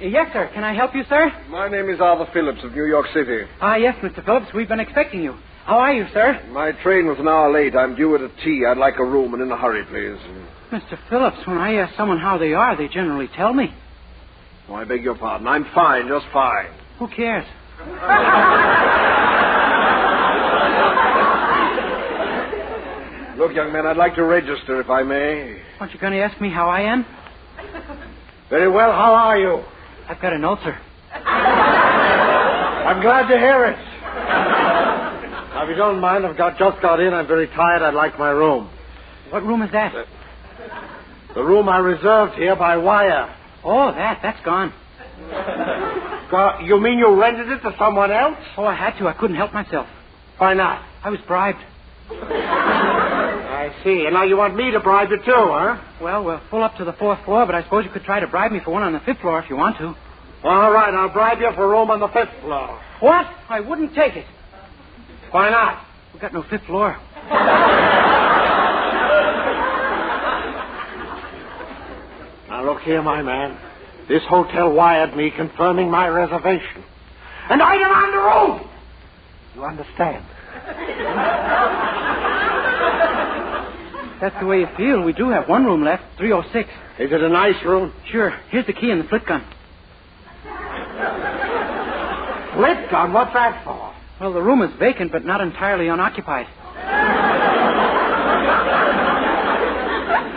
Yes, sir. Can I help you, sir? My name is Arthur Phillips of New York City. Yes, Mr. Phillips. We've been expecting you. How are you, sir? My train was an hour late. I'm due at a tea. I'd like a room and in a hurry, please. Mr. Phillips, when I ask someone how they are, they generally tell me. Oh, I beg your pardon. I'm fine, just fine. Who cares? Look, young man, I'd like to register, if I may. Aren't you going to ask me how I am? Very well. How are you? I've got an ulcer. I'm glad to hear it. Now, if you don't mind, I've just got in. I'm very tired. I'd like my room. What room is that? The room I reserved here by wire. Oh, that's gone. You mean you rented it to someone else? Oh, I had to. I couldn't help myself. Why not? I was bribed. I see. And now you want me to bribe you too, huh? Well, we're full up to the 4th floor, but I suppose you could try to bribe me for one on the 5th floor if you want to. All right, I'll bribe you for a room on the 5th floor. What? I wouldn't take it. Why not? We've got no 5th floor. Now, look here, my man. This hotel wired me confirming my reservation. And I demand a room! You understand? That's the way you feel. We do have one room left, 306. Is it a nice room? Sure. Here's the key and the flit gun. Flit gun? What's that for? Well, the room is vacant, but not entirely unoccupied.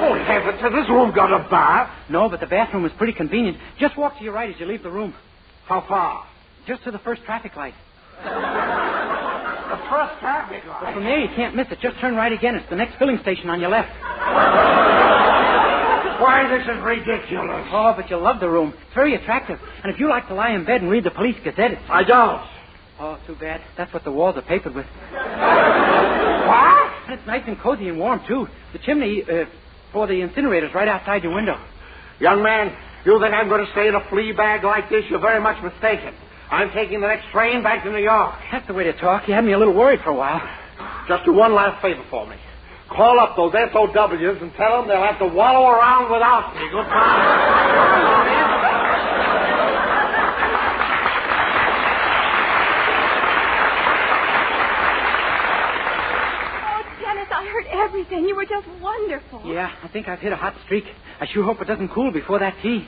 Oh, heavens, has this room got a bath? No, but the bathroom is pretty convenient. Just walk to your right as you leave the room. How far? Just to the first traffic light. The first traffic light? Well, from there, you can't miss it. Just turn right again. It's the next filling station on your left. Why, this is ridiculous. Oh, but you'll love the room. It's very attractive. And if you like to lie in bed and read the Police Gazette, it's... I don't. Oh, too bad. That's what the walls are papered with. What? And it's nice and cozy and warm, too. The chimney for the incinerator's right outside your window. Young man, you think I'm going to stay in a flea bag like this? You're very much mistaken. I'm taking the next train back to New York. That's the way to talk. You had me a little worried for a while. Just do one last favor for me. Call up those SOWs and tell them they'll have to wallow around without me. Goodbye. Everything. You were just wonderful. Yeah, I think I've hit a hot streak. I sure hope it doesn't cool before that tea.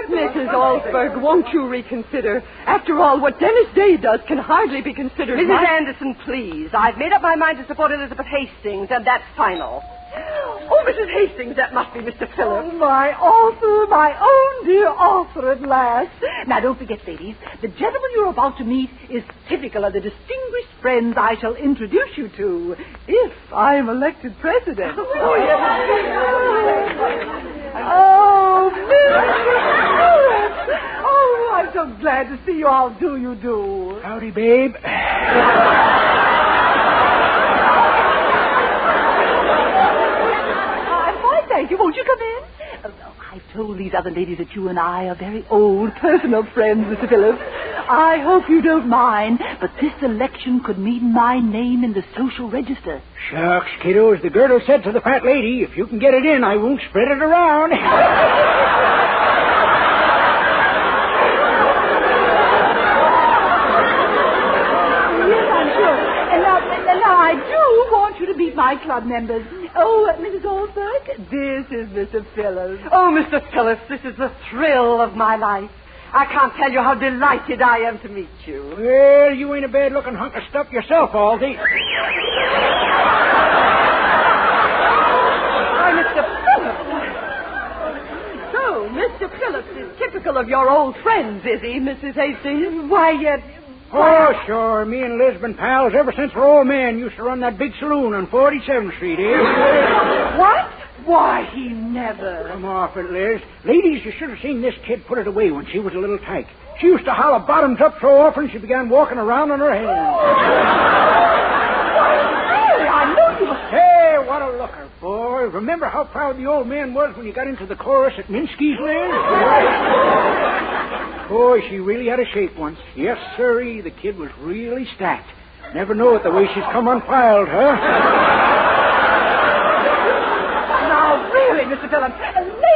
Mrs. Alsberg, won't you reconsider? After all, what Dennis Day does can hardly be considered... Mrs. Anderson, please. I've made up my mind to support Elizabeth Hastings, and that's final. Oh, Mrs. Hastings, that must be Mr. Phillips. Oh, my author, my own dear author at last. Now, don't forget, ladies, the gentleman you're about to meet is typical of the distinguished friends I shall introduce you to if I am elected president. Oh, yes. Oh, Mr. Phillips. Oh, I'm so glad to see you. How do you do? Howdy, babe. Thank you. Won't you come in? I've told these other ladies that you and I are very old personal friends, Mr. Phillips. I hope you don't mind, but this election could mean my name in the social register. Shucks, kiddo, as the girdle said to the fat lady, if you can get it in, I won't spread it around. Yes, I'm sure. And now I do want you to meet my club members. Oh, Mrs. Alsberg, this is Mr. Phillips. Oh, Mr. Phillips, this is the thrill of my life. I can't tell you how delighted I am to meet you. Well, you ain't a bad-looking hunk of stuff yourself, Aldy. Why, Mr. Phillips. So, Mr. Phillips is typical of your old friends, is he, Mrs. Hastings? Why, Oh, sure. Me and Liz been pals ever since we're old men. Used to run that big saloon on 47th Street, eh? What? Why, he never. Come off it, Liz. Ladies, you should have seen this kid put it away when she was a little tyke. She used to holler bottoms up so often she began walking around on her hands. Really, I knew you were... Hey, what a looker, boy. Remember how proud the old man was when you got into the chorus at Minsky's, Liz? Boy, she really had a shape once. Yes, sirree, the kid was really stacked. Never know it the way she's come unfiled, huh? Now, really, Mr. Phillips,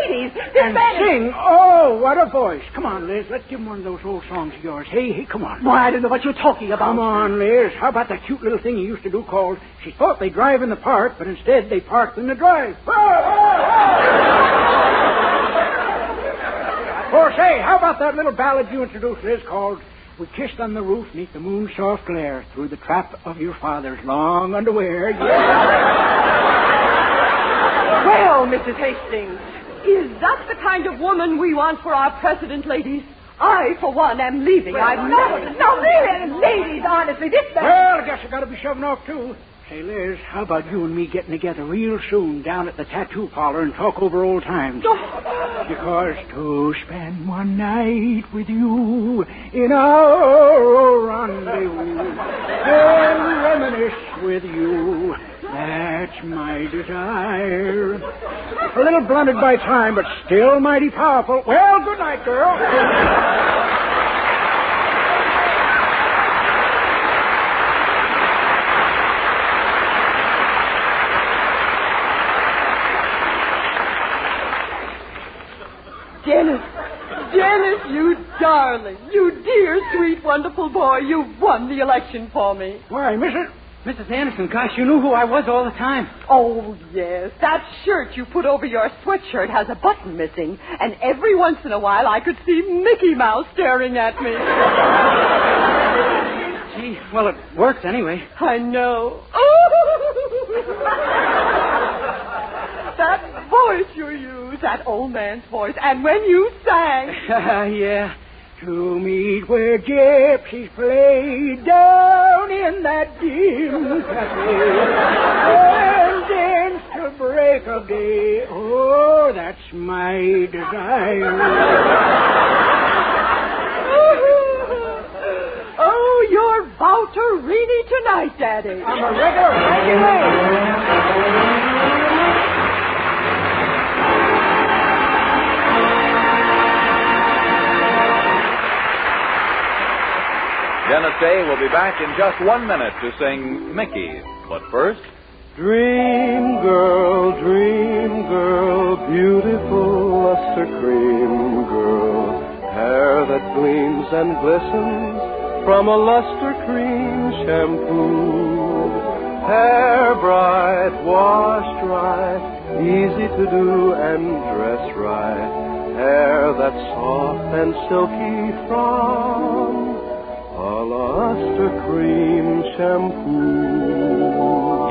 ladies please. And sing. Oh, what a voice. Come on, Liz. Let's give him one of those old songs of yours. Hey, come on. Boy, I don't know what you're talking about. Come on, Liz. How about that cute little thing you used to do called She Thought They Drive in the Park, but instead they parked in the drive. Or say, how about that little ballad you introduced, Liz, called We Kissed on the Roof Neath the Moon's Soft Glare Through the Trap of Your Father's Long Underwear. Well, Mrs. Hastings, is that the kind of woman we want for our president, ladies? I, for one, am leaving. Well, no, really, ladies, honestly, this... Well, I guess I gotta be shoving off, too. Say, Liz, how about you and me getting together real soon down at the tattoo parlor and talk over old times? Because to spend one night with you in our rendezvous and reminisce with you, that's my desire. A little blunted by time, but still mighty powerful. Well, good night, girl. Dennis, you darling, you dear, sweet, wonderful boy, you've won the election for me. Why, Mrs. Anderson, gosh, you knew who I was all the time. Oh, yes. That shirt you put over your sweatshirt has a button missing, and every once in a while I could see Mickey Mouse staring at me. Gee, well, it worked anyway. I know. That voice you use, that old man's voice, and when you sang... Yeah. To meet where gypsies play down in that dim cafe and dance till break of day. Oh, that's my desire. Oh, you're Valterini tonight, Daddy. I'm a regular regular. Dennis Day will be back in just 1 minute to sing Mickey. But first... Dream girl, beautiful luster cream girl, hair that gleams and glistens from a luster cream shampoo. Hair bright, washed right, easy to do and dress right. Hair that's soft and silky from a luster cream shampoo.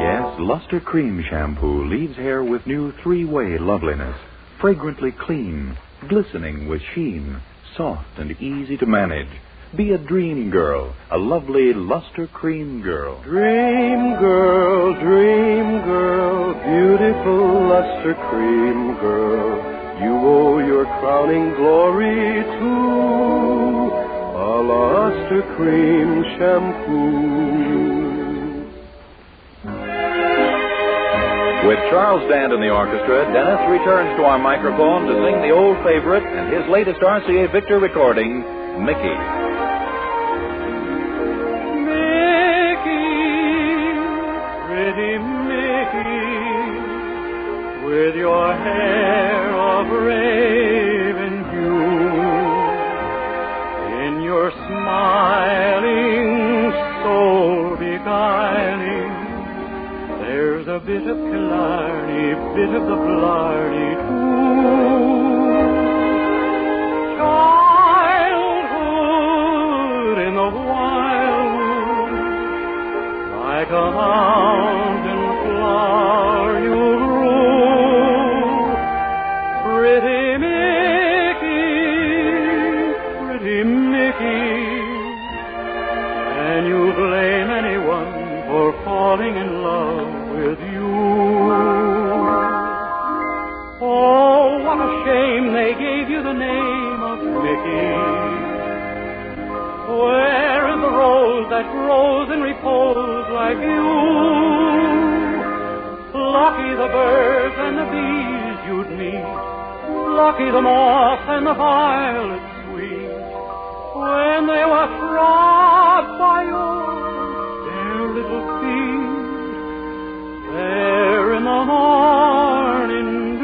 Yes, Luster Cream Shampoo leaves hair with new three-way loveliness. Fragrantly clean, glistening with sheen, soft and easy to manage. Be a dream girl, a lovely Luster Cream girl. Dream girl, beautiful luster cream girl. You owe your crowning glory to a luster cream shampoo. With Charles Dant in the orchestra, Dennis returns to our microphone to sing the old favorite and his latest RCA Victor recording, Mickey. Pretty Mickey, with your hair of raven hue, in your smiling, soul beguiling, there's a bit of Killarney, bit of the Blarney too. Childhood in the wildwood, like a mountain flower you grew. Pretty Mickey, can you blame anyone for falling in love with you? Oh, what a shame they gave you the name of Mickey. Where is the rose that grows in repose like you? Lucky the birds and the bees you'd meet, lucky the moth and the violet sweet, when they were trod by your dear little feet, there in the morning dew.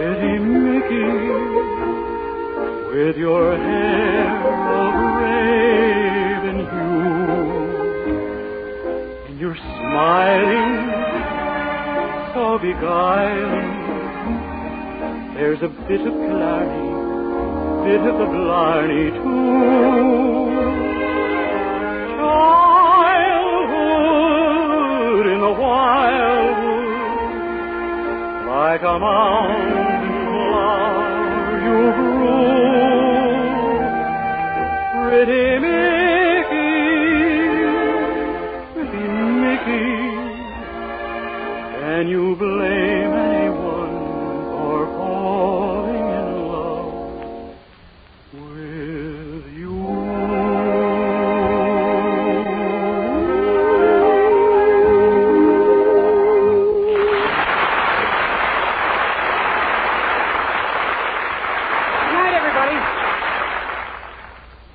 Pretty Mickey, with your hair of raven hue, and you're smiling so beguiling. There's a bit of Killarney, bit of the Blarney, too. Childhood in the wildwood, like a mountain flower you grew. Pretty Mickey, can you blame anyone for falling in love with you? Good night, everybody.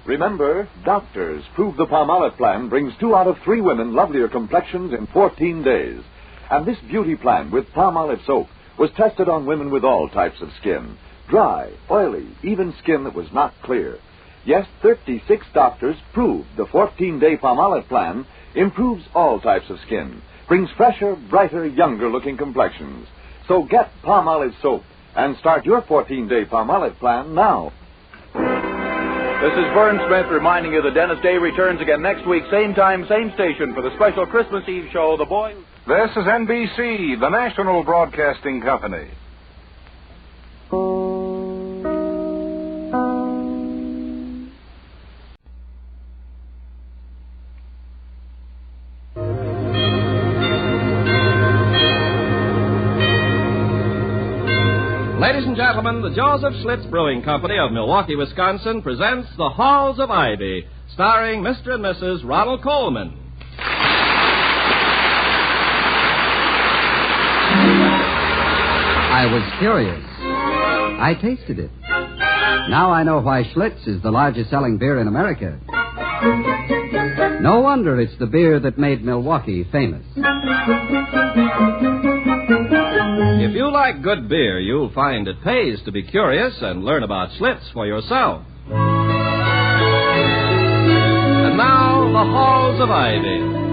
Remember, doctors prove the Palmolive plan brings 2 out of 3 women lovelier complexions in 14 days. And this beauty plan with Palmolive soap was tested on women with all types of skin. Dry, oily, even skin that was not clear. Yes, 36 doctors proved the 14-day Palmolive plan improves all types of skin, brings fresher, brighter, younger-looking complexions. So get Palmolive soap and start your 14-day Palmolive plan now. This is Vern Smith reminding you that Dennis Day returns again next week, same time, same station, for the special Christmas Eve show, The Boy. This is NBC, the National Broadcasting Company. Ladies and gentlemen, the Joseph Schlitz Brewing Company of Milwaukee, Wisconsin presents The Halls of Ivy, starring Mr. and Mrs. Ronald Coleman. I was curious. I tasted it. Now I know why Schlitz is the largest selling beer in America. No wonder it's the beer that made Milwaukee famous. If you like good beer, you'll find it pays to be curious and learn about Schlitz for yourself. And now, The Halls of Ivy.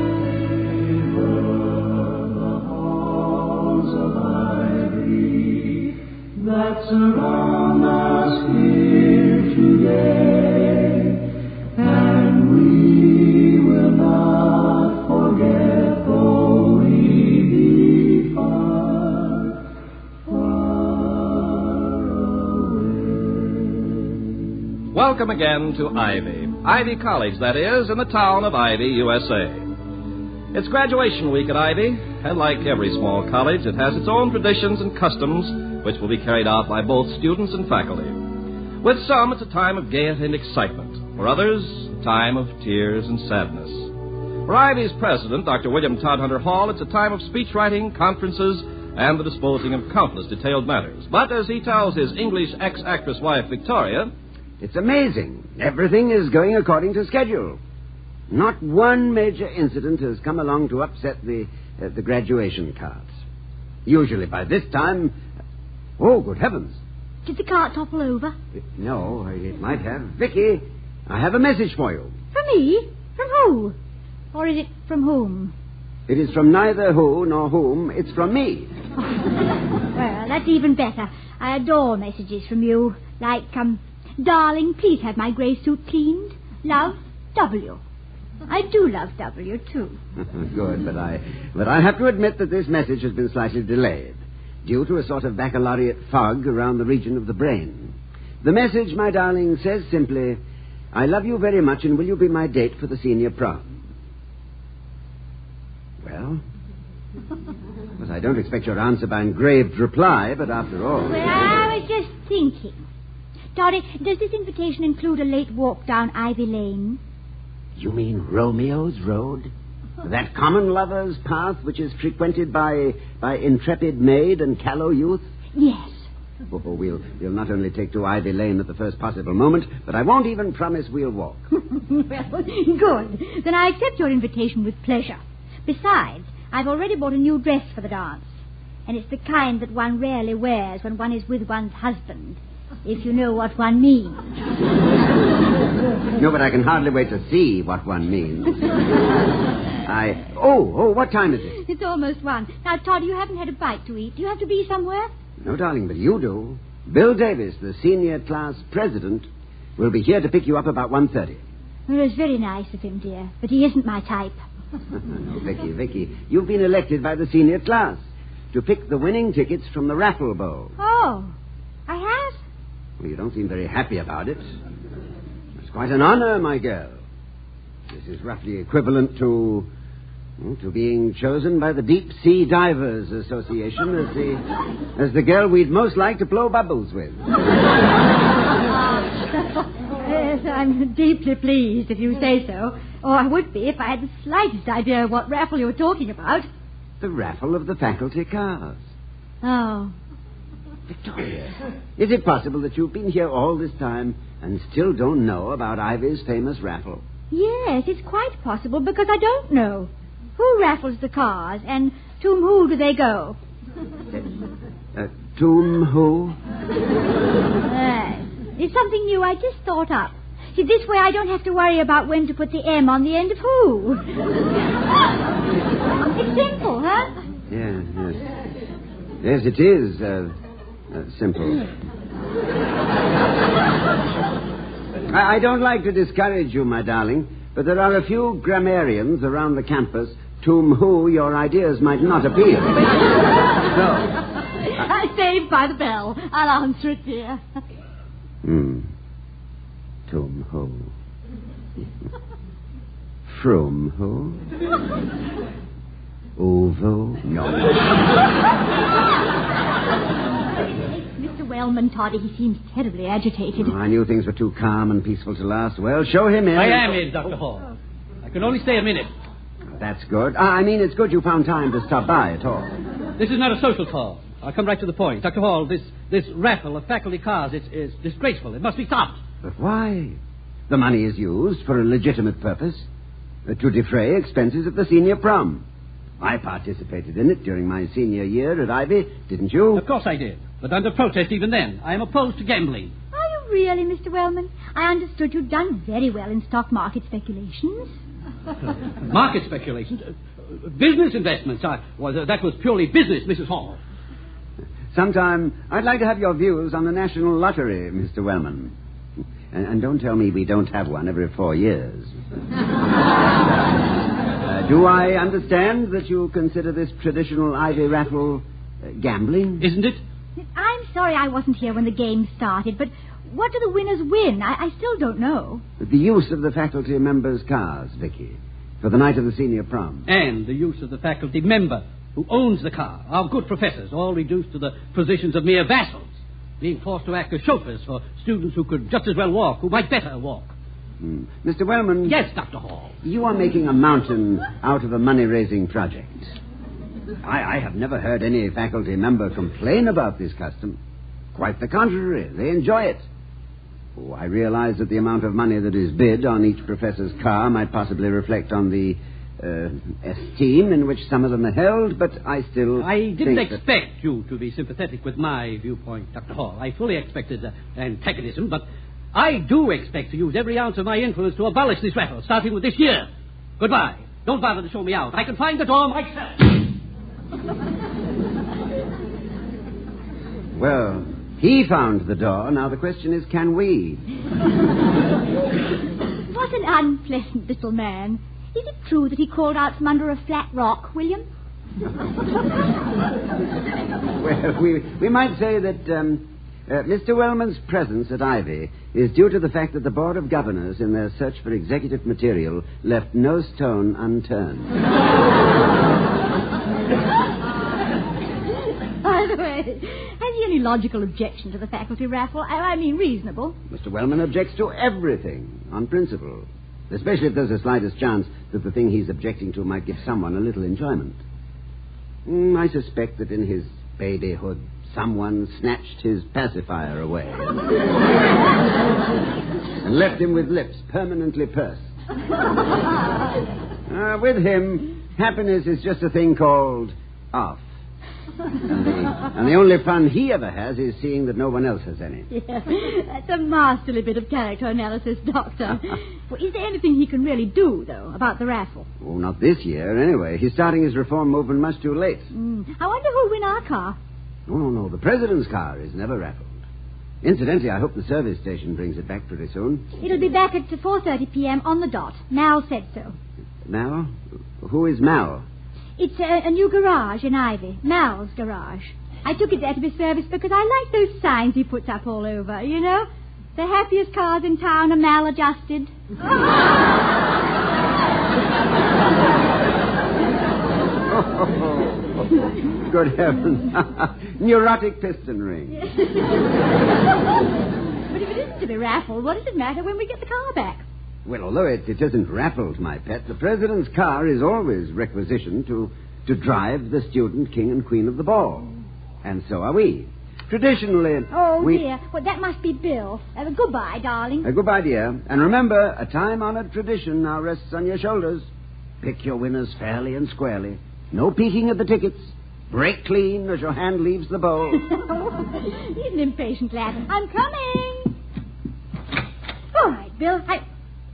That surround us here today, and we will not forget, though we be far, far away. Welcome again to Ivy. Ivy College, that is, in the town of Ivy, USA. It's graduation week at Ivy, and like every small college, it has its own traditions and customs which will be carried out by both students and faculty. With some, it's a time of gaiety and excitement. For others, a time of tears and sadness. For Ivy's president, Dr. William Todhunter Hall, it's a time of speech writing, conferences, and the disposing of countless detailed matters. But as he tells his English ex-actress wife, Victoria, it's amazing. Everything is going according to schedule. Not one major incident has come along to upset the graduation cards. Usually by this time... Oh, good heavens. Did the cart topple over? No, it might have. Vicky, I have a message for you. From me? From who? Or is it from whom? It is from neither who nor whom. It's from me. Well, that's even better. I adore messages from you. Like, darling, please have my grey suit cleaned. Love, W. I do love W, too. Good, but I have to admit that this message has been slightly delayed, due to a sort of baccalaureate fog around the region of the brain. The message, my darling, says simply, I love you very much, and will you be my date for the senior prom? Well, I don't expect your answer by engraved reply, but after all... Well, I was just thinking. Dottie, does this invitation include a late walk down Ivy Lane? You mean Romeo's Road? That common lover's path which is frequented by intrepid maid and callow youth? Yes. Oh, we'll not only take to Ivy Lane at the first possible moment, but I won't even promise we'll walk. Well, good. Then I accept your invitation with pleasure. Besides, I've already bought a new dress for the dance. And it's the kind that one rarely wears when one is with one's husband, if you know what one means. No, but I can hardly wait to see what one means. What time is it? It's almost 1. Now, Todd, you haven't had a bite to eat. Do you have to be somewhere? No, darling, but you do. Bill Davis, the senior class president, will be here to pick you up about 1:30. Well, it's very nice of him, dear, but he isn't my type. No, Vicky, you've been elected by the senior class to pick the winning tickets from the raffle bowl. Oh, I have? Well, you don't seem very happy about it. It's quite an honor, my girl. This is roughly equivalent to being chosen by the Deep Sea Divers Association as the girl we'd most like to blow bubbles with. Yes, I'm deeply pleased if you say so. Or I would be if I had the slightest idea of what raffle you were talking about. The raffle of the faculty cars. Oh. Victoria, is it possible that you've been here all this time and still don't know about Ivy's famous raffle? Yes, it's quite possible because I don't know. Who raffles the cars and to whom do they go? To who? It's something new I just thought up. See, this way I don't have to worry about when to put the M on the end of who. It's simple, huh? Yes. Yes, it is simple. I don't like to discourage you, my darling, but there are a few grammarians around the campus to whom your ideas might not appeal. I saved by the bell. I'll answer it, dear. Tum ho. From ho. Ovo. No. Mr. Wellman, Toddy, he seems terribly agitated. I knew things were too calm and peaceful to last. Well, show him in. I am in, Dr. Hall. I can only stay a minute. That's good. I mean, it's good you found time to stop by at all. This is not a social call. I'll come right to the point. Dr. Hall, this raffle of faculty cars is disgraceful. It must be stopped. But why? The money is used for a legitimate purpose. To defray expenses at the senior prom. I participated in it during my senior year at Ivy, didn't you? Of course I did. But under protest even then. I am opposed to gambling. Are you really, Mr. Wellman? I understood you'd done very well in stock market speculations. Market speculations? Business investments? That was purely business, Mrs. Hall. Sometime I'd like to have your views on the National Lottery, Mr. Wellman. And don't tell me we don't have one every 4 years. Do I understand that you consider this traditional Ivy raffle gambling? Isn't it? I'm sorry I wasn't here when the game started, but what do the winners win? I still don't know. The use of the faculty members' cars, Vicky, for the night of the senior prom. And the use of the faculty member who owns the car, our good professors, all reduced to the positions of mere vassals, being forced to act as chauffeurs for students who could just as well walk, who might better walk. Mr. Wellman... Yes, Dr. Hall. You are making a mountain out of a money-raising project. I have never heard any faculty member complain about this custom. Quite the contrary. They enjoy it. I realize that the amount of money that is bid on each professor's car might possibly reflect on the esteem in which some of them are held, but I didn't expect you to be sympathetic with my viewpoint, Dr. Hall. I fully expected antagonism, but I do expect to use every ounce of my influence to abolish this raffle, starting with this year. Goodbye. Don't bother to show me out. I can find the door myself. Well, he found the door. Now the question is, can we? What an unpleasant little man. Is it true that he called out from under a flat rock, William? Well, we might say that Mr. Wellman's presence at Ivy is due to the fact that the Board of Governors, in their search for executive material, left no stone unturned. By the way, has he any logical objection to the faculty raffle? I mean, reasonable. Mr. Wellman objects to everything on principle, especially if there's the slightest chance that the thing he's objecting to might give someone a little enjoyment. I suspect that in his babyhood, someone snatched his pacifier away and left him with lips permanently pursed. With him, happiness is just a thing called off. And the only fun he ever has is seeing that no one else has any. Yeah, that's a masterly bit of character analysis, Doctor. Well, is there anything he can really do, though, about the raffle? Oh, not this year, anyway. He's starting his reform movement much too late. I wonder who'll win our car. No. The president's car is never raffled. Incidentally, I hope the service station brings it back pretty soon. It'll be back at 4:30 p.m. on the dot. Mal said so. Mal? Who is Mal? It's a new garage in Ivy. Mal's garage. I took it there to be serviced because I like those signs he puts up all over, you know? The happiest cars in town are maladjusted. Good heavens. Neurotic piston ring. But if it isn't to be raffled, what does it matter when we get the car back? Well, although it isn't raffled, my pet, the president's car is always requisitioned to drive the student king and queen of the ball. And so are we. Traditionally... Oh, dear. Well, that must be Bill. Goodbye, darling. Goodbye, dear. And remember, a time-honored tradition now rests on your shoulders. Pick your winners fairly and squarely. No peeking at the tickets. Break clean as your hand leaves the bowl. He's an impatient lad. I'm coming. All right, Bill.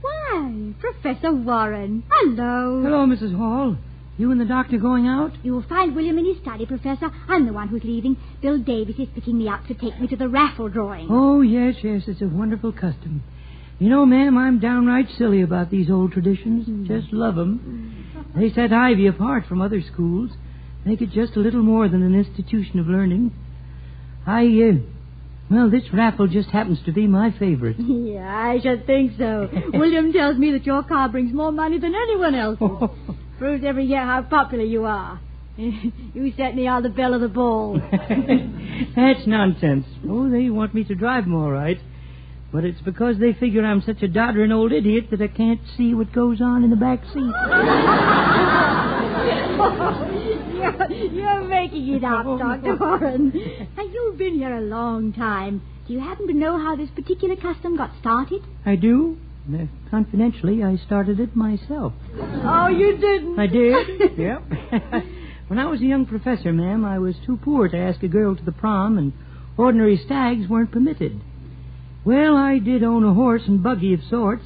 Why, Professor Warren. Hello. Hello, Mrs. Hall. You and the doctor going out? You will find William in his study, Professor. I'm the one who's leaving. Bill Davis is picking me up to take me to the raffle drawing. Oh, yes. It's a wonderful custom. You know, ma'am, I'm downright silly about these old traditions. Just love them. They set Ivy apart from other schools. Make it just a little more than an institution of learning. Well, this raffle just happens to be my favorite. Yeah, I should think so. William tells me that your car brings more money than anyone else's. Proves every year how popular you are. You certainly are the belle of the ball. That's nonsense. Oh, they want me to drive them all right. But it's because they figure I'm such a doddering old idiot that I can't see what goes on in the back seat. You're making it up, Dr. Warren. Now, you've been here a long time. Do you happen to know how this particular custom got started? I do. Confidentially, I started it myself. Oh, you didn't? I did, yep. When I was a young professor, ma'am, I was too poor to ask a girl to the prom, and ordinary stags weren't permitted. Well, I did own a horse and buggy of sorts.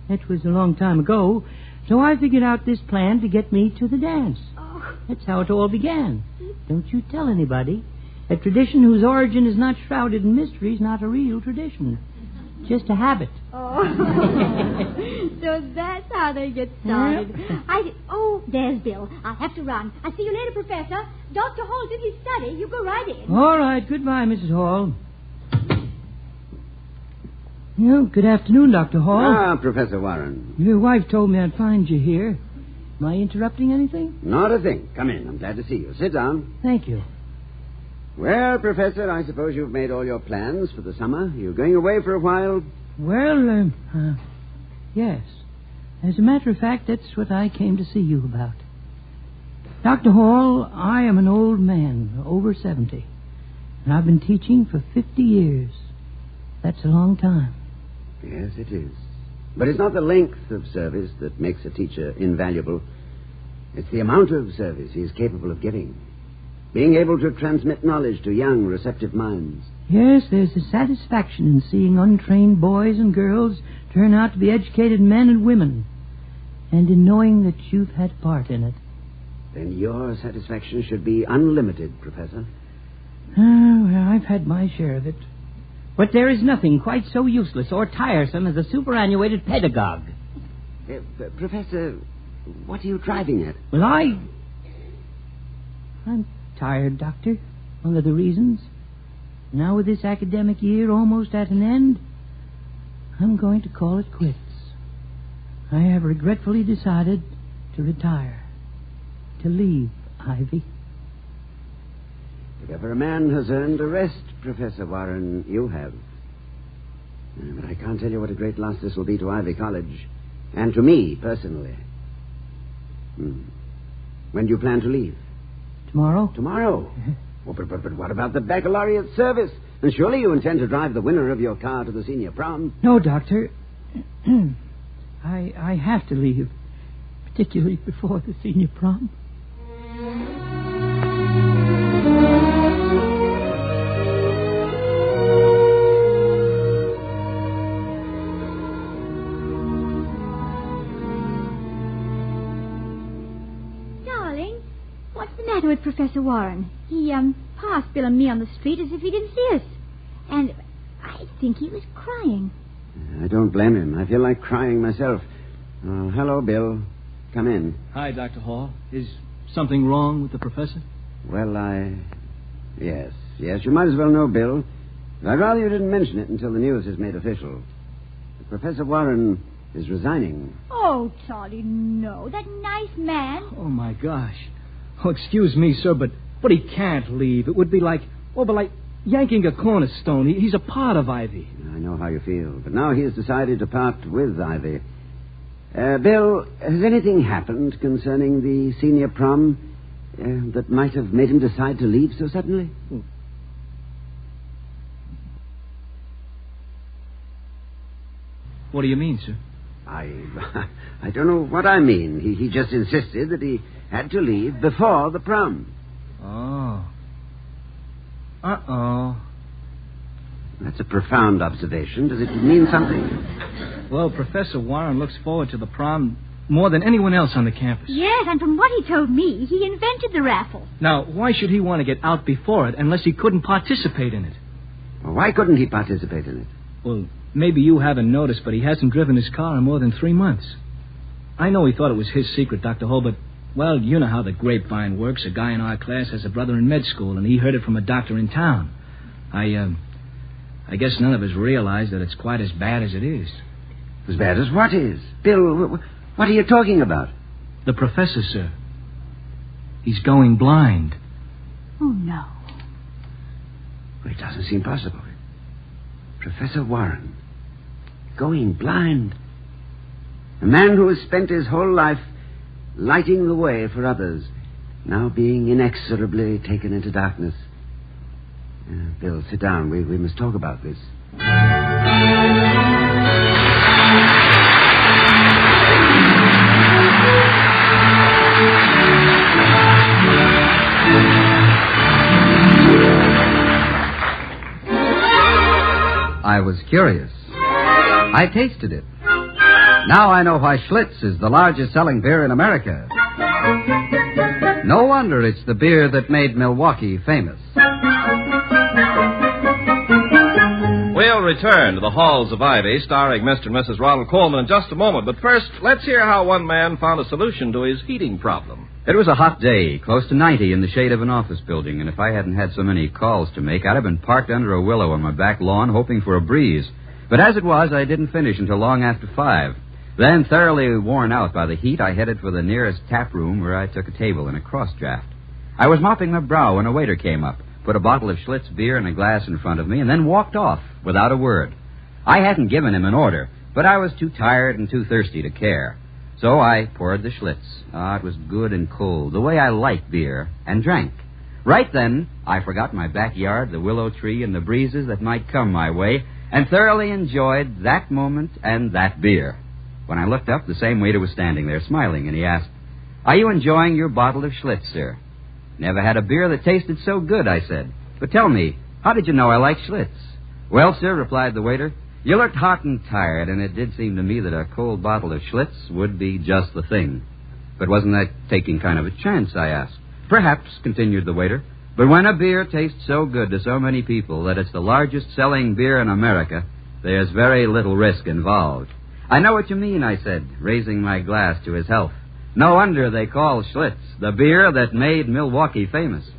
That was a long time ago. So I figured out this plan to get me to the dance. Oh. That's how it all began. Don't you tell anybody. A tradition whose origin is not shrouded in mystery is not a real tradition. Just a habit. Oh. So that's how they get started. Yep. Oh, there's Bill. I'll have to run. I'll see you later, Professor. Dr. Hall's in his study. You go right in. All right. Goodbye, Mrs. Hall. Well, good afternoon, Dr. Hall. Professor Warren. Your wife told me I'd find you here. Am I interrupting anything? Not a thing. Come in. I'm glad to see you. Sit down. Thank you. Well, Professor, I suppose you've made all your plans for the summer. You're going away for a while? Well, yes. As a matter of fact, that's what I came to see you about. Dr. Hall, I am an old man, over 70. And I've been teaching for 50 years. That's a long time. Yes, it is. But it's not the length of service that makes a teacher invaluable. It's the amount of service he is capable of giving. Being able to transmit knowledge to young, receptive minds. Yes, there's a satisfaction in seeing untrained boys and girls turn out to be educated men and women. And in knowing that you've had part in it. Then your satisfaction should be unlimited, Professor. Well, I've had my share of it. But there is nothing quite so useless or tiresome as a superannuated pedagogue. Professor, what are you driving at? Well, I'm tired, Doctor. One of the reasons. Now with this academic year almost at an end, I'm going to call it quits. I have regretfully decided to retire. To leave Ivy. If ever a man has earned a rest, Professor Warren, you have. But I can't tell you what a great loss this will be to Ivy College. And to me, personally. When do you plan to leave? Tomorrow. Tomorrow? Well, but what about the baccalaureate service? And surely you intend to drive the winner of your car to the senior prom? No, Doctor. I have to leave. Particularly before the senior prom. like Professor Warren. He passed Bill and me on the street as if he didn't see us. And I think he was crying. I don't blame him. I feel like crying myself. Hello, Bill. Come in. Hi, Dr. Hall. Is something wrong with the professor? Well, Yes, you might as well know, Bill. I'd rather you didn't mention it until the news is made official. Professor Warren is resigning. Oh, Charlie, no. That nice man. Oh, my gosh. Oh, excuse me, sir, but he can't leave. It would be like yanking a cornerstone. He's a part of Ivy. I know how you feel, but now he has decided to part with Ivy. Bill, has anything happened concerning the senior prom that might have made him decide to leave so suddenly? What do you mean, sir? I don't know what I mean. He just insisted that he had to leave before the prom. Oh. Uh-oh. That's a profound observation. Does it mean something? Well, Professor Warren looks forward to the prom more than anyone else on the campus. Yes, and from what he told me, he invented the raffle. Now, why should he want to get out before it unless he couldn't participate in it? Well, why couldn't he participate in it? Well, maybe you haven't noticed, but he hasn't driven his car in more than 3 months. I know he thought it was his secret, Dr. Hull, but, well, you know how the grapevine works. A guy in our class has a brother in med school, and he heard it from a doctor in town. I guess none of us realize that it's quite as bad as it is. As bad as what is? Bill, what are you talking about? The professor, sir. He's going blind. Oh, no. Well, it doesn't seem possible. Professor Warren, going blind. A man who has spent his whole life lighting the way for others, now being inexorably taken into darkness. Bill, sit down. We must talk about this. I was curious. I tasted it. Now I know why Schlitz is the largest selling beer in America. No wonder it's the beer that made Milwaukee famous. We'll return to the halls of Ivy, starring Mr. and Mrs. Ronald Coleman in just a moment. But first, let's hear how one man found a solution to his heating problem. It was a hot day, close to 90 in the shade of an office building, and if I hadn't had so many calls to make, I'd have been parked under a willow on my back lawn hoping for a breeze. But as it was, I didn't finish until long after 5. Then, thoroughly worn out by the heat, I headed for the nearest tap room where I took a table and a cross draft. I was mopping my brow when a waiter came up, put a bottle of Schlitz beer and a glass in front of me, and then walked off without a word. I hadn't given him an order, but I was too tired and too thirsty to care. So I poured the Schlitz. It was good and cold, the way I like beer, and drank. Right then, I forgot my backyard, the willow tree, and the breezes that might come my way, and thoroughly enjoyed that moment and that beer. When I looked up, the same waiter was standing there, smiling, and he asked, "Are you enjoying your bottle of Schlitz, sir?" "Never had a beer that tasted so good," I said. "But tell me, how did you know I like Schlitz?" "Well, sir," replied the waiter, "you looked hot and tired, and it did seem to me that a cold bottle of Schlitz would be just the thing." "But wasn't that taking kind of a chance?" I asked. "Perhaps," continued the waiter, "but when a beer tastes so good to so many people that it's the largest selling beer in America, there's very little risk involved." "I know what you mean," I said, raising my glass to his health. "No wonder they call Schlitz the beer that made Milwaukee famous."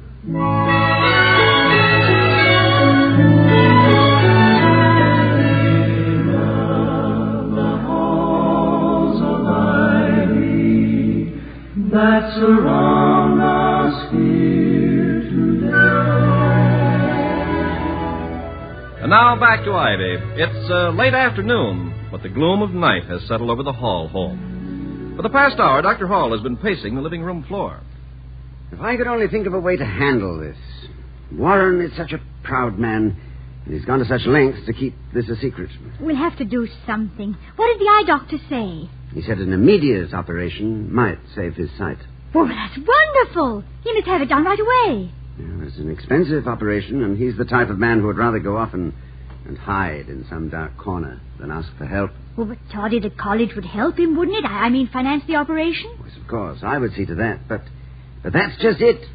That surround us here today. And now back to Ivy. It's late afternoon, but the gloom of night has settled over the Hall home. For the past hour, Dr. Hall has been pacing the living room floor. If I could only think of a way to handle this. Warren is such a proud man. He's gone to such lengths to keep this a secret. We'll have to do something. What did the eye doctor say? He said an immediate operation might save his sight. Oh, that's wonderful. He must have it done right away. It's an expensive operation, and he's the type of man who would rather go off and hide in some dark corner than ask for help. Oh, but Toddy, the college would help him, wouldn't it? I mean, finance the operation? Yes, of course. I would see to that. But that's just it.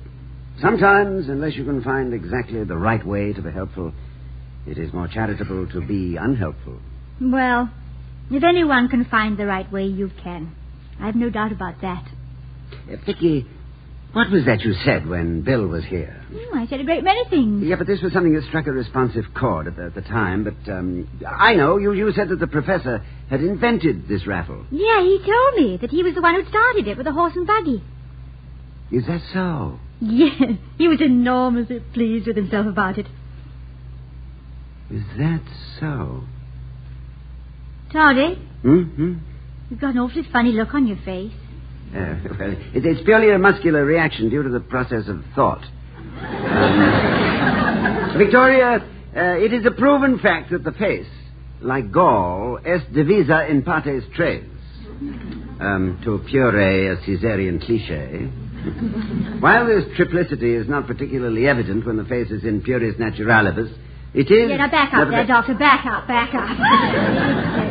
Sometimes, unless you can find exactly the right way to be helpful, it is more charitable to be unhelpful. Well, if anyone can find the right way, you can. I've no doubt about that. Vicky, what was that you said when Bill was here? I said a great many things. Yeah, but this was something that struck a responsive chord at the time. But I know, you said that the professor had invented this raffle. Yeah, he told me that he was the one who started it with a horse and buggy. Is that so? Yes, he was enormously pleased with himself about it. Is that so? Toddy? Mm-hmm. You've got an awfully funny look on your face. Well, it's purely a muscular reaction due to the process of thought. Victoria, it is a proven fact that the face, like gall, est divisa in partes tres. To pure a Caesarean cliché. While this triplicity is not particularly evident when the face is in puris naturalibus, it is... Yeah, now back up there, Doctor. Back up.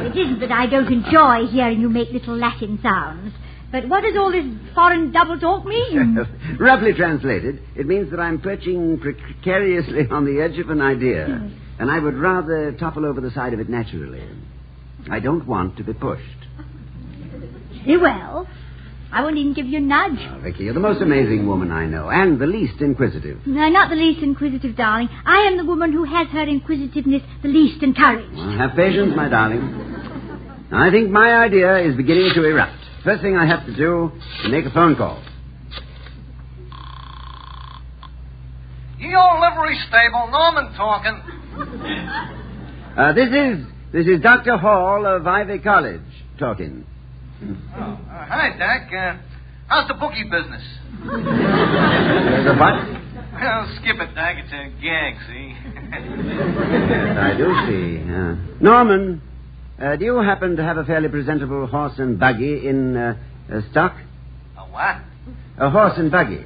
It isn't that I don't enjoy hearing you make little Latin sounds. But what does all this foreign double talk mean? Roughly translated, it means that I'm perching precariously on the edge of an idea, and I would rather topple over the side of it naturally. I don't want to be pushed. Well, I won't even give you a nudge. Oh, Vicky, you're the most amazing woman I know, and the least inquisitive. No, not the least inquisitive, darling. I am the woman who has her inquisitiveness the least encouraged. Well, have patience, my darling. I think my idea is beginning to erupt. First thing I have to do is make a phone call. Ye old livery stable, Norman talking. This is Dr. Hall of Ivy College talking. Hi, Doc. How's the bookie business? The what? Well, skip it, Doc. It's a gag, see? Yes, I do see. Norman, do you happen to have a fairly presentable horse and buggy in stock? A what? A horse and buggy.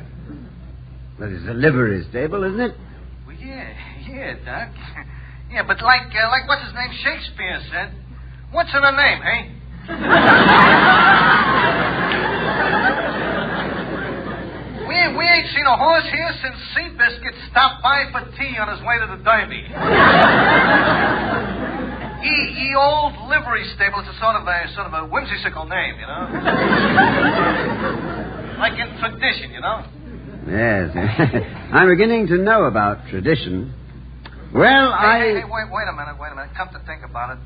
That is a livery stable, isn't it? Well, yeah, Doc. Yeah, but like what's his name Shakespeare said, what's in a name, hey? We ain't seen a horse here since Seabiscuit stopped by for tea on his way to the Derby. Ye old livery stable. It's a sort of a whimsical name, you know. Like in tradition, you know. Yes, I'm beginning to know about tradition. Well, Hey, wait a minute. Come to think about it,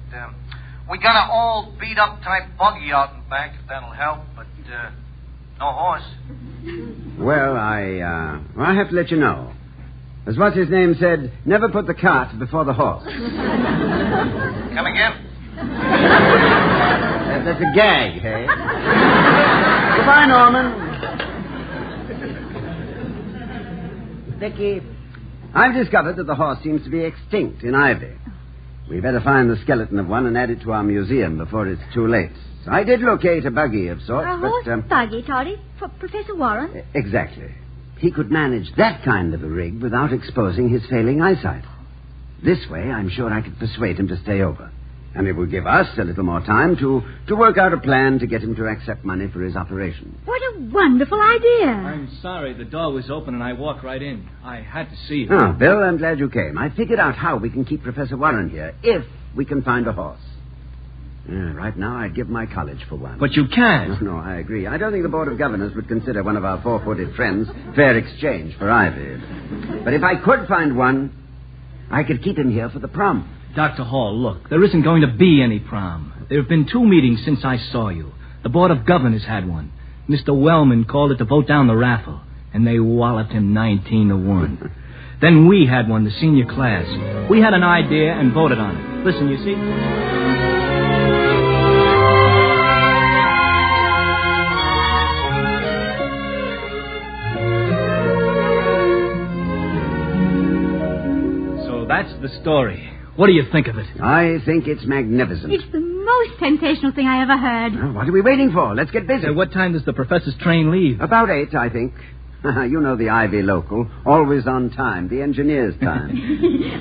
we got an old beat-up type buggy out in back, if that'll help, but no horse. Well, I have to let you know. As what's his name said, never put the cart before the horse. Come again? That's a gag, hey? Goodbye, Norman. Vicky, I've discovered that the horse seems to be extinct in Ivy. We better find the skeleton of one and add it to our museum before it's too late. I did locate a buggy of sorts, a horse buggy, Toddy? For Professor Warren? Exactly. He could manage that kind of a rig without exposing his failing eyesight. This way, I'm sure I could persuade him to stay over. And it will give us a little more time to work out a plan to get him to accept money for his operation. What a wonderful idea. I'm sorry. The door was open and I walked right in. I had to see you. Oh, Bill, I'm glad you came. I figured out how we can keep Professor Warren here, if we can find a horse. Right now, I'd give my college for one. But you can't. No, I agree. I don't think the Board of Governors would consider one of our four-footed friends fair exchange for Ivy. But if I could find one, I could keep him here for the prom. Dr. Hall, look, there isn't going to be any prom. There have been 2 meetings since I saw you. The Board of Governors had one. Mr. Wellman called it to vote down the raffle, and they walloped him 19-1. Then we had one, the senior class. We had an idea and voted on it. Listen, you see... That's the story. What do you think of it? I think it's magnificent. It's the most sensational thing I ever heard. Well, what are we waiting for? Let's get busy. What time does the professor's train leave? About 8, I think. You know the Ivy local. Always on time. The engineer's time.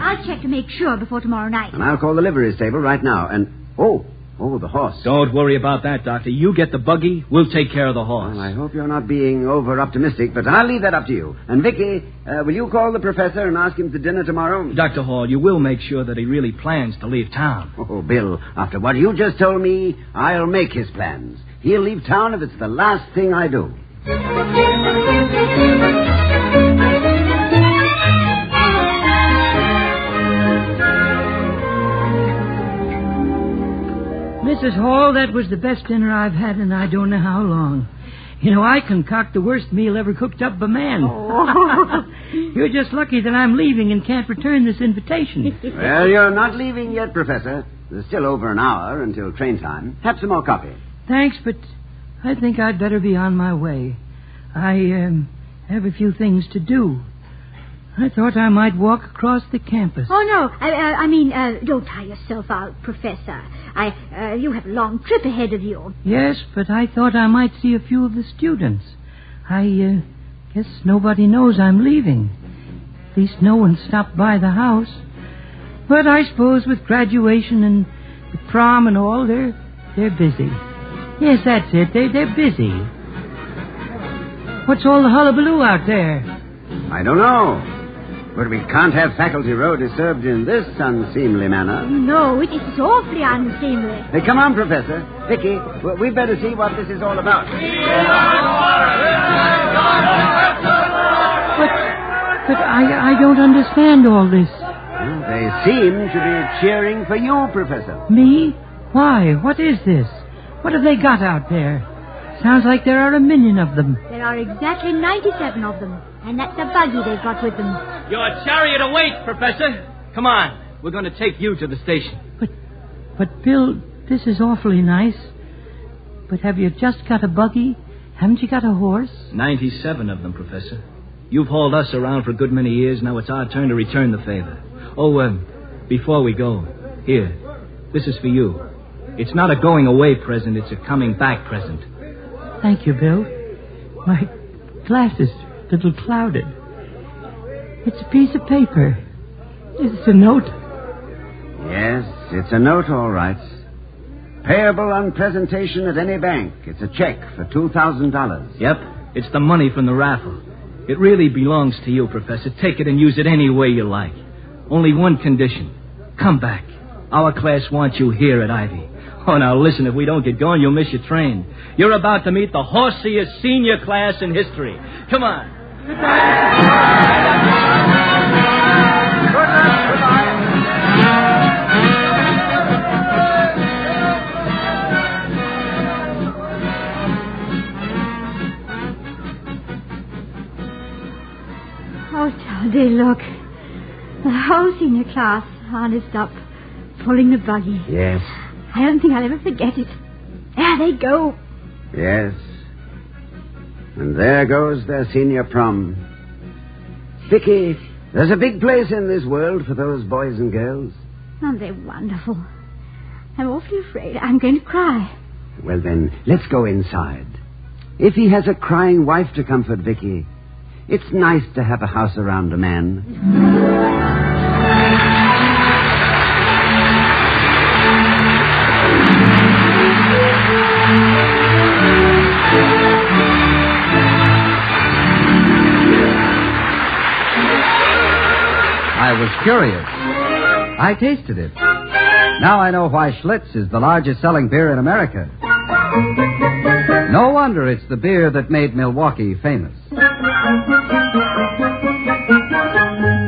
I'll check to make sure before tomorrow night. And I'll call the livery stable right now. And, Oh, the horse. Don't worry about that, Doctor. You get the buggy, we'll take care of the horse. Well, I hope you're not being over-optimistic, but I'll leave that up to you. And, Vicky, will you call the professor and ask him to dinner tomorrow? Dr. Hall, you will make sure that he really plans to leave town. Oh, Bill, after what you just told me, I'll make his plans. He'll leave town if it's the last thing I do. Mrs. Hall, that was the best dinner I've had in I don't know how long. You know, I concoct the worst meal ever cooked up by man. Oh. You're just lucky that I'm leaving and can't return this invitation. Well, you're not leaving yet, Professor. There's still over an hour until train time. Have some more coffee. Thanks, but I think I'd better be on my way. I have a few things to do. I thought I might walk across the campus. Oh, no. I mean, don't tire yourself out, Professor. You have a long trip ahead of you. Yes, but I thought I might see a few of the students. I guess nobody knows I'm leaving. At least no one stopped by the house. But I suppose with graduation and the prom and all, they're busy. Yes, that's it. They're busy. What's all the hullabaloo out there? I don't know. But we can't have Faculty Row disturbed in this unseemly manner. No, it is awfully unseemly. Hey, come on, Professor. Vicky, we'd better see what this is all about. But I don't understand all this. Well, they seem to be cheering for you, Professor. Me? Why? What is this? What have they got out there? Sounds like there are 1 million of them. There are exactly 97 of them. And that's the buggy they've got with them. Your chariot awaits, Professor. Come on. We're going to take you to the station. But, Bill, this is awfully nice. But have you just got a buggy? Haven't you got a horse? 97 of them, Professor. You've hauled us around for a good many years. Now it's our turn to return the favor. Oh, before we go, here, this is for you. It's not a going-away present. It's a coming-back present. Thank you, Bill. My glasses a little clouded. It's a piece of paper. It's a note. Yes, it's a note, all right. Payable on presentation at any bank. It's a check for $2,000. Yep, it's the money from the raffle. It really belongs to you, Professor. Take it and use it any way you like. Only one condition. Come back. Our class wants you here at Ivy. Oh, now listen, if we don't get going, you'll miss your train. You're about to meet the horseiest senior class in history. Come on. Oh, Charlie, look. The whole senior class harnessed up, pulling the buggy. Yes. I don't think I'll ever forget it. There they go. Yes. And there goes their senior prom. Vicky, there's a big place in this world for those boys and girls. Aren't they wonderful? I'm awfully afraid I'm going to cry. Well, then, let's go inside. If he has a crying wife to comfort Vicky, it's nice to have a house around a man. I was curious. I tasted it. Now I know why Schlitz is the largest selling beer in America. No wonder it's the beer that made Milwaukee famous.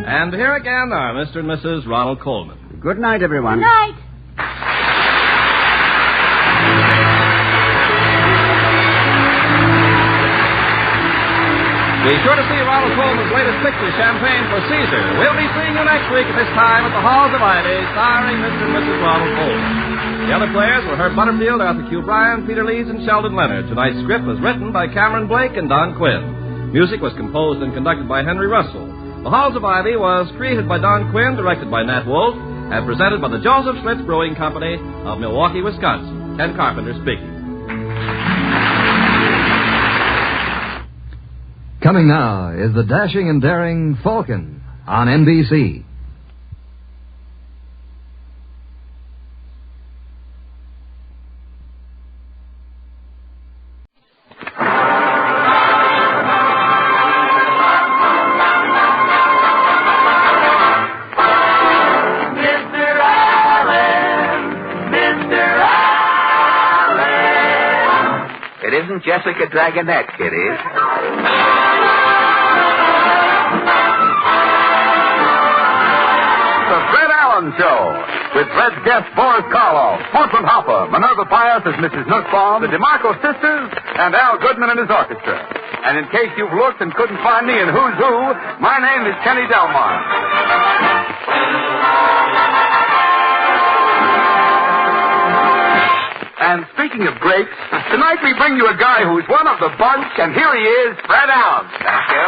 And here again are Mr. and Mrs. Ronald Coleman. Good night, everyone. Good night. Be sure to see Ronald Coleman's latest picture, Champagne for Caesar. We'll be seeing you next week at this time at the Halls of Ivy, starring Mr. and Mrs. Ronald Coleman. The other players were Herb Butterfield, Arthur Q. Bryan, Peter Lees, and Sheldon Leonard. Tonight's script was written by Cameron Blake and Don Quinn. Music was composed and conducted by Henry Russell. The Halls of Ivy was created by Don Quinn, directed by Nat Wolf, and presented by the Joseph Schlitz Brewing Company of Milwaukee, Wisconsin. Ken Carpenter speaking. Coming now is the dashing and daring Falcon on NBC. It isn't Jessica Dragonette, Kitty. The Fred Allen Show, with Fred's guests Boris Karloff, Portland Hopper, Minerva Pius as Mrs. Nussbaum, the DeMarco sisters, and Al Goodman and his orchestra. And in case you've looked and couldn't find me in Who's Who, my name is Kenny Delmar. And speaking of grapes, tonight we bring you a guy who's one of the bunch, and here he is, Fred Allen. Thank you.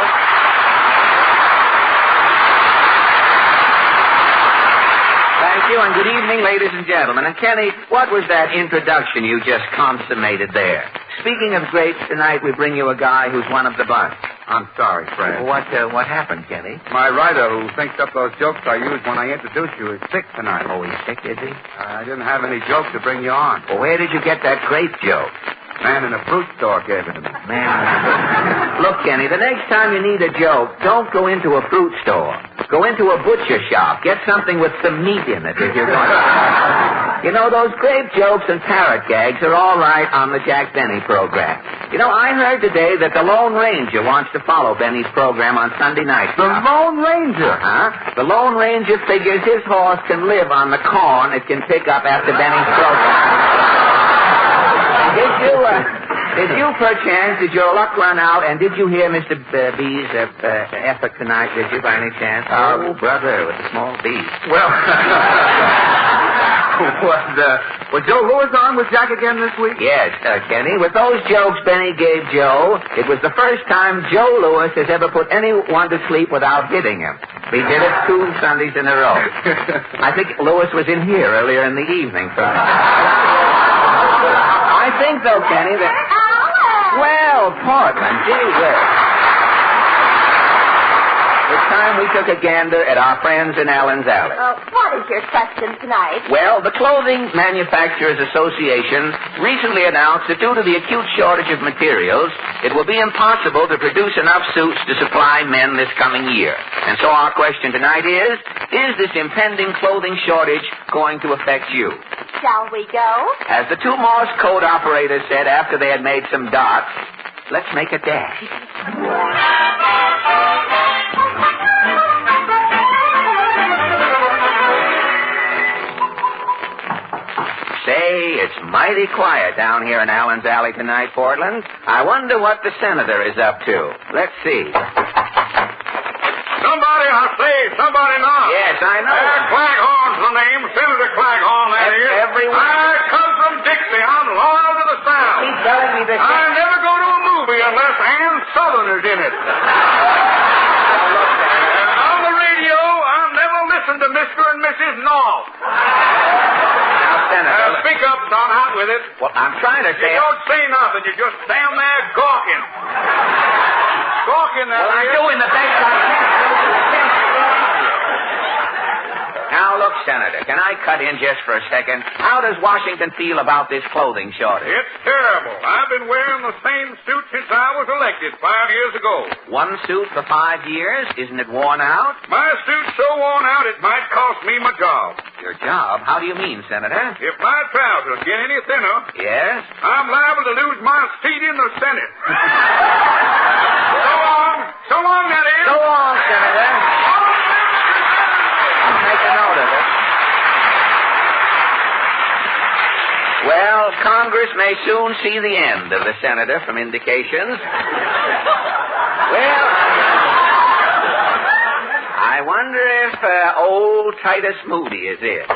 Thank you, and good evening, ladies and gentlemen. And Kenny, what was that introduction you just consummated there? Speaking of grapes, tonight we bring you a guy who's one of the bunch. I'm sorry, Fred. What happened, Kenny? My writer who thinks up those jokes I used when I introduced you is sick tonight. Oh, he's sick, is he? I didn't have any jokes to bring you on. Well, where did you get that grape joke? Man in a fruit store gave it to me. Man. Look, Kenny, the next time you need a joke, don't go into a fruit store. Go into a butcher shop. Get something with some meat in it if you're going to... You know, those grape jokes and parrot gags are all right on the Jack Benny program. You know, I heard today that the Lone Ranger wants to follow Benny's program on Sunday night. The Lone Ranger? The Lone Ranger figures his horse can live on the corn it can pick up after Benny's program. Did you, perchance, did your luck run out, and did you hear Mr. B's effort tonight, did you, by any chance? Oh, brother, with the small B. Well, was Joe Lewis on with Jack again this week? Yes, Kenny. With those jokes Benny gave Joe, it was the first time Joe Lewis has ever put anyone to sleep without hitting him. He did it 2 Sundays in a row. I think Lewis was in here earlier in the evening. I think, though, Kenny, that... Well, Portland, gee whiz. It's time we took a gander at our friends in Allen's Alley. What is your question tonight? Well, the Clothing Manufacturers Association recently announced that due to the acute shortage of materials, it will be impossible to produce enough suits to supply men this coming year. And so our question tonight is this impending clothing shortage going to affect you? Shall we go? As the 2 Morse code operators said after they had made some dots, let's make a dash. Say, it's mighty quiet down here in Allen's Alley tonight, Portland. I wonder what the senator is up to. Let's see. Somebody, I say, somebody knock. Yes, I know. Claghorn's the name. Senator Claghorn, that is. Everyone. I come from Dixie. I'm loyal to the South. He's telling me that... I never go to a movie unless Ann Southerner's in it. On the radio, I'll never listen to Mr. and Mrs. North. Now, Senator... Speak up, son, out with it. Well, I'm trying to say... You don't say nothing. You just stand there gawking. Gawking, that Well, I'm doing the best I can. Now, look, Senator, can I cut in just for a second? How does Washington feel about this clothing shortage? It's terrible. I've been wearing the same suit since I was elected 5 years ago. One suit for 5 years? Isn't it worn out? My suit's so worn out it might cost me my job. Your job? How do you mean, Senator? If my trousers get any thinner... Yes? I'm liable to lose my seat in the Senate. So long, that is. So long, Senator. Make a note of it. Well, Congress may soon see the end of the senator from indications. Well, I wonder if old Titus Moody is it.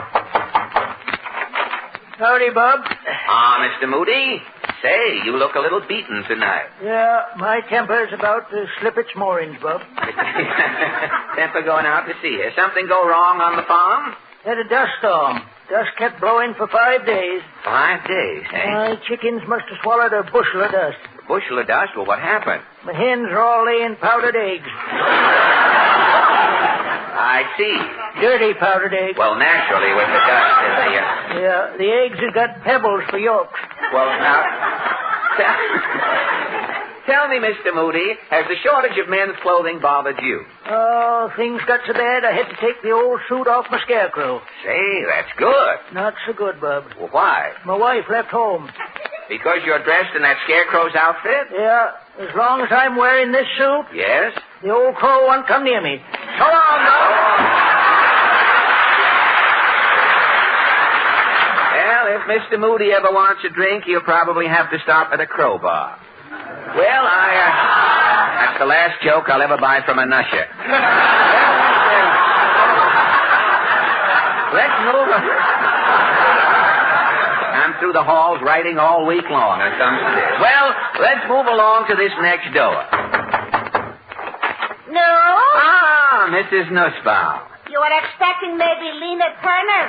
Howdy, Bob. Mr. Moody. Say, you look a little beaten tonight. Yeah, my temper's about to slip its moorings, Bob. Temper going out to sea. Has something go wrong on the farm? Had a dust storm. Dust kept blowing for 5 days. 5 days, eh? My chickens must have swallowed a bushel of dust. A bushel of dust? Well, what happened? My hens are all laying powdered eggs. I see. Dirty powdered eggs. Well, naturally, with the dust in the... Yeah, the eggs have got pebbles for yolks. Well, now... Tell me, Mr. Moody, has the shortage of men's clothing bothered you? Oh, things got so bad I had to take the old suit off my scarecrow. Say, that's good. Not so good, Bub. Well, why? My wife left home. Because you're dressed in that scarecrow's outfit? Yeah, as long as I'm wearing this suit, Yes? the old crow won't come near me. So long, though. Well, if Mr. Moody ever wants a drink, he'll probably have to stop at a crow bar. Well, that's the last joke I'll ever buy from a nusher. Let's move on. I'm through the halls writing all week long or something. Well, let's move along to this next door. No? Ah, Mrs. Nussbaum. You were expecting maybe Lena Turner?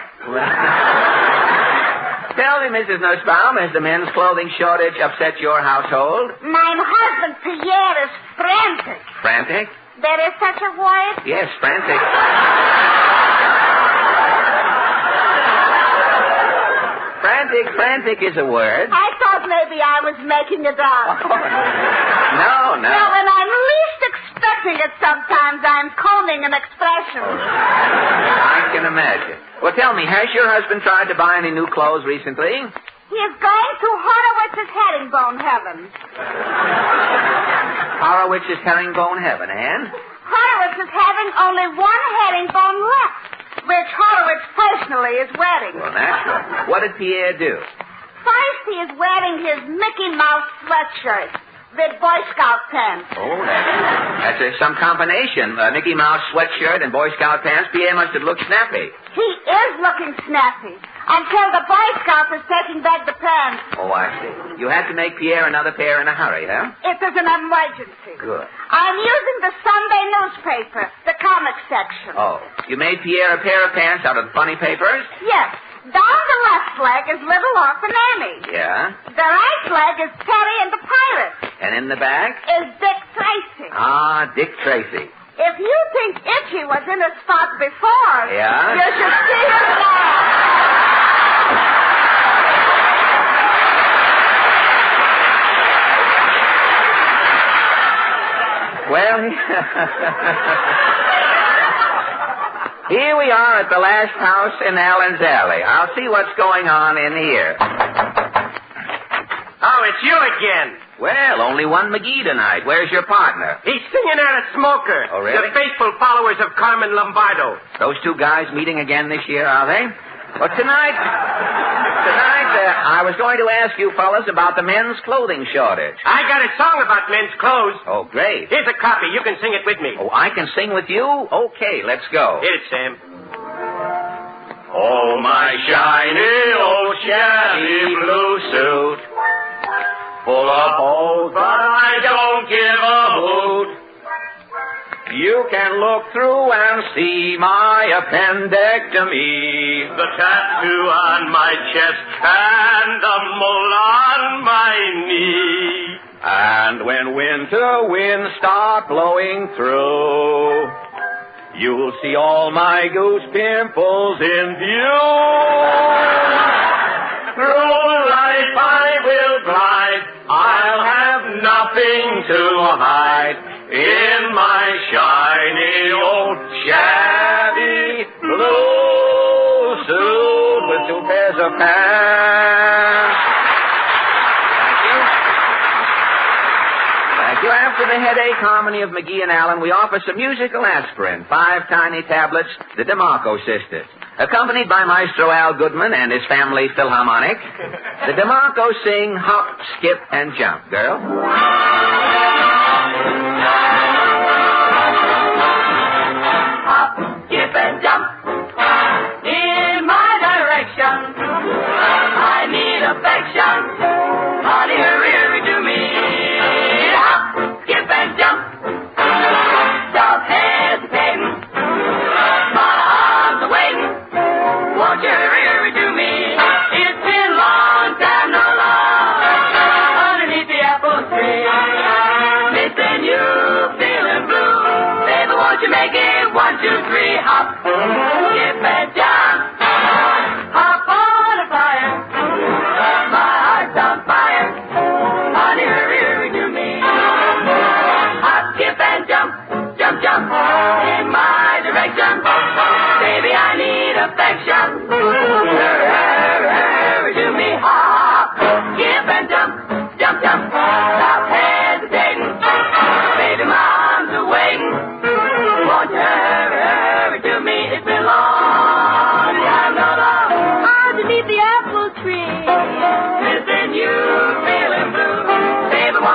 Tell me, Mrs. Nussbaum, has the men's clothing shortage upset your household? My husband, Pierre, is frantic. Frantic? There is such a word? Yes, frantic. Frantic is a word. I thought maybe I was making it up. No. Well, when I'm least expecting it sometimes, I'm coning an expression. I can imagine. Well, tell me, has your husband tried to buy any new clothes recently? He is going to Horowitz's herringbone heaven. Horowitz's herringbone heaven, and? Horowitz is having only one herringbone left, which Horowitz personally is wearing. Well, naturally. What did Pierre do? First, he is wearing his Mickey Mouse sweatshirt with Boy Scout pants. Oh, that's some combination. Mickey Mouse sweatshirt and Boy Scout pants. Pierre must have looked snappy. He is looking snappy until the Boy Scout is taking back the pants. Oh, I see. You had to make Pierre another pair in a hurry, huh? It is an emergency. Good. I'm using the Sunday newspaper, the comic section. Oh, you made Pierre a pair of pants out of funny papers? Yes. Down the left leg is Little Orphan Annie. Yeah. The right leg is Terry and the Pirate. And in the back? Is Dick Tracy. Ah, Dick Tracy. If you think Itchy was in a spot before, Yeah? you should see him now. Well, here we are at the last house in Allen's Alley. I'll see what's going on in here. Oh, it's you again. Well, only one McGee tonight. Where's your partner? He's singing at a smoker. Oh, really? The faithful followers of Carmen Lombardo. Those two guys meeting again this year, are they? Well, tonight, I was going to ask you fellas about the men's clothing shortage. I got a song about men's clothes. Oh, great. Here's a copy. You can sing it with me. Oh, I can sing with you? Okay, let's go. Hit it, Sam. Oh, my shiny old shabby blue suit, full of holes, but I don't give a hoot. You can look through and see my appendectomy, the tattoo on my chest and the mole on my knee. And when winter winds start blowing through, you'll see all my goose pimples in view. Through life I will glide, I'll have nothing to hide in my shiny old shabby blue suit with 2 pairs of pants. Thank you. After the headache harmony of McGee and Allen, we offer some musical aspirin, 5 tiny tablets, the DeMarco sisters. Accompanied by Maestro Al Goodman and his family Philharmonic, the DeMarcos sing Hop, Skip, and Jump. Girl? Hop, skip, and jump in my direction. I need affection. Honey, hurry to me. Hop, skip, and jump. Stop hesitating. My arms are waiting. Won't you hurry to me? It's been a long time, no love, underneath the apple tree. Missing you, feeling blue. Baby, won't you make it 1, 2, 3, hop, skip, and jump. Hop on a fire. My heart's on fire. Honey, hurry to me. Hop, skip, and jump, jump, jump in my direction. Baby, I need affection.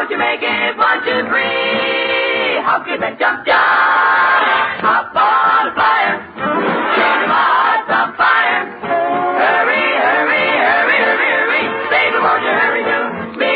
won't you make it 1, 2, 3? Hop, skip, and jump, jump. Hop on a flyer. My heart's on fire. Hurry, hurry, hurry, hurry, hurry. Baby, won't you hurry to me?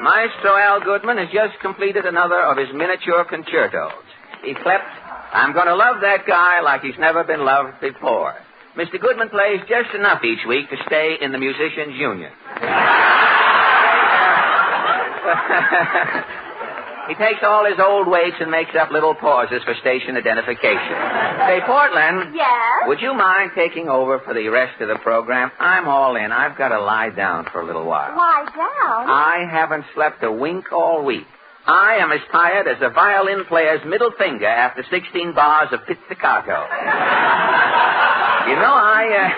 Maestro Al Goodman has just completed another of his miniature concertos. He slept, I'm going to love that guy like he's never been loved before. Mr. Goodman plays just enough each week to stay in the Musicians' Union. He takes all his old weights and makes up little pauses for station identification. Say, Portland. Yes? Would you mind taking over for the rest of the program? I'm all in. I've got to lie down for a little while. Lie down? I haven't slept a wink all week. I am as tired as a violin player's middle finger after 16 bars of pizzicato. You know, I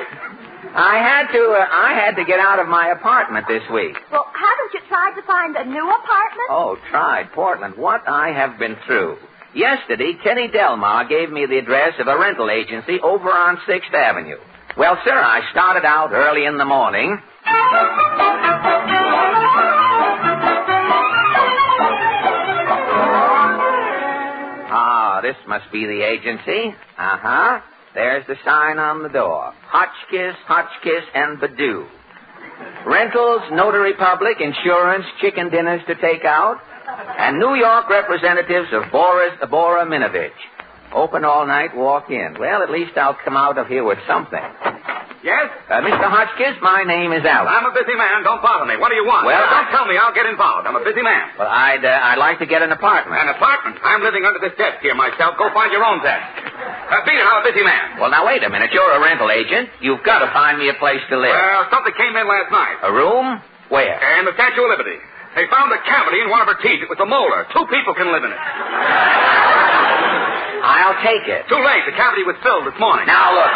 had to get out of my apartment this week. Well, haven't you tried to find a new apartment? Oh, tried. Portland, what I have been through. Yesterday, Kenny Delmar gave me the address of a rental agency over on 6th Avenue. Well, sir, I started out early in the morning. Ah, this must be the agency. Uh-huh. There's the sign on the door. Hotchkiss, and Badoo. Rentals, notary public, insurance, chicken dinners to take out, and New York representatives of Boris Minovich. Open all night, walk in. Well, at least I'll come out of here with something. Yes? Mr. Hotchkiss, my name is Alan. I'm a busy man. Don't bother me. What do you want? Well, don't tell me. I'll get involved. I'm a busy man. Well, I'd like to get an apartment. An apartment? I'm living under this desk here myself. Go find your own desk. Beat it, I'm a busy man. Well, now, wait a minute. You're a rental agent. You've got to find me a place to live. Well, something came in last night. A room? Where? In the Statue of Liberty. They found a cavity in one of her teeth. It was a molar. 2 people can live in it. I'll take it. Too late. The cavity was filled this morning. Now, look,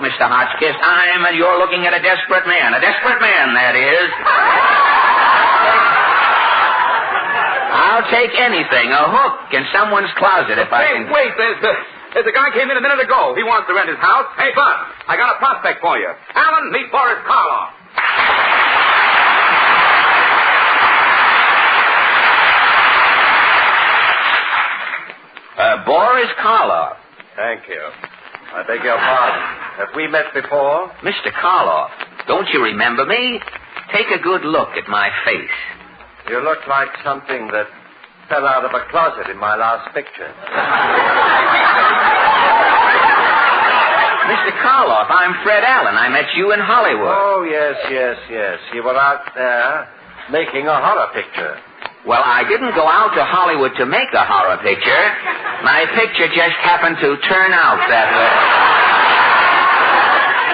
Mr. Hotchkiss. You're looking at a desperate man. A desperate man, that is. I'll take anything. A hook in someone's closet if I can... Wait, there's a guy came in a minute ago. He wants to rent his house. Hey, Bud, I got a prospect for you. Alan, meet Boris Karloff. Boris Karloff. Thank you. I beg your pardon. Have we met before? Mr. Karloff, don't you remember me? Take a good look at my face. You look like something that fell out of a closet in my last picture. Mr. Karloff, I'm Fred Allen. I met you in Hollywood. Oh, yes. You were out there making a horror picture. Well, I didn't go out to Hollywood to make a horror picture. My picture just happened to turn out that way.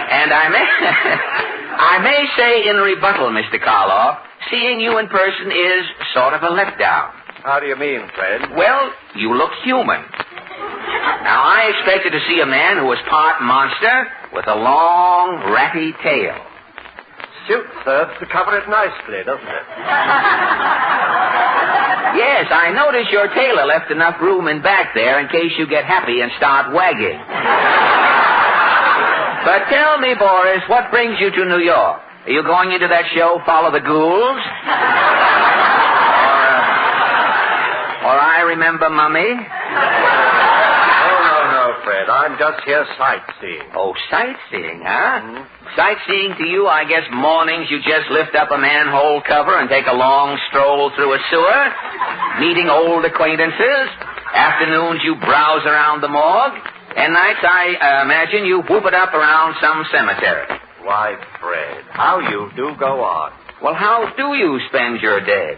And I may say in rebuttal, Mr. Karloff, seeing you in person is sort of a letdown. How do you mean, Fred? Well, you look human. Now, I expected to see a man who was part monster with a long, ratty tail. Suit serves to cover it nicely, doesn't it? Yes, I noticed your tailor left enough room in back there in case you get happy and start wagging. But tell me, Boris, what brings you to New York? Are you going into that show, Follow the Ghouls? Or I Remember Mummy? No, Fred. I'm just here sightseeing. Oh, sightseeing, huh? Mm-hmm. Sightseeing to you, I guess mornings you just lift up a manhole cover and take a long stroll through a sewer, meeting old acquaintances. Afternoons you browse around the morgue. And nights, I imagine, you whoop it up around some cemetery. Why, Fred, how you do go on. Well, how do you spend your day?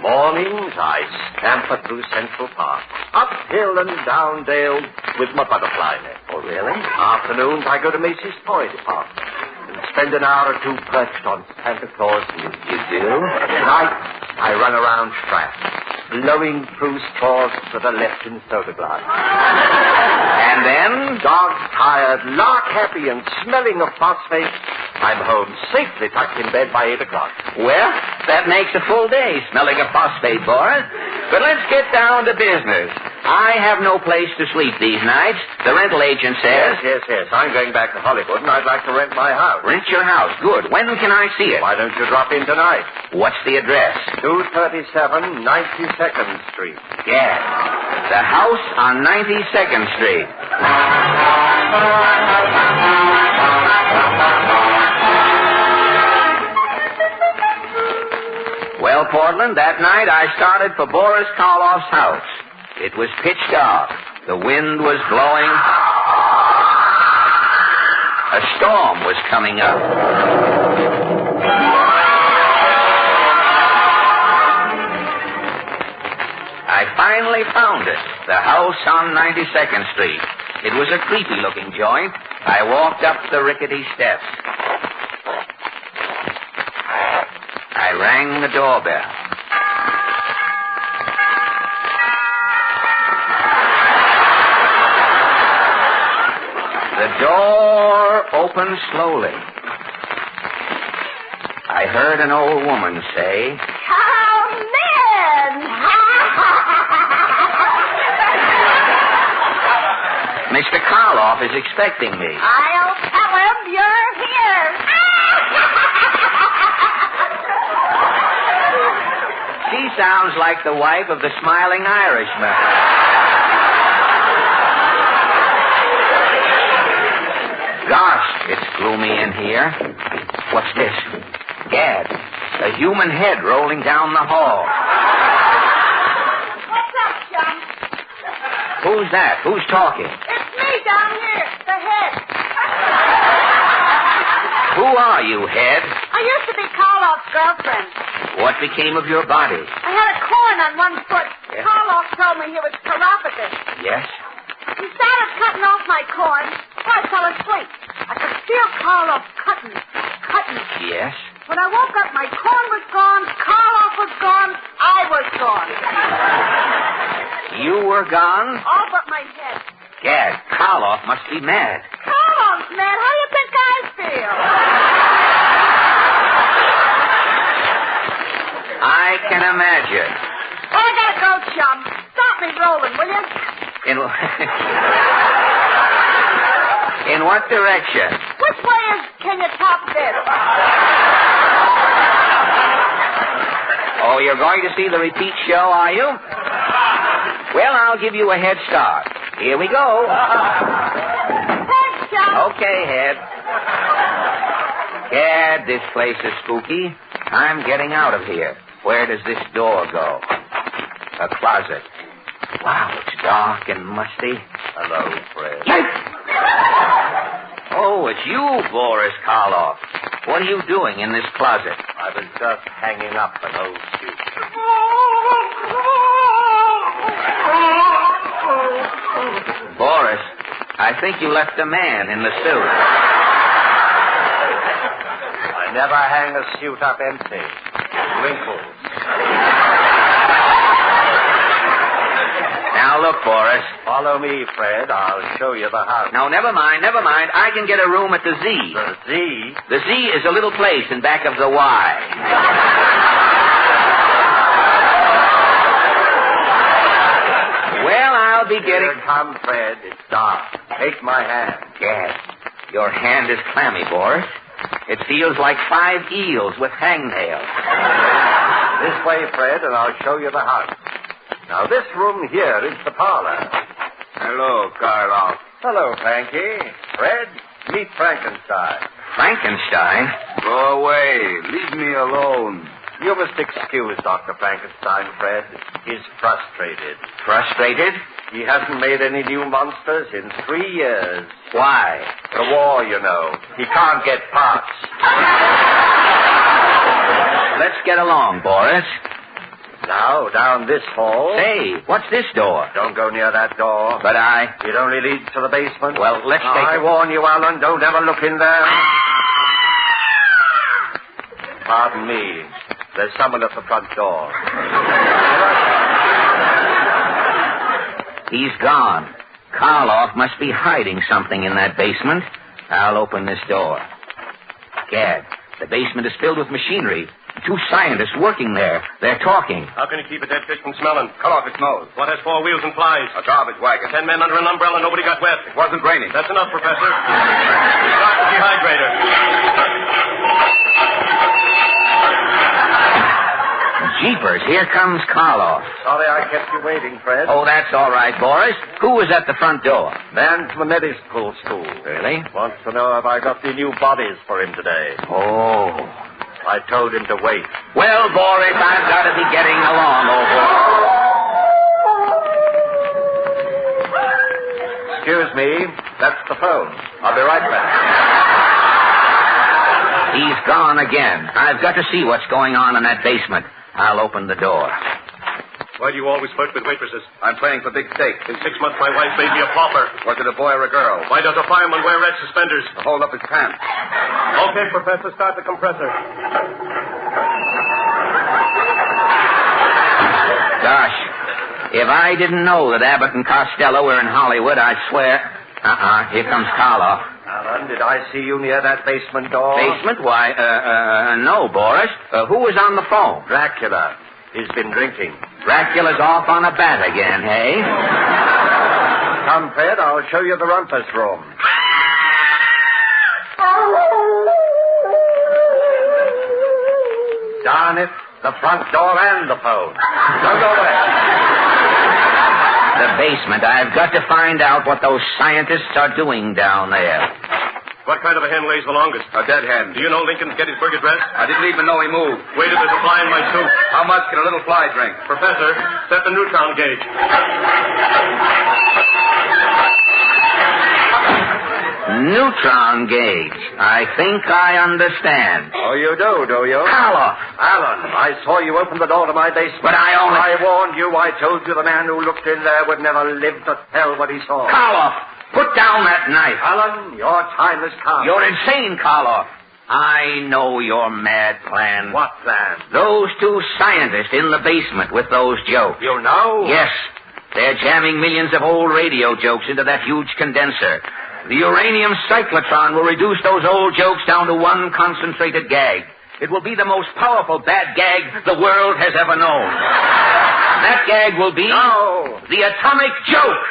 Mornings, I scamper through Central Park, up hill and down dale with my butterfly net. Oh, really? Afternoons, I go to Macy's Toy Department and spend an hour or two perched on Santa Claus. You do? Nights, I run around Stratton. blowing through straws that are left in soda glass. And then, dogs tired, lark happy, and smelling of phosphate, I'm home safely tucked in bed by 8 o'clock. Well, that makes a full day smelling of phosphate, Boris. But let's get down to business. I have no place to sleep these nights. The rental agent says... Yes. I'm going back to Hollywood, and I'd like to rent my house. Rent your house? Good. When can I see it? Why don't you drop in tonight? What's the address? 237 92nd Street. Yes. The house on 92nd Street. Well, Portland, that night I started for Boris Karloff's house. It was pitch dark. The wind was blowing. A storm was coming up. I finally found it. The house on 92nd Street. It was a creepy-looking joint. I walked up the rickety steps. I rang the doorbell. The door opened slowly. I heard an old woman say, Come in! Mr. Karloff is expecting me. I'll tell him you're here. She sounds like the wife of the smiling Irishman. Gosh, it's gloomy in here. What's this? Gad, a human head rolling down the hall. What's up, chum? Who's that? Who's talking? It's me down here, the head. Who are you, head? I used to be Karloff's girlfriend. What became of your body? I had a corn on one foot. Yes. Karloff told me he was chirophagus. Yes? He started cutting off my corn. I fell asleep. I could feel Karloff cutting. Yes? When I woke up, my corn was gone, Karloff was gone, I was gone. You were gone? All but my head. Gad, Karloff must be mad. Karloff's mad. How do you think I feel? I can imagine. Well, I gotta go, chum. Stop me rolling, will you? In what direction? Which way can you top this? Oh, you're going to see the repeat show, are you? Well, I'll give you a head start. Here we go. Thanks, chum. Okay, head. Gad, this place is spooky. I'm getting out of here. Where does this door go? A closet. Wow, it's dark and musty. Hello, Fred. Oh, it's you, Boris Karloff. What are you doing in this closet? I was just hanging up an old suit. Boris, I think you left a man in the suit. I never hang a suit up empty. Wrinkles. Now, look, Boris. Follow me, Fred. I'll show you the house. No, never mind. I can get a room at the Z. The Z? The Z is a little place in back of the Y. Well, I'll be getting... Here, come, Fred. It's dark. Take my hand. Yes. Your hand is clammy, Boris. It feels like 5 eels with hangnails. This way, Fred, and I'll show you the house. Now, this room here is the parlor. Hello, Karloff. Hello, Frankie. Fred, meet Frankenstein. Frankenstein? Go away. Leave me alone. You must excuse Dr. Frankenstein, Fred. He's frustrated. Frustrated? He hasn't made any new monsters in 3 years. Why? The war, you know. He can't get parts. Let's get along, Boris. Now, down this hall. Say, what's this door? Don't go near that door. But It only leads to the basement. Well, let's take I warn you, Alan, don't ever look in there. Pardon me. There's someone at the front door. He's gone. Karloff must be hiding something in that basement. I'll open this door. Gad, the basement is filled with machinery. 2 scientists working there. They're talking. How can you keep a dead fish from smelling? Cut off its nose. What has 4 wheels and flies? A garbage wagon. 10 men under an umbrella, nobody got wet. It wasn't raining. That's enough, Professor. Start the dehydrator. Jeepers, here comes Karloff. Sorry I kept you waiting, Fred. Oh, that's all right, Boris. Who was at the front door? Man from the medical school. Really? Wants to know if I got the new bodies for him today. Oh. I told him to wait. Well, Boris, I've got to be getting along over. Excuse me. That's the phone. I'll be right back. He's gone again. I've got to see what's going on in that basement. I'll open the door. Why do you always flirt with waitresses? I'm playing for big stakes. In 6 months, my wife made me a pauper. Was it a boy or a girl? Why does a fireman wear red suspenders? To hold up his pants. Okay, Professor, start the compressor. Gosh, if I didn't know that Abbott and Costello were in Hollywood, I'd swear... Here comes Karloff. Alan, did I see you near that basement door? Basement? Why, no, Boris. Who was on the phone? Dracula. He's been drinking. Dracula's off on a bat again, hey? Come, Fred, I'll show you the rumpus room. Darn it, the front door and the phone. Don't go away. The basement. I've got to find out what those scientists are doing down there. What kind of a hen lays the longest? A dead hen. Do you know Lincoln's Gettysburg Address? I didn't even know he moved. Wait till there's a fly in my soup. How much can a little fly drink? Professor, set the neutron gauge. Neutron gauge. I think I understand. Oh, you do you? Karloff. Alan, I saw you open the door to my basement. But I warned you. I told you the man who looked in there would never live to tell what he saw. Karloff, put down that knife. Alan, your time has come. You're insane, Karloff. I know your mad plan. What plan? Those 2 scientists in the basement with those jokes. You know? Yes. They're jamming millions of old radio jokes into that huge condenser. The uranium cyclotron will reduce those old jokes down to one concentrated gag. It will be the most powerful bad gag the world has ever known. That gag will be... No. The atomic joke.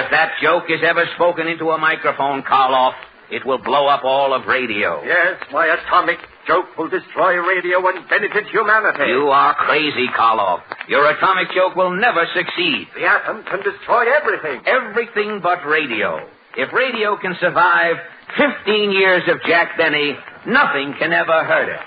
If that joke is ever spoken into a microphone, Karloff, it will blow up all of radio. Yes, my atomic joke will destroy radio and benefit humanity. You are crazy, Karloff. Your atomic joke will never succeed. The atom can destroy everything. Everything but radio. If radio can survive 15 years of Jack Benny, nothing can ever hurt it.